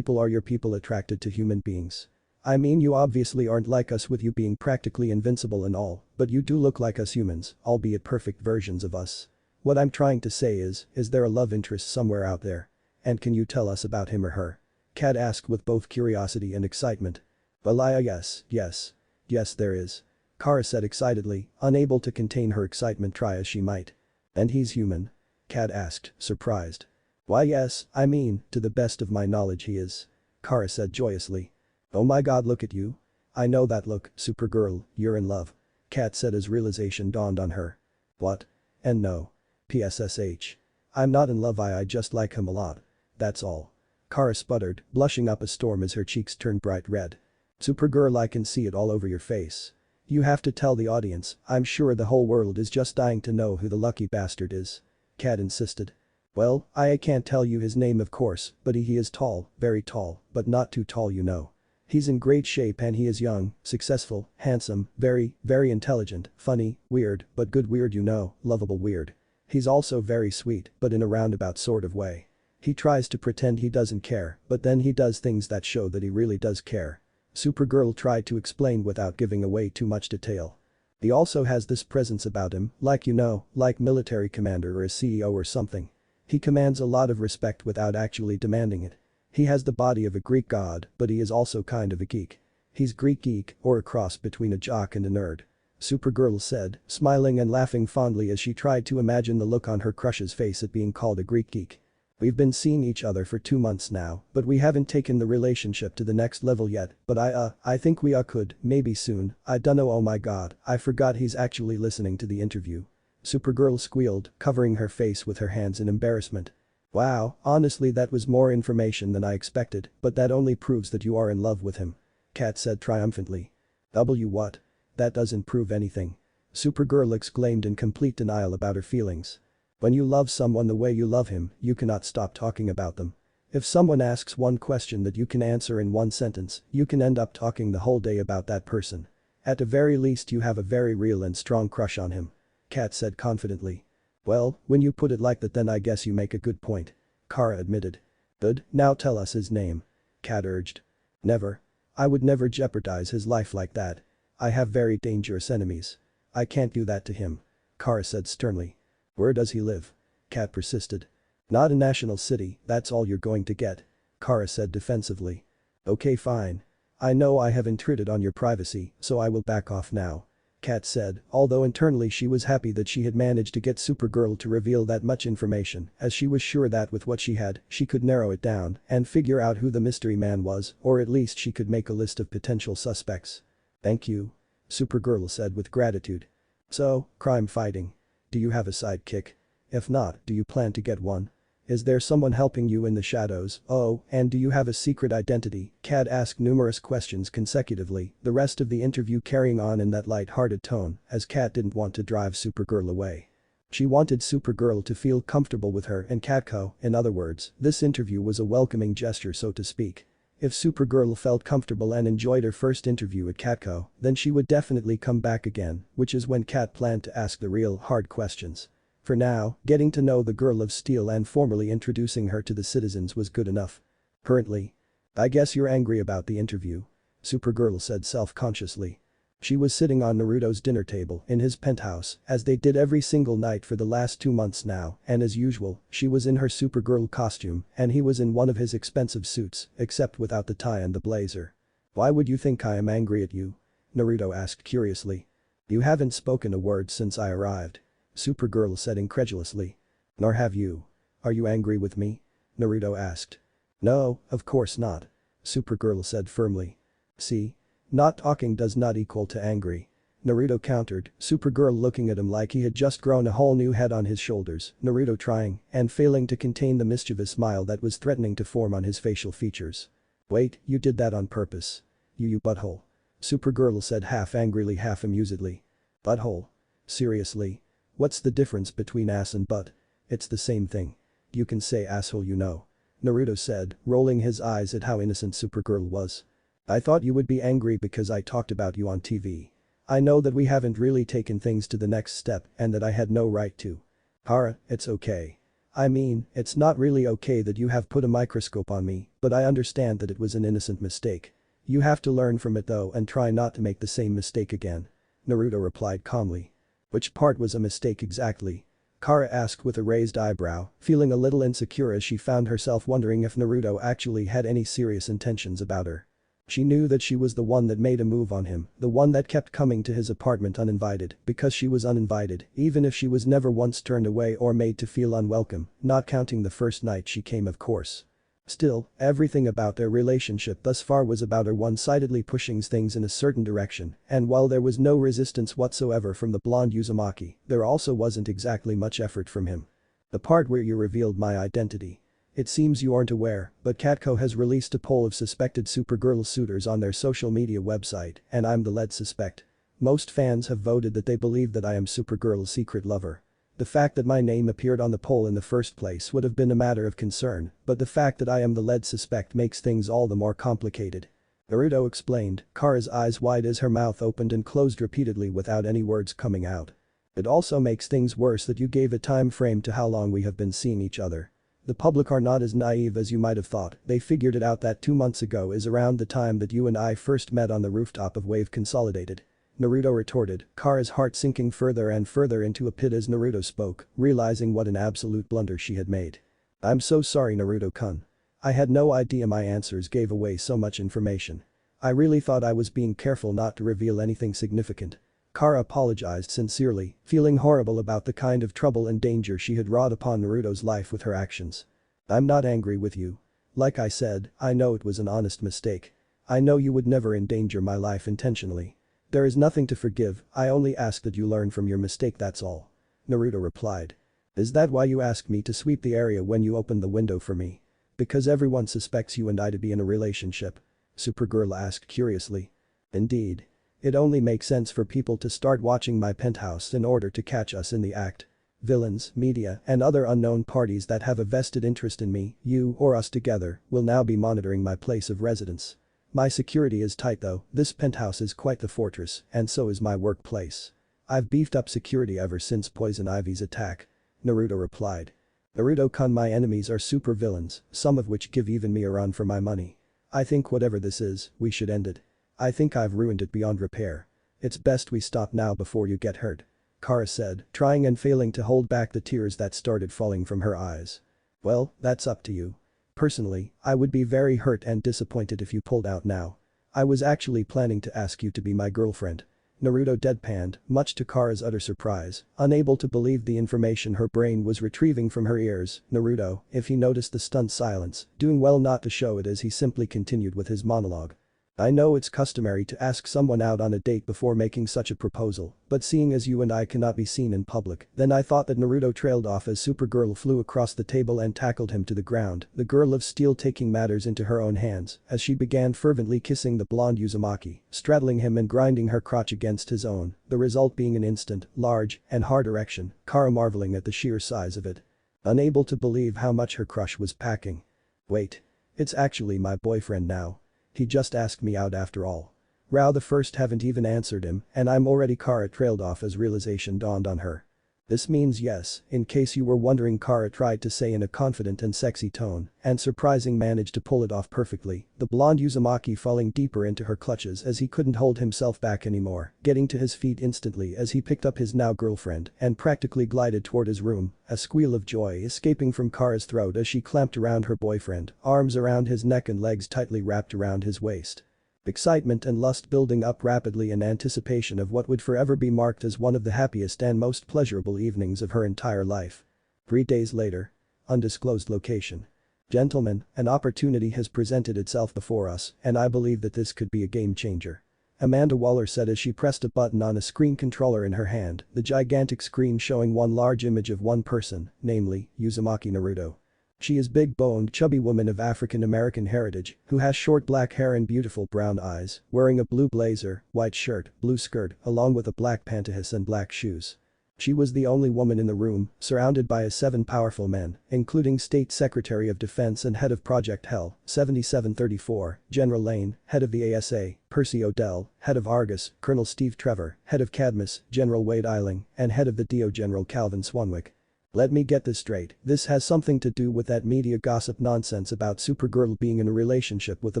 [SPEAKER 1] are your people attracted to human beings? I mean you obviously aren't like us with you being practically invincible and all, but you do look like us humans, albeit perfect versions of us. What I'm trying to say is there a love interest somewhere out there? And can you tell us about him or her? Kat asked with both curiosity and excitement. Well yes. Yes there is. Kara said excitedly, unable to contain her excitement try as she might. And he's human? Kat asked, surprised. Why yes, I mean, to the best of my knowledge he is. Kara said joyously. Oh my god look at you. I know that look, Supergirl, you're in love. Kat said as realization dawned on her. What? And no. PSSH. I'm not in love I just like him a lot. That's all. Kara sputtered, blushing up a storm as her cheeks turned bright red. Supergirl I can see it all over your face. You have to tell the audience, I'm sure the whole world is just dying to know who the lucky bastard is. Kat insisted. Well, I can't tell you his name of course, but he is tall, very tall, but not too tall you know. He's in great shape and he is young, successful, handsome, very intelligent, funny, weird, but good weird you know, lovable weird. He's also very sweet, but in a roundabout sort of way. He tries to pretend he doesn't care, but then he does things that show that he really does care. Supergirl tried to explain without giving away too much detail. He also has this presence about him, like you know, like military commander or a CEO or something. He commands a lot of respect without actually demanding it. He has the body of a Greek god, but he is also kind of a geek. He's Greek geek, or a cross between a jock and a nerd. Supergirl said, smiling and laughing fondly as she tried to imagine the look on her crush's face at being called a Greek geek. We've been seeing each other for 2 months now, but we haven't taken the relationship to the next level yet, but I think we could, maybe soon, I dunno oh my god, I forgot he's actually listening to the interview. Supergirl squealed, covering her face with her hands in embarrassment. Wow, honestly that was more information than I expected, but that only proves that you are in love with him. Kat said triumphantly. What? That doesn't prove anything. Supergirl exclaimed in complete denial about her feelings. When you love someone the way you love him, you cannot stop talking about them. If someone asks one question that you can answer in one sentence, you can end up talking the whole day about that person. At the very least you have a very real and strong crush on him. Kat said confidently. Well, when you put it like that then I guess you make a good point. Kara admitted. Good, now tell us his name. Kat urged. Never. I would never jeopardize his life like that. I have very dangerous enemies. I can't do that to him. Kara said sternly. Where does he live? Kat persisted. Not a national city, that's all you're going to get. Kara said defensively. Okay fine. I know I have intruded on your privacy, so I will back off now. Kat said, although internally she was happy that she had managed to get Supergirl to reveal that much information, as she was sure that with what she had, she could narrow it down and figure out who the mystery man was, or at least she could make a list of potential suspects. Thank you. Supergirl said with gratitude. So, crime fighting. Do you have a sidekick? If not, do you plan to get one? Is there someone helping you in the shadows? Oh, and do you have a secret identity? Kat asked numerous questions consecutively, the rest of the interview carrying on in that light-hearted tone, as Kat didn't want to drive Supergirl away. She wanted Supergirl to feel comfortable with her and Katko, in other words, this interview was a welcoming gesture so to speak. If Supergirl felt comfortable and enjoyed her first interview at Katko, then she would definitely come back again, which is when Kat planned to ask the real hard questions. For now, getting to know the girl of steel and formally introducing her to the citizens was good enough. Currently. I guess you're angry about the interview. Supergirl said self-consciously. She was sitting on Naruto's dinner table in his penthouse, as they did every single night for the last 2 months now, and as usual, she was in her Supergirl costume and he was in one of his expensive suits, except without the tie and the blazer. Why would you think I am angry at you? Naruto asked curiously. You haven't spoken a word since I arrived. Supergirl said incredulously. Nor have you. Are you angry with me? Naruto asked. No, of course not. Supergirl said firmly. See? Not talking does not equal to angry. Naruto countered, Supergirl looking at him like he had just grown a whole new head on his shoulders, Naruto trying and failing to contain the mischievous smile that was threatening to form on his facial features. Wait, you did that on purpose. You butthole. Supergirl said half angrily half amusedly. Butthole? Seriously? What's the difference between ass and butt? It's the same thing. You can say asshole you know. Naruto said, rolling his eyes at how innocent Supergirl was. I thought you would be angry because I talked about you on TV. I know that we haven't really taken things to the next step and that I had no right to. Kara, it's okay. I mean, it's not really okay that you have put a microscope on me, but I understand that it was an innocent mistake. You have to learn from it though and try not to make the same mistake again. Naruto replied calmly. Which part was a mistake exactly? Kara asked with a raised eyebrow, feeling a little insecure as she found herself wondering if Naruto actually had any serious intentions about her. She knew that she was the one that made a move on him, the one that kept coming to his apartment uninvited because she was uninvited, even if she was never once turned away or made to feel unwelcome, not counting the first night she came of course. Still, everything about their relationship thus far was about her one-sidedly pushing things in a certain direction, and while there was no resistance whatsoever from the blonde Uzumaki, there also wasn't exactly much effort from him. The part where you revealed my identity. It seems you aren't aware, but Catco has released a poll of suspected Supergirl suitors on their social media website, and I'm the lead suspect. Most fans have voted that they believe that I am Supergirl's secret lover. The fact that my name appeared on the poll in the first place would have been a matter of concern, but the fact that I am the lead suspect makes things all the more complicated. Naruto explained, Kara's eyes wide as her mouth opened and closed repeatedly without any words coming out. It also makes things worse that you gave a time frame to how long we have been seeing each other. The public are not as naive as you might have thought, they figured it out that 2 months ago is around the time that you and I first met on the rooftop of Wave Consolidated. Naruto retorted, Kara's heart sinking further and further into a pit as Naruto spoke, realizing what an absolute blunder she had made. I'm so sorry Naruto-kun. I had no idea my answers gave away so much information. I really thought I was being careful not to reveal anything significant. Kara apologized sincerely, feeling horrible about the kind of trouble and danger she had wrought upon Naruto's life with her actions. I'm not angry with you. Like I said, I know it was an honest mistake. I know you would never endanger my life intentionally. There is nothing to forgive, I only ask that you learn from your mistake that's all. Naruto replied. Is that why you asked me to sweep the area when you opened the window for me? Because everyone suspects you and I to be in a relationship? Supergirl asked curiously. Indeed. It only makes sense for people to start watching my penthouse in order to catch us in the act. Villains, media, and other unknown parties that have a vested interest in me, you or us together, will now be monitoring my place of residence. My security is tight though, this penthouse is quite the fortress, and so is my workplace. I've beefed up security ever since Poison Ivy's attack. Naruto replied. Naruto-kun, my enemies are super villains, some of which give even me a run for my money. I think whatever this is, we should end it. I think I've ruined it beyond repair. It's best we stop now before you get hurt. Kara said, trying and failing to hold back the tears that started falling from her eyes. Well, that's up to you. Personally, I would be very hurt and disappointed if you pulled out now. I was actually planning to ask you to be my girlfriend. Naruto deadpanned, much to Kara's utter surprise, unable to believe the information her brain was retrieving from her ears. Naruto, if he noticed the stunned silence, doing well not to show it as he simply continued with his monologue. I know it's customary to ask someone out on a date before making such a proposal, but seeing as you and I cannot be seen in public, then I thought that. Naruto trailed off as Supergirl flew across the table and tackled him to the ground, the girl of steel taking matters into her own hands as she began fervently kissing the blonde Uzumaki, straddling him and grinding her crotch against his own, the result being an instant, large, and hard erection, Kara marveling at the sheer size of it. Unable to believe how much her crush was packing. Wait. It's actually my boyfriend now. He just asked me out after all. Rao the first haven't even answered him and I'm already. Kara trailed off as realization dawned on her. This means yes, in case you were wondering, Kara tried to say in a confident and sexy tone, and surprising managed to pull it off perfectly, the blonde Uzumaki falling deeper into her clutches as he couldn't hold himself back anymore, getting to his feet instantly as he picked up his now girlfriend and practically glided toward his room, a squeal of joy escaping from Kara's throat as she clamped around her boyfriend, arms around his neck and legs tightly wrapped around his waist. Excitement and lust building up rapidly in anticipation of what would forever be marked as one of the happiest and most pleasurable evenings of her entire life. 3 days later. Undisclosed location. Gentlemen, an opportunity has presented itself before us, and I believe that this could be a game changer. Amanda Waller said as she pressed a button on a screen controller in her hand, the gigantic screen showing one large image of one person, namely, Uzumaki Naruto. She is big-boned, chubby woman of African American heritage who has short black hair and beautiful brown eyes, wearing a blue blazer, white shirt, blue skirt, along with a black pantyhose and black shoes. She was the only woman in the room, surrounded by 7 powerful men, including State Secretary of Defense and head of Project Hell, 7734, General Lane, head of the ASA, Percy Odell, head of Argus, Colonel Steve Trevor, head of Cadmus, General Wade Eiling, and head of the DO General Calvin Swanwick. Let me get this straight, this has something to do with that media gossip nonsense about Supergirl being in a relationship with the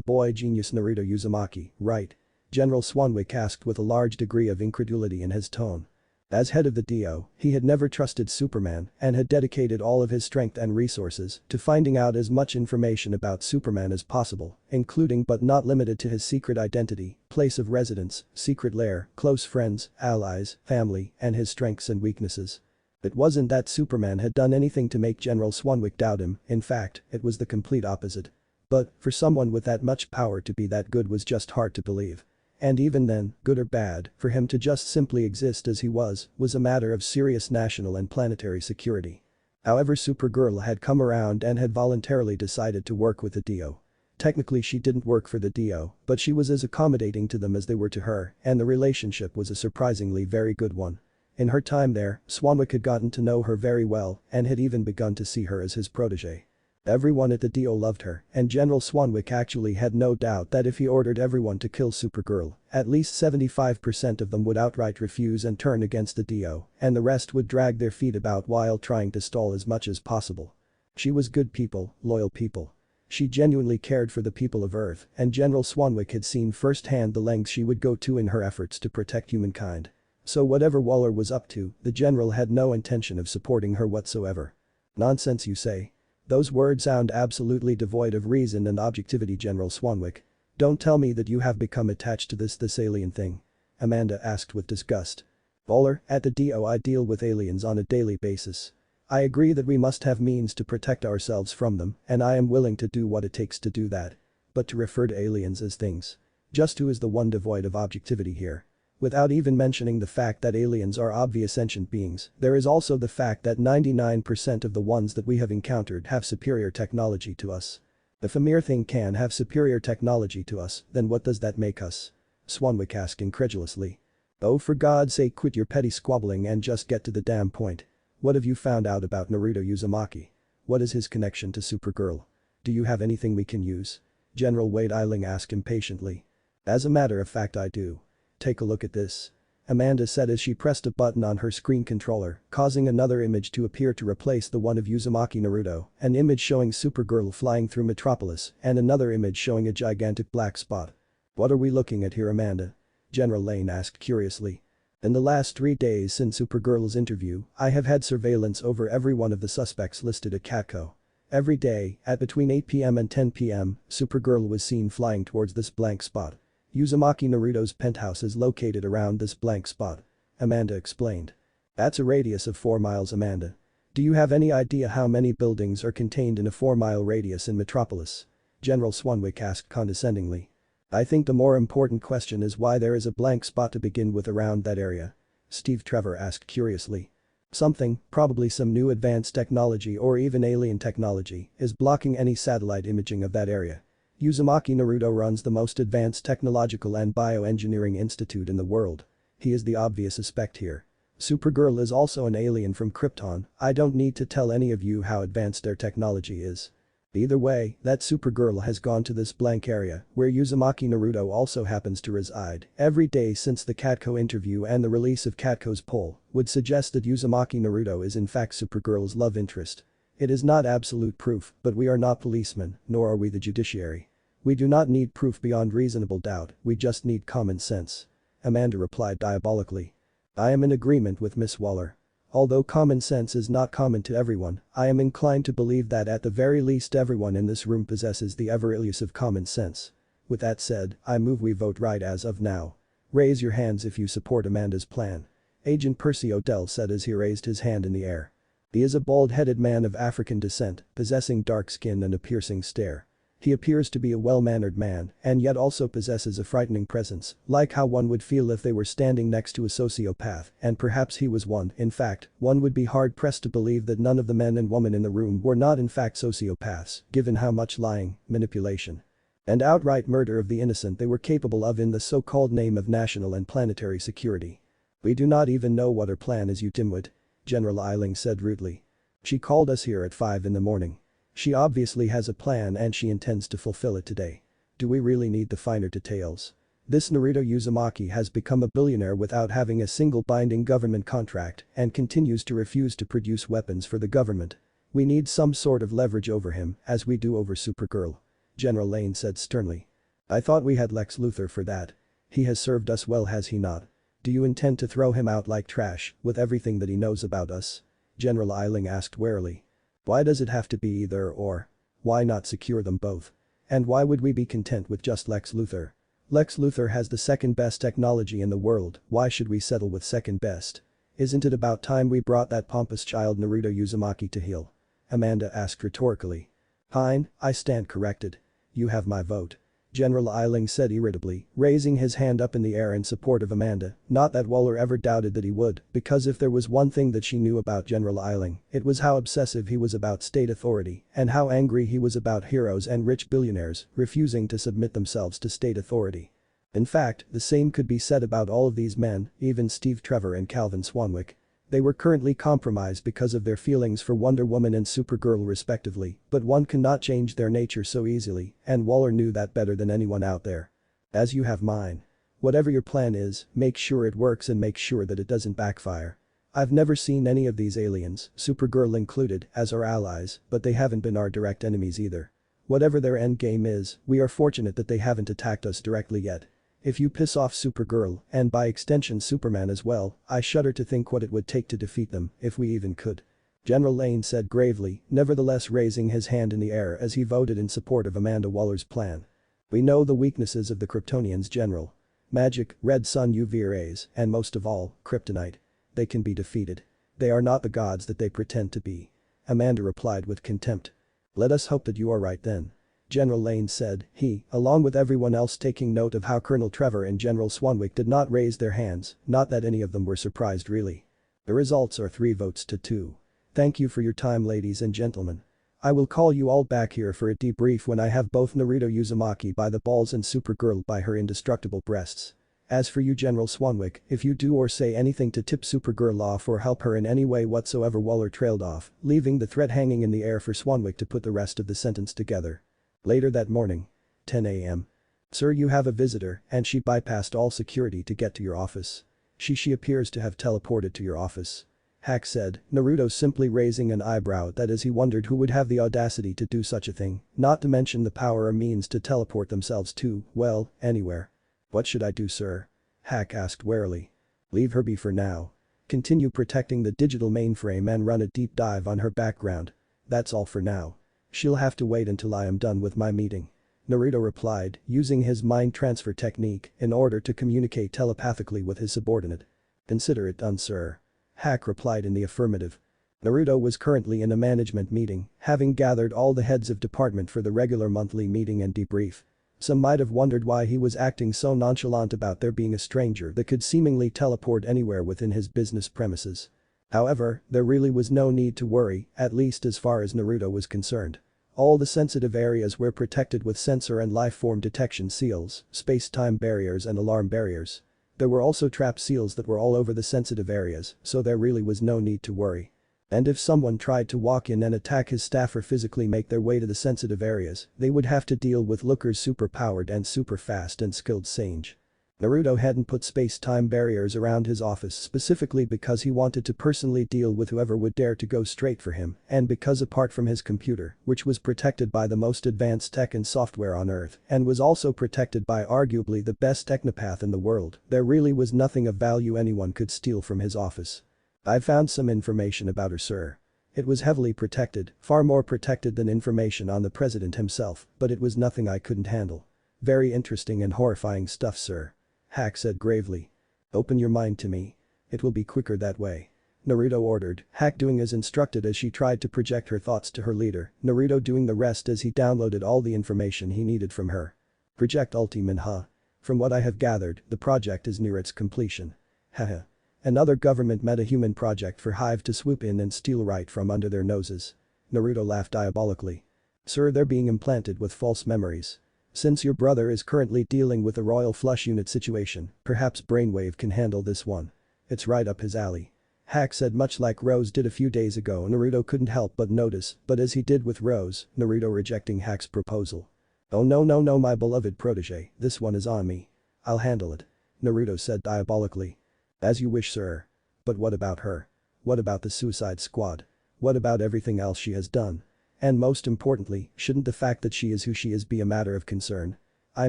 [SPEAKER 1] boy genius Naruto Uzumaki, right? General Swanwick asked with a large degree of incredulity in his tone. As head of the DO, he had never trusted Superman and had dedicated all of his strength and resources to finding out as much information about Superman as possible, including but not limited to his secret identity, place of residence, secret lair, close friends, allies, family, and his strengths and weaknesses. It wasn't that Superman had done anything to make General Swanwick doubt him, in fact, it was the complete opposite. But, for someone with that much power to be that good was just hard to believe. And even then, good or bad, for him to just simply exist as he was a matter of serious national and planetary security. However, Supergirl had come around and had voluntarily decided to work with the DO. Technically she didn't work for the DO, but she was as accommodating to them as they were to her, and the relationship was a surprisingly very good one. In her time there, Swanwick had gotten to know her very well and had even begun to see her as his protege. Everyone at the DO loved her, and General Swanwick actually had no doubt that if he ordered everyone to kill Supergirl, at least 75% of them would outright refuse and turn against the DO, and the rest would drag their feet about while trying to stall as much as possible. She was good people, loyal people. She genuinely cared for the people of Earth, and General Swanwick had seen firsthand the lengths she would go to in her efforts to protect humankind. So whatever Waller was up to, the general had no intention of supporting her whatsoever. Nonsense, you say? Those words sound absolutely devoid of reason and objectivity, General Swanwick. Don't tell me that you have become attached to this alien thing. Amanda asked with disgust. Waller, at the DO I deal with aliens on a daily basis. I agree that we must have means to protect ourselves from them, and I am willing to do what it takes to do that. But to refer to aliens as things. Just who is the one devoid of objectivity here? Without even mentioning the fact that aliens are obvious sentient beings, there is also the fact that 99% of the ones that we have encountered have superior technology to us. If a mere thing can have superior technology to us, then what does that make us? Swanwick asked incredulously. Oh, for God's sake, quit your petty squabbling and just get to the damn point. What have you found out about Naruto Uzumaki? What is his connection to Supergirl? Do you have anything we can use? General Wade Eiling asked impatiently. As a matter of fact, I do. Take a look at this. Amanda said as she pressed a button on her screen controller, causing another image to appear to replace the one of Uzumaki Naruto, an image showing Supergirl flying through Metropolis, and another image showing a gigantic black spot. What are we looking at here, Amanda? General Lane asked curiously. In the last 3 days since Supergirl's interview, I have had surveillance over every one of the suspects listed at Catco. Every day, at between 8 p.m. and 10 p.m., Supergirl was seen flying towards this blank spot. Uzumaki Naruto's penthouse is located around this blank spot. Amanda explained. That's a radius of 4 miles, Amanda. Do you have any idea how many buildings are contained in a 4-mile radius in Metropolis? General Swanwick asked condescendingly. I think the more important question is why there is a blank spot to begin with around that area. Steve Trevor asked curiously. Something, probably some new advanced technology or even alien technology, is blocking any satellite imaging of that area. Uzumaki Naruto runs the most advanced technological and bioengineering institute in the world. He is the obvious suspect here. Supergirl is also an alien from Krypton. I don't need to tell any of you how advanced their technology is. Either way, that Supergirl has gone to this blank area, where Uzumaki Naruto also happens to reside, every day since the Katko interview and the release of Katko's poll, would suggest that Uzumaki Naruto is in fact Supergirl's love interest. It is not absolute proof, but we are not policemen, nor are we the judiciary. We do not need proof beyond reasonable doubt, we just need common sense. Amanda replied diabolically. I am in agreement with Miss Waller. Although common sense is not common to everyone, I am inclined to believe that at the very least everyone in this room possesses the ever-elusive common sense. With that said, I move we vote right as of now. Raise your hands if you support Amanda's plan. Agent Percy Odell said as he raised his hand in the air. He is a bald-headed man of African descent, possessing dark skin and a piercing stare. He appears to be a well-mannered man, and yet also possesses a frightening presence, like how one would feel if they were standing next to a sociopath, and perhaps he was one. In fact, one would be hard-pressed to believe that none of the men and women in the room were not in fact sociopaths, given how much lying, manipulation, and outright murder of the innocent they were capable of in the so-called name of national and planetary security. We do not even know what her plan is, you dimwit, General Eiling said rudely. She called us here at 5 in the morning. She obviously has a plan and she intends to fulfill it today. Do we really need the finer details? This Naruto Uzumaki has become a billionaire without having a single binding government contract and continues to refuse to produce weapons for the government. We need some sort of leverage over him, as we do over Supergirl. General Lane said sternly. I thought we had Lex Luthor for that. He has served us well, has he not? Do you intend to throw him out like trash, with everything that he knows about us? General Eiling asked warily. Why does it have to be either or? Why not secure them both? And why would we be content with just Lex Luthor? Lex Luthor has the second best technology in the world, why should we settle with second best? Isn't it about time we brought that pompous child Naruto Uzumaki to heel? Amanda asked rhetorically. Fine, I stand corrected. You have my vote. General Eiling said irritably, raising his hand up in the air in support of Amanda, not that Waller ever doubted that he would, because if there was one thing that she knew about General Eiling, it was how obsessive he was about state authority and how angry he was about heroes and rich billionaires refusing to submit themselves to state authority. In fact, the same could be said about all of these men, even Steve Trevor and Calvin Swanwick. They were currently compromised because of their feelings for Wonder Woman and Supergirl respectively, but one cannot change their nature so easily, and Waller knew that better than anyone out there. As you have mine. Whatever your plan is, make sure it works and make sure that it doesn't backfire. I've never seen any of these aliens, Supergirl included, as our allies, but they haven't been our direct enemies either. Whatever their endgame is, we are fortunate that they haven't attacked us directly yet. If you piss off Supergirl, and by extension Superman as well, I shudder to think what it would take to defeat them, if we even could. General Lane said gravely, nevertheless raising his hand in the air as he voted in support of Amanda Waller's plan. We know the weaknesses of the Kryptonians, General. Magic, red sun UV rays, and most of all, kryptonite. They can be defeated. They are not the gods that they pretend to be. Amanda replied with contempt. Let us hope that you are right then. General Lane said, he, along with everyone else taking note of how Colonel Trevor and General Swanwick did not raise their hands, not that any of them were surprised really. The results are 3 votes to 2. Thank you for your time, ladies and gentlemen. I will call you all back here for a debrief when I have both Naruto Uzumaki by the balls and Supergirl by her indestructible breasts. As for you, General Swanwick, if you do or say anything to tip Supergirl off or help her in any way whatsoever. Waller trailed off, leaving the threat hanging in the air for Swanwick to put the rest of the sentence together. Later that morning. 10 a.m. Sir, you have a visitor, and she bypassed all security to get to your office. She appears to have teleported to your office. Hack said, Naruto simply raising an eyebrow that as he wondered who would have the audacity to do such a thing, not to mention the power or means to teleport themselves to, well, anywhere. What should I do, sir? Hack asked warily. Leave her be for now. Continue protecting the digital mainframe and run a deep dive on her background. That's all for now. She'll have to wait until I am done with my meeting. Naruto replied, using his mind transfer technique in order to communicate telepathically with his subordinate. Consider it done, sir. Hack replied in the affirmative. Naruto was currently in a management meeting, having gathered all the heads of department for the regular monthly meeting and debrief. Some might have wondered why he was acting so nonchalant about there being a stranger that could seemingly teleport anywhere within his business premises. However, there really was no need to worry, at least as far as Naruto was concerned. All the sensitive areas were protected with sensor and lifeform detection seals, space-time barriers and alarm barriers. There were also trap seals that were all over the sensitive areas, so there really was no need to worry. And if someone tried to walk in and attack his staff or physically make their way to the sensitive areas, they would have to deal with Looker's super powered and super fast and skilled Sage. Naruto hadn't put space-time barriers around his office specifically because he wanted to personally deal with whoever would dare to go straight for him, and because apart from his computer, which was protected by the most advanced tech and software on Earth, and was also protected by arguably the best technopath in the world, there really was nothing of value anyone could steal from his office. "I found some information about her, sir. It was heavily protected, far more protected than information on the president himself, but it was nothing I couldn't handle. Very interesting and horrifying stuff, sir," Hack said gravely. "Open your mind to me. It will be quicker that way," Naruto ordered, Hack doing as instructed as she tried to project her thoughts to her leader, Naruto doing the rest as he downloaded all the information he needed from her. "Project Ultimate, huh? From what I have gathered, the project is near its completion. Haha. Another government meta-human project for Hive to swoop in and steal right from under their noses." Naruto laughed diabolically. "Sir, they're being implanted with false memories. Since your brother is currently dealing with a royal flush unit situation, perhaps Brainwave can handle this one. It's right up his alley." Hack said much like Rose did a few days ago. Naruto couldn't help but notice, but as he did with Rose, Naruto rejecting Hack's proposal. "Oh no, my beloved protege, this one is on me. I'll handle it," Naruto said diabolically. "As you wish, sir. But what about her? What about the Suicide Squad? What about everything else she has done? And most importantly, shouldn't the fact that she is who she is be a matter of concern? I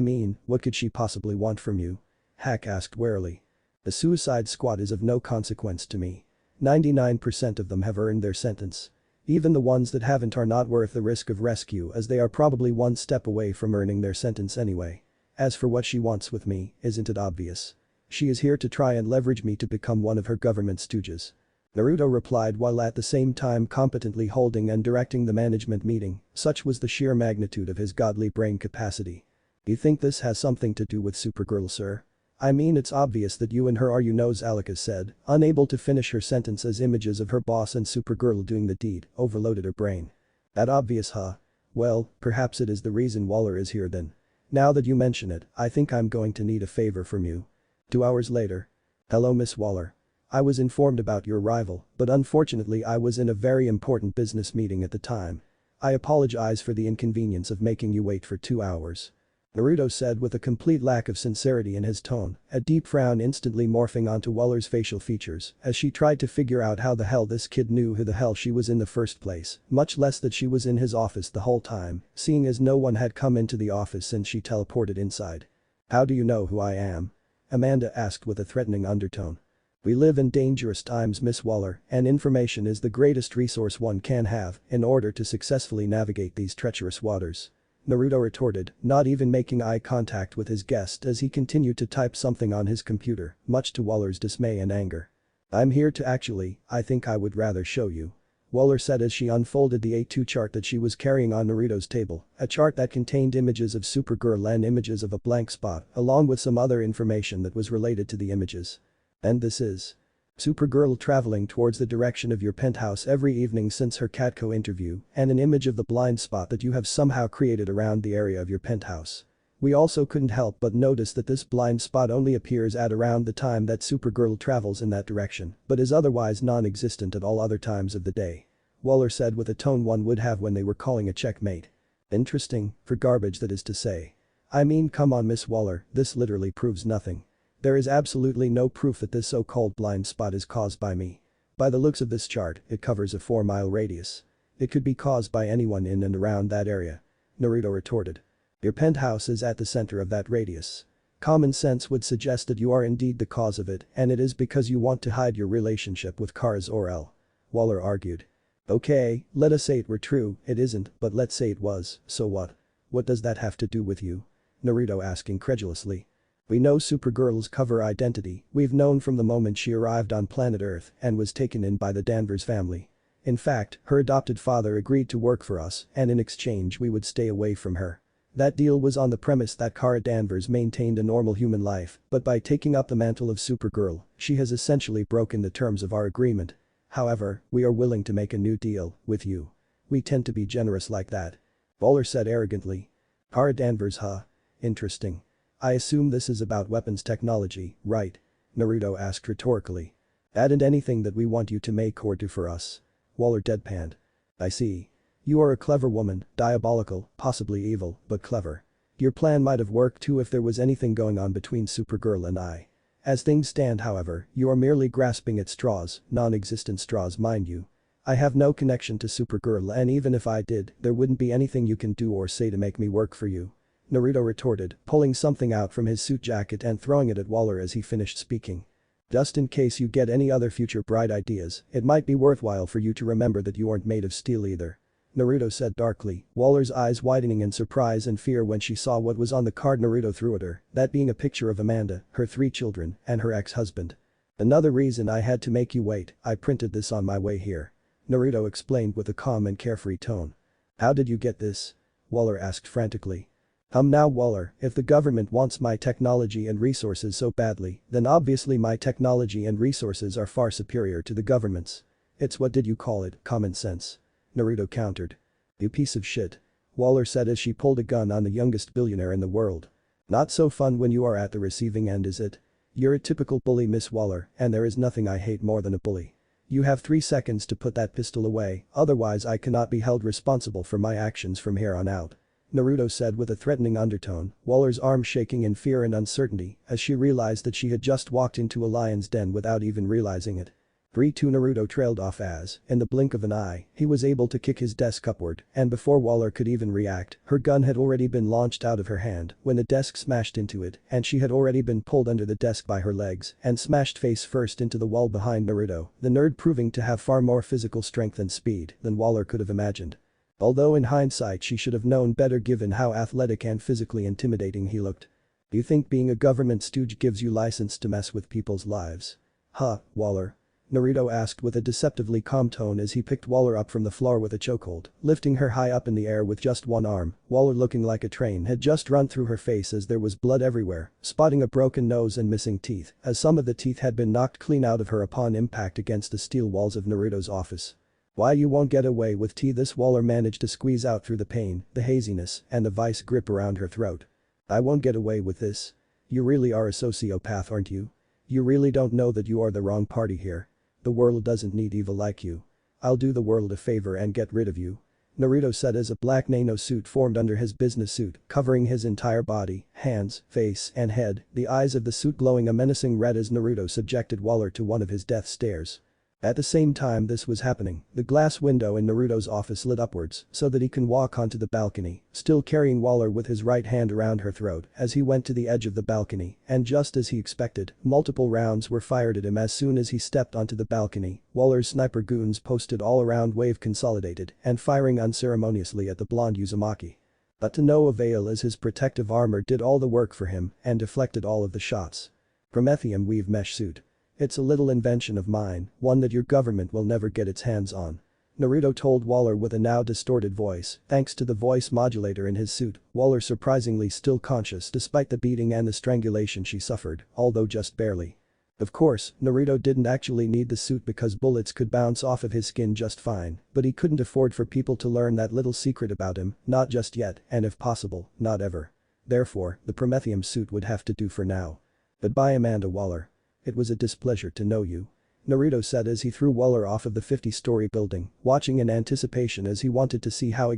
[SPEAKER 1] mean, what could she possibly want from you?" Hack asked warily. "The Suicide Squad is of no consequence to me. 99% of them have earned their sentence. Even the ones that haven't are not worth the risk of rescue as they are probably one step away from earning their sentence anyway. As for what she wants with me, isn't it obvious? She is here to try and leverage me to become one of her government stooges," Naruto replied while at the same time competently holding and directing the management meeting, such was the sheer magnitude of his godly brain capacity. "You think this has something to do with Supergirl, sir? I mean, it's obvious that you and her are Alika said, unable to finish her sentence as images of her boss and Supergirl doing the deed overloaded her brain. "That obvious, huh? Well, perhaps it is the reason Waller is here then. Now that you mention it, I think I'm going to need a favor from you." 2 hours later. "Hello, Miss Waller. I was informed about your arrival, but unfortunately I was in a very important business meeting at the time. I apologize for the inconvenience of making you wait for 2 hours." Naruto said with a complete lack of sincerity in his tone, a deep frown instantly morphing onto Waller's facial features as she tried to figure out how the hell this kid knew who the hell she was in the first place, much less that she was in his office the whole time, seeing as no one had come into the office since she teleported inside. "How do you know who I am?" Amanda asked with a threatening undertone. "We live in dangerous times, Miss Waller, and information is the greatest resource one can have in order to successfully navigate these treacherous waters," Naruto retorted, not even making eye contact with his guest as he continued to type something on his computer, much to Waller's dismay and anger. "I'm here to I think I would rather show you," Waller said as she unfolded the A2 chart that she was carrying on Naruto's table, a chart that contained images of Supergirl and images of a blank spot, along with some other information that was related to the images. "And this is Supergirl traveling towards the direction of your penthouse every evening since her Catco interview, and an image of the blind spot that you have somehow created around the area of your penthouse. We also couldn't help but notice that this blind spot only appears at around the time that Supergirl travels in that direction, but is otherwise non-existent at all other times of the day," Waller said with a tone one would have when they were calling a checkmate. "Interesting, for garbage that is to say. I mean, come on, Miss Waller, this literally proves nothing. There is absolutely no proof that this so-called blind spot is caused by me. By the looks of this chart, it covers a 4-mile radius. It could be caused by anyone in and around that area," Naruto retorted. "Your penthouse is at the center of that radius. Common sense would suggest that you are indeed the cause of it, and it is because you want to hide your relationship with Kara Zor-El," Waller argued. "Okay, let us say it were true, it isn't, but let's say it was, so what? What does that have to do with you?" Naruto asked incredulously. "We know Supergirl's cover identity, we've known from the moment she arrived on planet Earth and was taken in by the Danvers family. In fact, her adopted father agreed to work for us and in exchange we would stay away from her. That deal was on the premise that Kara Danvers maintained a normal human life, but by taking up the mantle of Supergirl, she has essentially broken the terms of our agreement. However, we are willing to make a new deal with you. We tend to be generous like that," Waller said arrogantly. "Kara Danvers, huh? Interesting. I assume this is about weapons technology, right?" Naruto asked rhetorically. "That and anything that we want you to make or do for us." Waller deadpanned. I see. You are a clever woman, diabolical, possibly evil, but clever. Your plan might have worked too if there was anything going on between Supergirl and I. As things stand however, you are merely grasping at straws, non-existent straws mind you. I have no connection to Supergirl and even if I did, there wouldn't be anything you can do or say to make me work for you. Naruto retorted, pulling something out from his suit jacket and throwing it at Waller as he finished speaking. Just in case you get any other future bright ideas, it might be worthwhile for you to remember that you aren't made of steel either. Naruto said darkly, Waller's eyes widening in surprise and fear when she saw what was on the card Naruto threw at her, that being a picture of Amanda, her 3 children, and her ex-husband. Another reason I had to make you wait, I printed this on my way here. Naruto explained with a calm and carefree tone. How did you get this? Waller asked frantically. Now Waller, if the government wants my technology and resources so badly, then obviously my technology and resources are far superior to the government's. It's what did you call it, common sense. Naruto countered. You piece of shit. Waller said as she pulled a gun on the youngest billionaire in the world. Not so fun when you are at the receiving end is it? You're a typical bully Miss Waller, and there is nothing I hate more than a bully. You have 3 seconds to put that pistol away, otherwise I cannot be held responsible for my actions from here on out. Naruto said with a threatening undertone, Waller's arm shaking in fear and uncertainty as she realized that she had just walked into a lion's den without even realizing it. 3-2 Naruto trailed off as, in the blink of an eye, he was able to kick his desk upward and before Waller could even react, her gun had already been launched out of her hand when the desk smashed into it and she had already been pulled under the desk by her legs and smashed face first into the wall behind Naruto, the nerd proving to have far more physical strength and speed than Waller could have imagined. Although in hindsight she should have known better given how athletic and physically intimidating he looked. You think being a government stooge gives you license to mess with people's lives? Huh, Waller? Naruto asked with a deceptively calm tone as he picked Waller up from the floor with a chokehold, lifting her high up in the air with just one arm. Waller looking like a train had just run through her face as there was blood everywhere, spotting a broken nose and missing teeth, as some of the teeth had been knocked clean out of her upon impact against the steel walls of Naruto's office. Why you won't get away with tea this Waller managed to squeeze out through the pain, the haziness, and the vice grip around her throat. I won't get away with this. You really are a sociopath aren't you? You really don't know that you are the wrong party here. The world doesn't need evil like you. I'll do the world a favor and get rid of you. Naruto said as a black nano suit formed under his business suit, covering his entire body, hands, face, and head, the eyes of the suit glowing a menacing red as Naruto subjected Waller to one of his death stares. At the same time this was happening, the glass window in Naruto's office lit upwards so that he can walk onto the balcony, still carrying Waller with his right hand around her throat as he went to the edge of the balcony, and just as he expected, multiple rounds were fired at him as soon as he stepped onto the balcony. Waller's sniper goons posted all around wave consolidated and firing unceremoniously at the blonde Uzumaki. But to no avail as his protective armor did all the work for him and deflected all of the shots. Promethium weave mesh suit. It's a little invention of mine, one that your government will never get its hands on. Naruto told Waller with a now distorted voice, thanks to the voice modulator in his suit, Waller surprisingly still conscious despite the beating and the strangulation she suffered, although just barely. Of course, Naruto didn't actually need the suit because bullets could bounce off of his skin just fine, but he couldn't afford for people to learn that little secret about him, not just yet, and if possible, not ever. Therefore, the Promethium suit would have to do for now. Goodbye Amanda Waller. It was a displeasure to know you. Naruto said as he threw Waller off of the 50-story building, watching in anticipation as he wanted to see how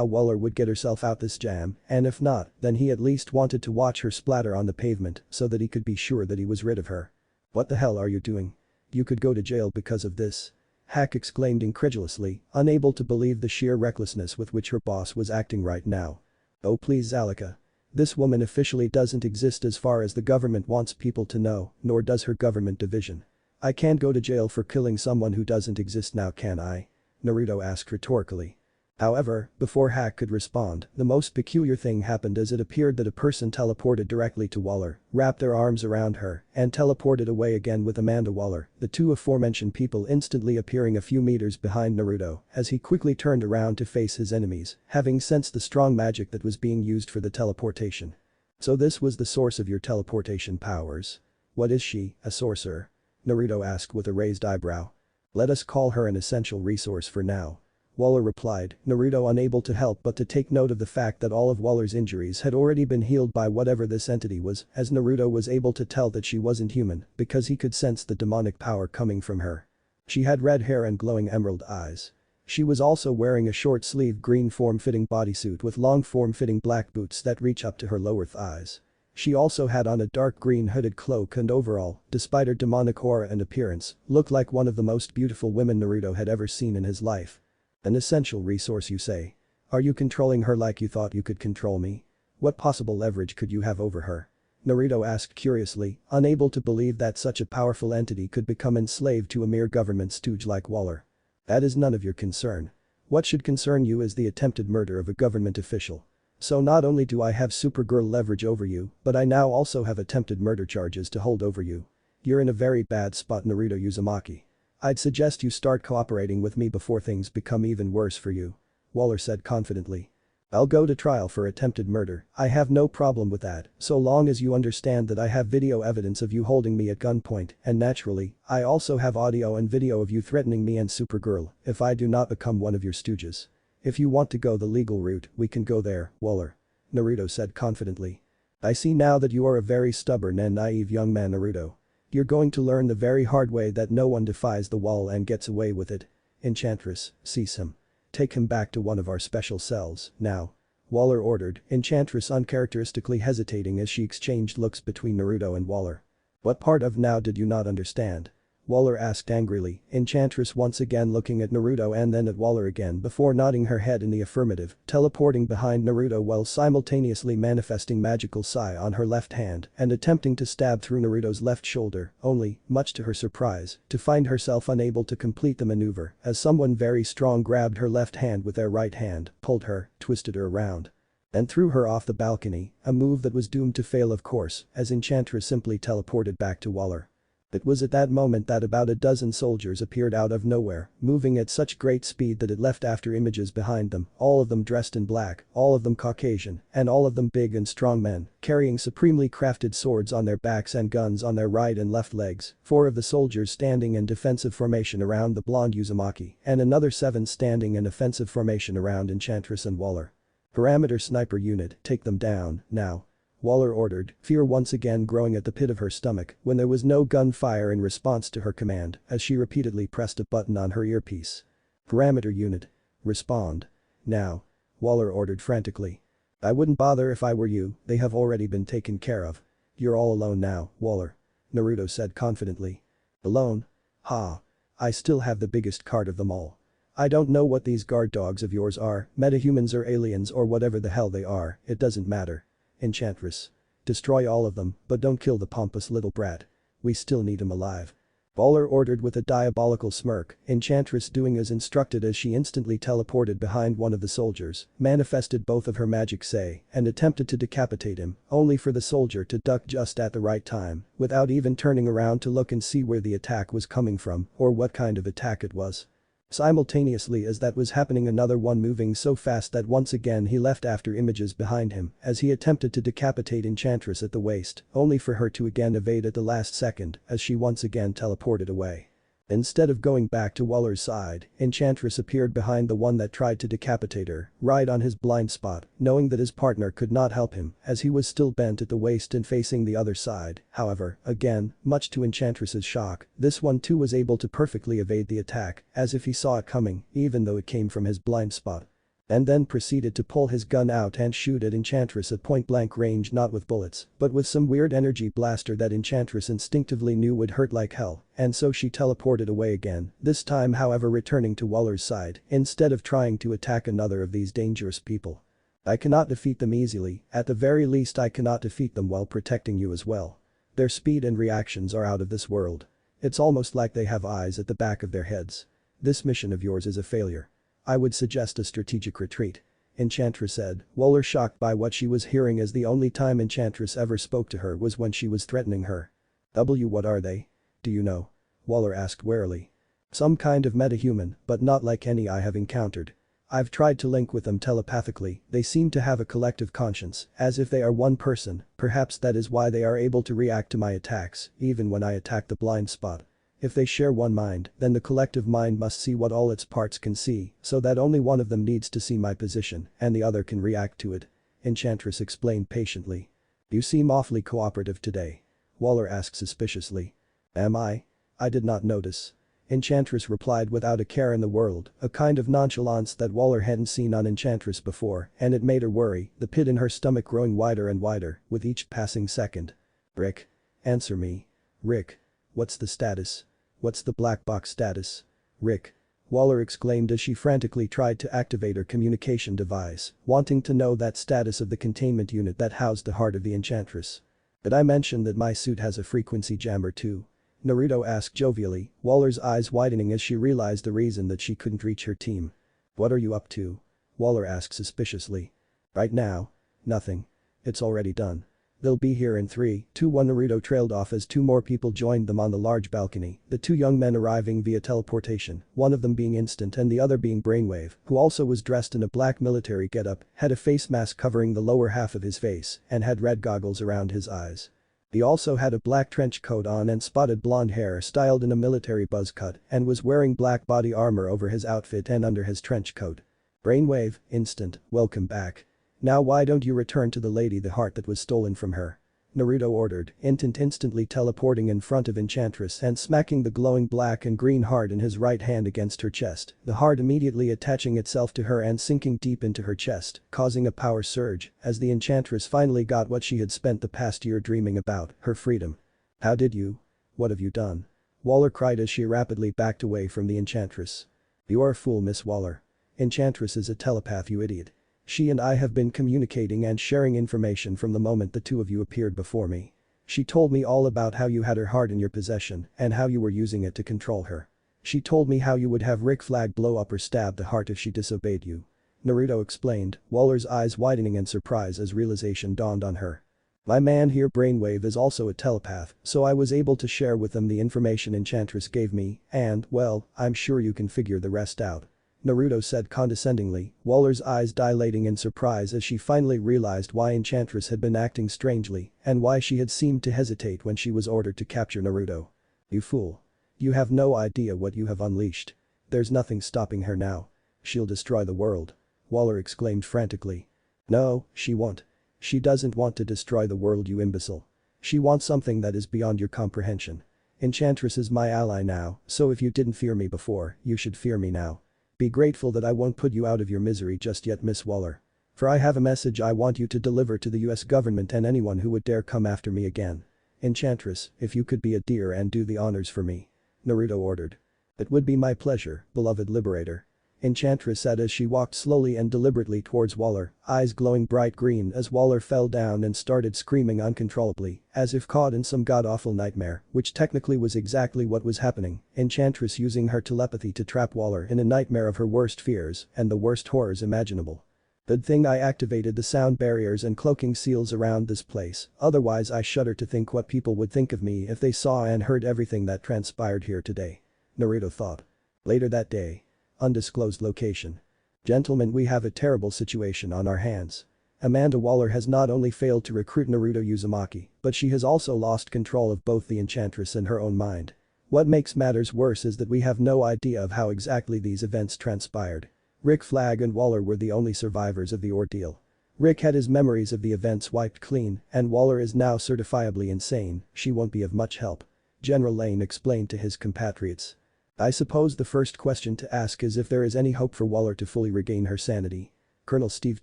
[SPEAKER 1] Waller would get herself out this jam, and if not, then he at least wanted to watch her splatter on the pavement so that he could be sure that he was rid of her. What the hell are you doing? You could go to jail because of this. Hack exclaimed incredulously, unable to believe the sheer recklessness with which her boss was acting right now. Oh please Zalika. This woman officially doesn't exist as far as the government wants people to know, nor does her government division. I can't go to jail for killing someone who doesn't exist now can I? Naruto asked rhetorically. However, before Hack could respond, the most peculiar thing happened as it appeared that a person teleported directly to Waller, wrapped their arms around her, and teleported away again with Amanda Waller, the 2 aforementioned people instantly appearing a few meters behind Naruto as he quickly turned around to face his enemies, having sensed the strong magic that was being used for the teleportation. So this was the source of your teleportation powers. What is she, a sorcerer? Naruto asked with a raised eyebrow. Let us call her an essential resource for now. Waller replied, Naruto unable to help but to take note of the fact that all of Waller's injuries had already been healed by whatever this entity was, as Naruto was able to tell that she wasn't human because he could sense the demonic power coming from her. She had red hair and glowing emerald eyes. She was also wearing a short-sleeved green form-fitting bodysuit with long form-fitting black boots that reach up to her lower thighs. She also had on a dark green hooded cloak and overall, despite her demonic aura and appearance, looked like one of the most beautiful women Naruto had ever seen in his life. An essential resource, you say? Are you controlling her like you thought you could control me? What possible leverage could you have over her? Naruto asked curiously, unable to believe that such a powerful entity could become enslaved to a mere government stooge like Waller. That is none of your concern. What should concern you is the attempted murder of a government official. So not only do I have Supergirl leverage over you, but I now also have attempted murder charges to hold over you. You're in a very bad spot, Naruto Uzumaki. I'd suggest you start cooperating with me before things become even worse for you. Waller said confidently. I'll go to trial for attempted murder, I have no problem with that, so long as you understand that I have video evidence of you holding me at gunpoint, and naturally, I also have audio and video of you threatening me and Supergirl if I do not become one of your stooges. If you want to go the legal route, we can go there, Waller. Naruto said confidently. I see now that you are a very stubborn and naive young man, Naruto. You're going to learn the very hard way that no one defies the wall and gets away with it. Enchantress, seize him. Take him back to one of our special cells, now. Waller ordered, Enchantress uncharacteristically hesitating as she exchanged looks between Naruto and Waller. What part of now did you not understand? Waller asked angrily, Enchantress once again looking at Naruto and then at Waller again before nodding her head in the affirmative, teleporting behind Naruto while simultaneously manifesting magical Sai on her left hand and attempting to stab through Naruto's left shoulder, only, much to her surprise, to find herself unable to complete the maneuver as someone very strong grabbed her left hand with their right hand, pulled her, twisted her around, and threw her off the balcony, a move that was doomed to fail of course, as Enchantress simply teleported back to Waller. It was at that moment that about a dozen soldiers appeared out of nowhere, moving at such great speed that it left after images behind them, all of them dressed in black, all of them Caucasian, and all of them big and strong men, carrying supremely crafted swords on their backs and guns on their right and left legs, 4 of the soldiers standing in defensive formation around the blonde Uzumaki, and another 7 standing in offensive formation around Enchantress and Waller. Parameter sniper unit, take them down, now. Waller ordered, fear once again growing at the pit of her stomach when there was no gunfire in response to her command as she repeatedly pressed a button on her earpiece. Parameter unit. Respond. Now. Waller ordered frantically. I wouldn't bother if I were you, they have already been taken care of. You're all alone now, Waller. Naruto said confidently. Alone? Ha. I still have the biggest card of them all. I don't know what these guard dogs of yours are, metahumans or aliens or whatever the hell they are, it doesn't matter. Enchantress. Destroy all of them, but don't kill the pompous little brat. We still need him alive. Waller ordered with a diabolical smirk, Enchantress doing as instructed as she instantly teleported behind one of the soldiers, manifested both of her magic Sei, and attempted to decapitate him, only for the soldier to duck just at the right time, without even turning around to look and see where the attack was coming from or what kind of attack it was. Simultaneously as that was happening, another one moving so fast that once again he left after images behind him as he attempted to decapitate Enchantress at the waist, only for her to again evade at the last second as she once again teleported away. Instead of going back to Waller's side, Enchantress appeared behind the one that tried to decapitate her, right on his blind spot, knowing that his partner could not help him as he was still bent at the waist and facing the other side. However, again, much to Enchantress's shock, this one too was able to perfectly evade the attack as if he saw it coming, even though it came from his blind spot. And then proceeded to pull his gun out and shoot at Enchantress at point-blank range, not with bullets, but with some weird energy blaster that Enchantress instinctively knew would hurt like hell, and so she teleported away again, this time however returning to Waller's side instead of trying to attack another of these dangerous people. I cannot defeat them easily, at the very least I cannot defeat them while protecting you as well. Their speed and reactions are out of this world. It's almost like they have eyes at the back of their heads. This mission of yours is a failure. I would suggest a strategic retreat. Enchantress said, Waller shocked by what she was hearing as the only time Enchantress ever spoke to her was when she was threatening her. What are they? Do you know? Waller asked warily. Some kind of metahuman, but not like any I have encountered. I've tried to link with them telepathically, they seem to have a collective conscience, as if they are one person, perhaps that is why they are able to react to my attacks, even when I attack the blind spot. If they share one mind, then the collective mind must see what all its parts can see, so that only one of them needs to see my position, and the other can react to it. Enchantress explained patiently. You seem awfully cooperative today. Waller asked suspiciously. Am I? I did not notice. Enchantress replied without a care in the world, a kind of nonchalance that Waller hadn't seen on Enchantress before, and it made her worry, the pit in her stomach growing wider and wider with each passing second. Rick. Answer me. Rick. What's the status? What's the black box status? Rick. Waller exclaimed as she frantically tried to activate her communication device, wanting to know that status of the containment unit that housed the heart of the Enchantress. Did I mention that my suit has a frequency jammer too? Naruto asked jovially, Waller's eyes widening as she realized the reason that she couldn't reach her team. What are you up to? Waller asked suspiciously. Right now? Nothing. It's already done. They'll be here in 3, 2, 1. Naruto trailed off as 2 more people joined them on the large balcony, the 2 young men arriving via teleportation, one of them being Instant and the other being Brainwave, who also was dressed in a black military getup, had a face mask covering the lower half of his face, and had red goggles around his eyes. He also had a black trench coat on and spotted blonde hair styled in a military buzz cut and was wearing black body armor over his outfit and under his trench coat. Brainwave, Instant, welcome back. Now why don't you return to the lady the heart that was stolen from her? Naruto ordered, Instant instantly teleporting in front of Enchantress and smacking the glowing black and green heart in his right hand against her chest, the heart immediately attaching itself to her and sinking deep into her chest, causing a power surge as the Enchantress finally got what she had spent the past year dreaming about, her freedom. How did you? What have you done? Waller cried as she rapidly backed away from the Enchantress. You are a fool, Miss Waller. Enchantress is a telepath, you idiot. She and I have been communicating and sharing information from the moment the 2 of you appeared before me. She told me all about how you had her heart in your possession and how you were using it to control her. She told me how you would have Rick Flag blow up or stab the heart if she disobeyed you. Naruto explained, Waller's eyes widening in surprise as realization dawned on her. My man here Brainwave is also a telepath, so I was able to share with them the information Enchantress gave me and, well, I'm sure you can figure the rest out. Naruto said condescendingly, Waller's eyes dilating in surprise as she finally realized why Enchantress had been acting strangely and why she had seemed to hesitate when she was ordered to capture Naruto. You fool. You have no idea what you have unleashed. There's nothing stopping her now. She'll destroy the world. Waller exclaimed frantically. No, she won't. She doesn't want to destroy the world, you imbecile. She wants something that is beyond your comprehension. Enchantress is my ally now, so if you didn't fear me before, you should fear me now. Be grateful that I won't put you out of your misery just yet, Miss Waller. For I have a message I want you to deliver to the US government and anyone who would dare come after me again. Enchantress, if you could be a dear and do the honors for me. Naruto ordered. It would be my pleasure, beloved liberator. Enchantress said as she walked slowly and deliberately towards Waller, eyes glowing bright green as Waller fell down and started screaming uncontrollably, as if caught in some god-awful nightmare, which technically was exactly what was happening, Enchantress using her telepathy to trap Waller in a nightmare of her worst fears and the worst horrors imaginable. Good thing I activated the sound barriers and cloaking seals around this place, otherwise I shudder to think what people would think of me if they saw and heard everything that transpired here today. Naruto thought. Later that day. Undisclosed location. Gentlemen, we have a terrible situation on our hands. Amanda Waller has not only failed to recruit Naruto Uzumaki, but she has also lost control of both the Enchantress and her own mind. What makes matters worse is that we have no idea of how exactly these events transpired. Rick Flag and Waller were the only survivors of the ordeal. Rick had his memories of the events wiped clean, and Waller is now certifiably insane, she won't be of much help. General Lane explained to his compatriots. I suppose the first question to ask is if there is any hope for Waller to fully regain her sanity. Colonel Steve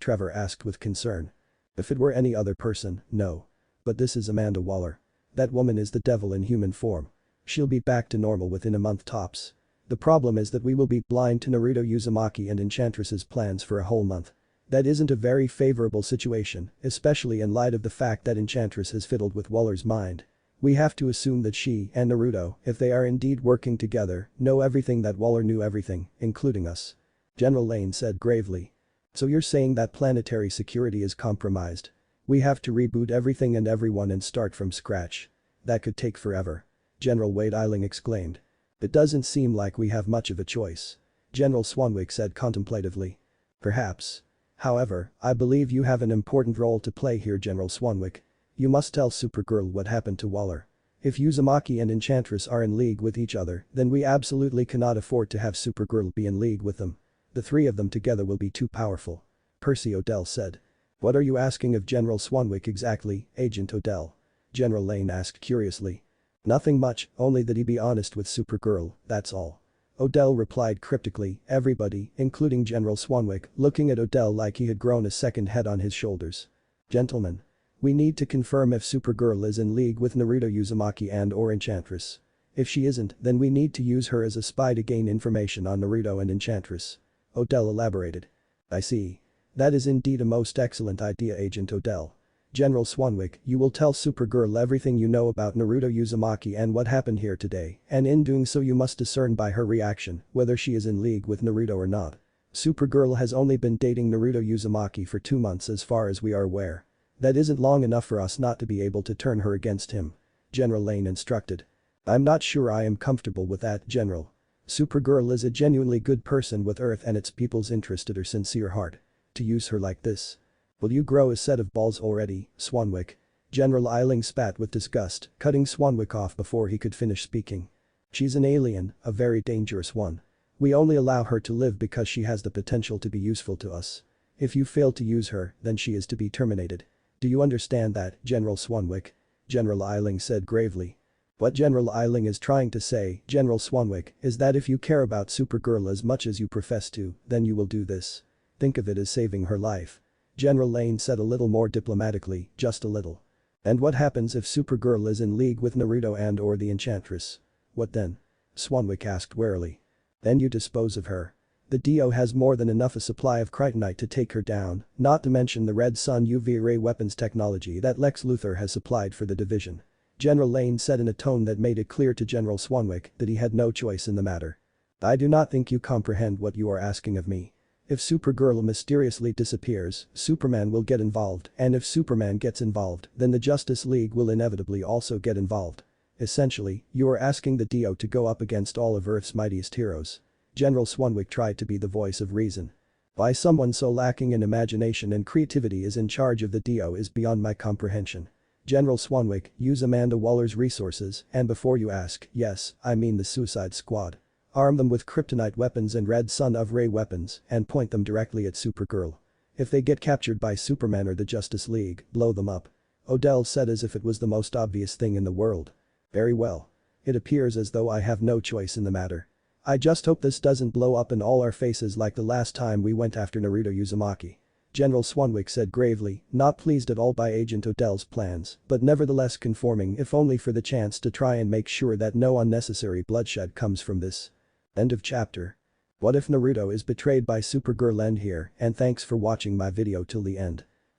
[SPEAKER 1] Trevor asked with concern. If it were any other person, no. But this is Amanda Waller. That woman is the devil in human form. She'll be back to normal within a month tops. The problem is that we will be blind to Naruto Uzumaki and Enchantress's plans for a whole month. That isn't a very favorable situation, especially in light of the fact that Enchantress has fiddled with Waller's mind. We have to assume that she and Naruto, if they are indeed working together, know everything that Waller knew, everything, including us. General Lane said gravely. So you're saying that planetary security is compromised? We have to reboot everything and everyone and start from scratch. That could take forever. General Wade Eiling exclaimed. It doesn't seem like we have much of a choice. General Swanwick said contemplatively. Perhaps. However, I believe you have an important role to play here, General Swanwick. You must tell Supergirl what happened to Waller. If Uzumaki and Enchantress are in league with each other, then we absolutely cannot afford to have Supergirl be in league with them. The 3 of them together will be too powerful. Percy Odell said. What are you asking of General Swanwick exactly, Agent Odell? General Lane asked curiously. Nothing much, only that he be honest with Supergirl, that's all. Odell replied cryptically, everybody, including General Swanwick, looking at Odell like he had grown a second head on his shoulders. Gentlemen. We need to confirm if Supergirl is in league with Naruto Uzumaki and/or Enchantress. If she isn't, then we need to use her as a spy to gain information on Naruto and Enchantress. Odell elaborated. I see. That is indeed a most excellent idea, Agent Odell. General Swanwick, you will tell Supergirl everything you know about Naruto Uzumaki and what happened here today, and in doing so you must discern by her reaction whether she is in league with Naruto or not. Supergirl has only been dating Naruto Uzumaki for 2 months as far as we are aware. That isn't long enough for us not to be able to turn her against him. General Lane instructed. I'm not sure I am comfortable with that, General. Supergirl is a genuinely good person with Earth and its people's interest at her sincere heart. To use her like this. Will you grow a set of balls already, Swanwick? General Eiling spat with disgust, cutting Swanwick off before he could finish speaking. She's an alien, a very dangerous one. We only allow her to live because she has the potential to be useful to us. If you fail to use her, then she is to be terminated. Do you understand that, General Swanwick? General Eiling said gravely. What General Eiling is trying to say, General Swanwick, is that if you care about Supergirl as much as you profess to, then you will do this. Think of it as saving her life. General Lane said a little more diplomatically, just a little. And what happens if Supergirl is in league with Naruto and/or the Enchantress? What then? Swanwick asked warily. Then you dispose of her. The DO has more than enough a supply of kryptonite to take her down, not to mention the Red Sun UV ray weapons technology that Lex Luthor has supplied for the division. General Lane said in a tone that made it clear to General Swanwick that he had no choice in the matter. I do not think you comprehend what you are asking of me. If Supergirl mysteriously disappears, Superman will get involved, and if Superman gets involved, then the Justice League will inevitably also get involved. Essentially, you are asking the DO to go up against all of Earth's mightiest heroes. General Swanwick tried to be the voice of reason. Why someone so lacking in imagination and creativity is in charge of the DO is beyond my comprehension. General Swanwick, use Amanda Waller's resources, and before you ask, yes, I mean the Suicide Squad. Arm them with kryptonite weapons and Red Sun of ray weapons and point them directly at Supergirl. If they get captured by Superman or the Justice League, blow them up. Odell said as if it was the most obvious thing in the world. Very well. It appears as though I have no choice in the matter. I just hope this doesn't blow up in all our faces like the last time we went after Naruto Uzumaki. General Swanwick said gravely, not pleased at all by Agent Odell's plans, but nevertheless conforming if only for the chance to try and make sure that no unnecessary bloodshed comes from this. End of chapter. What if Naruto is betrayed by Supergirl? End here, and thanks for watching my video till the end.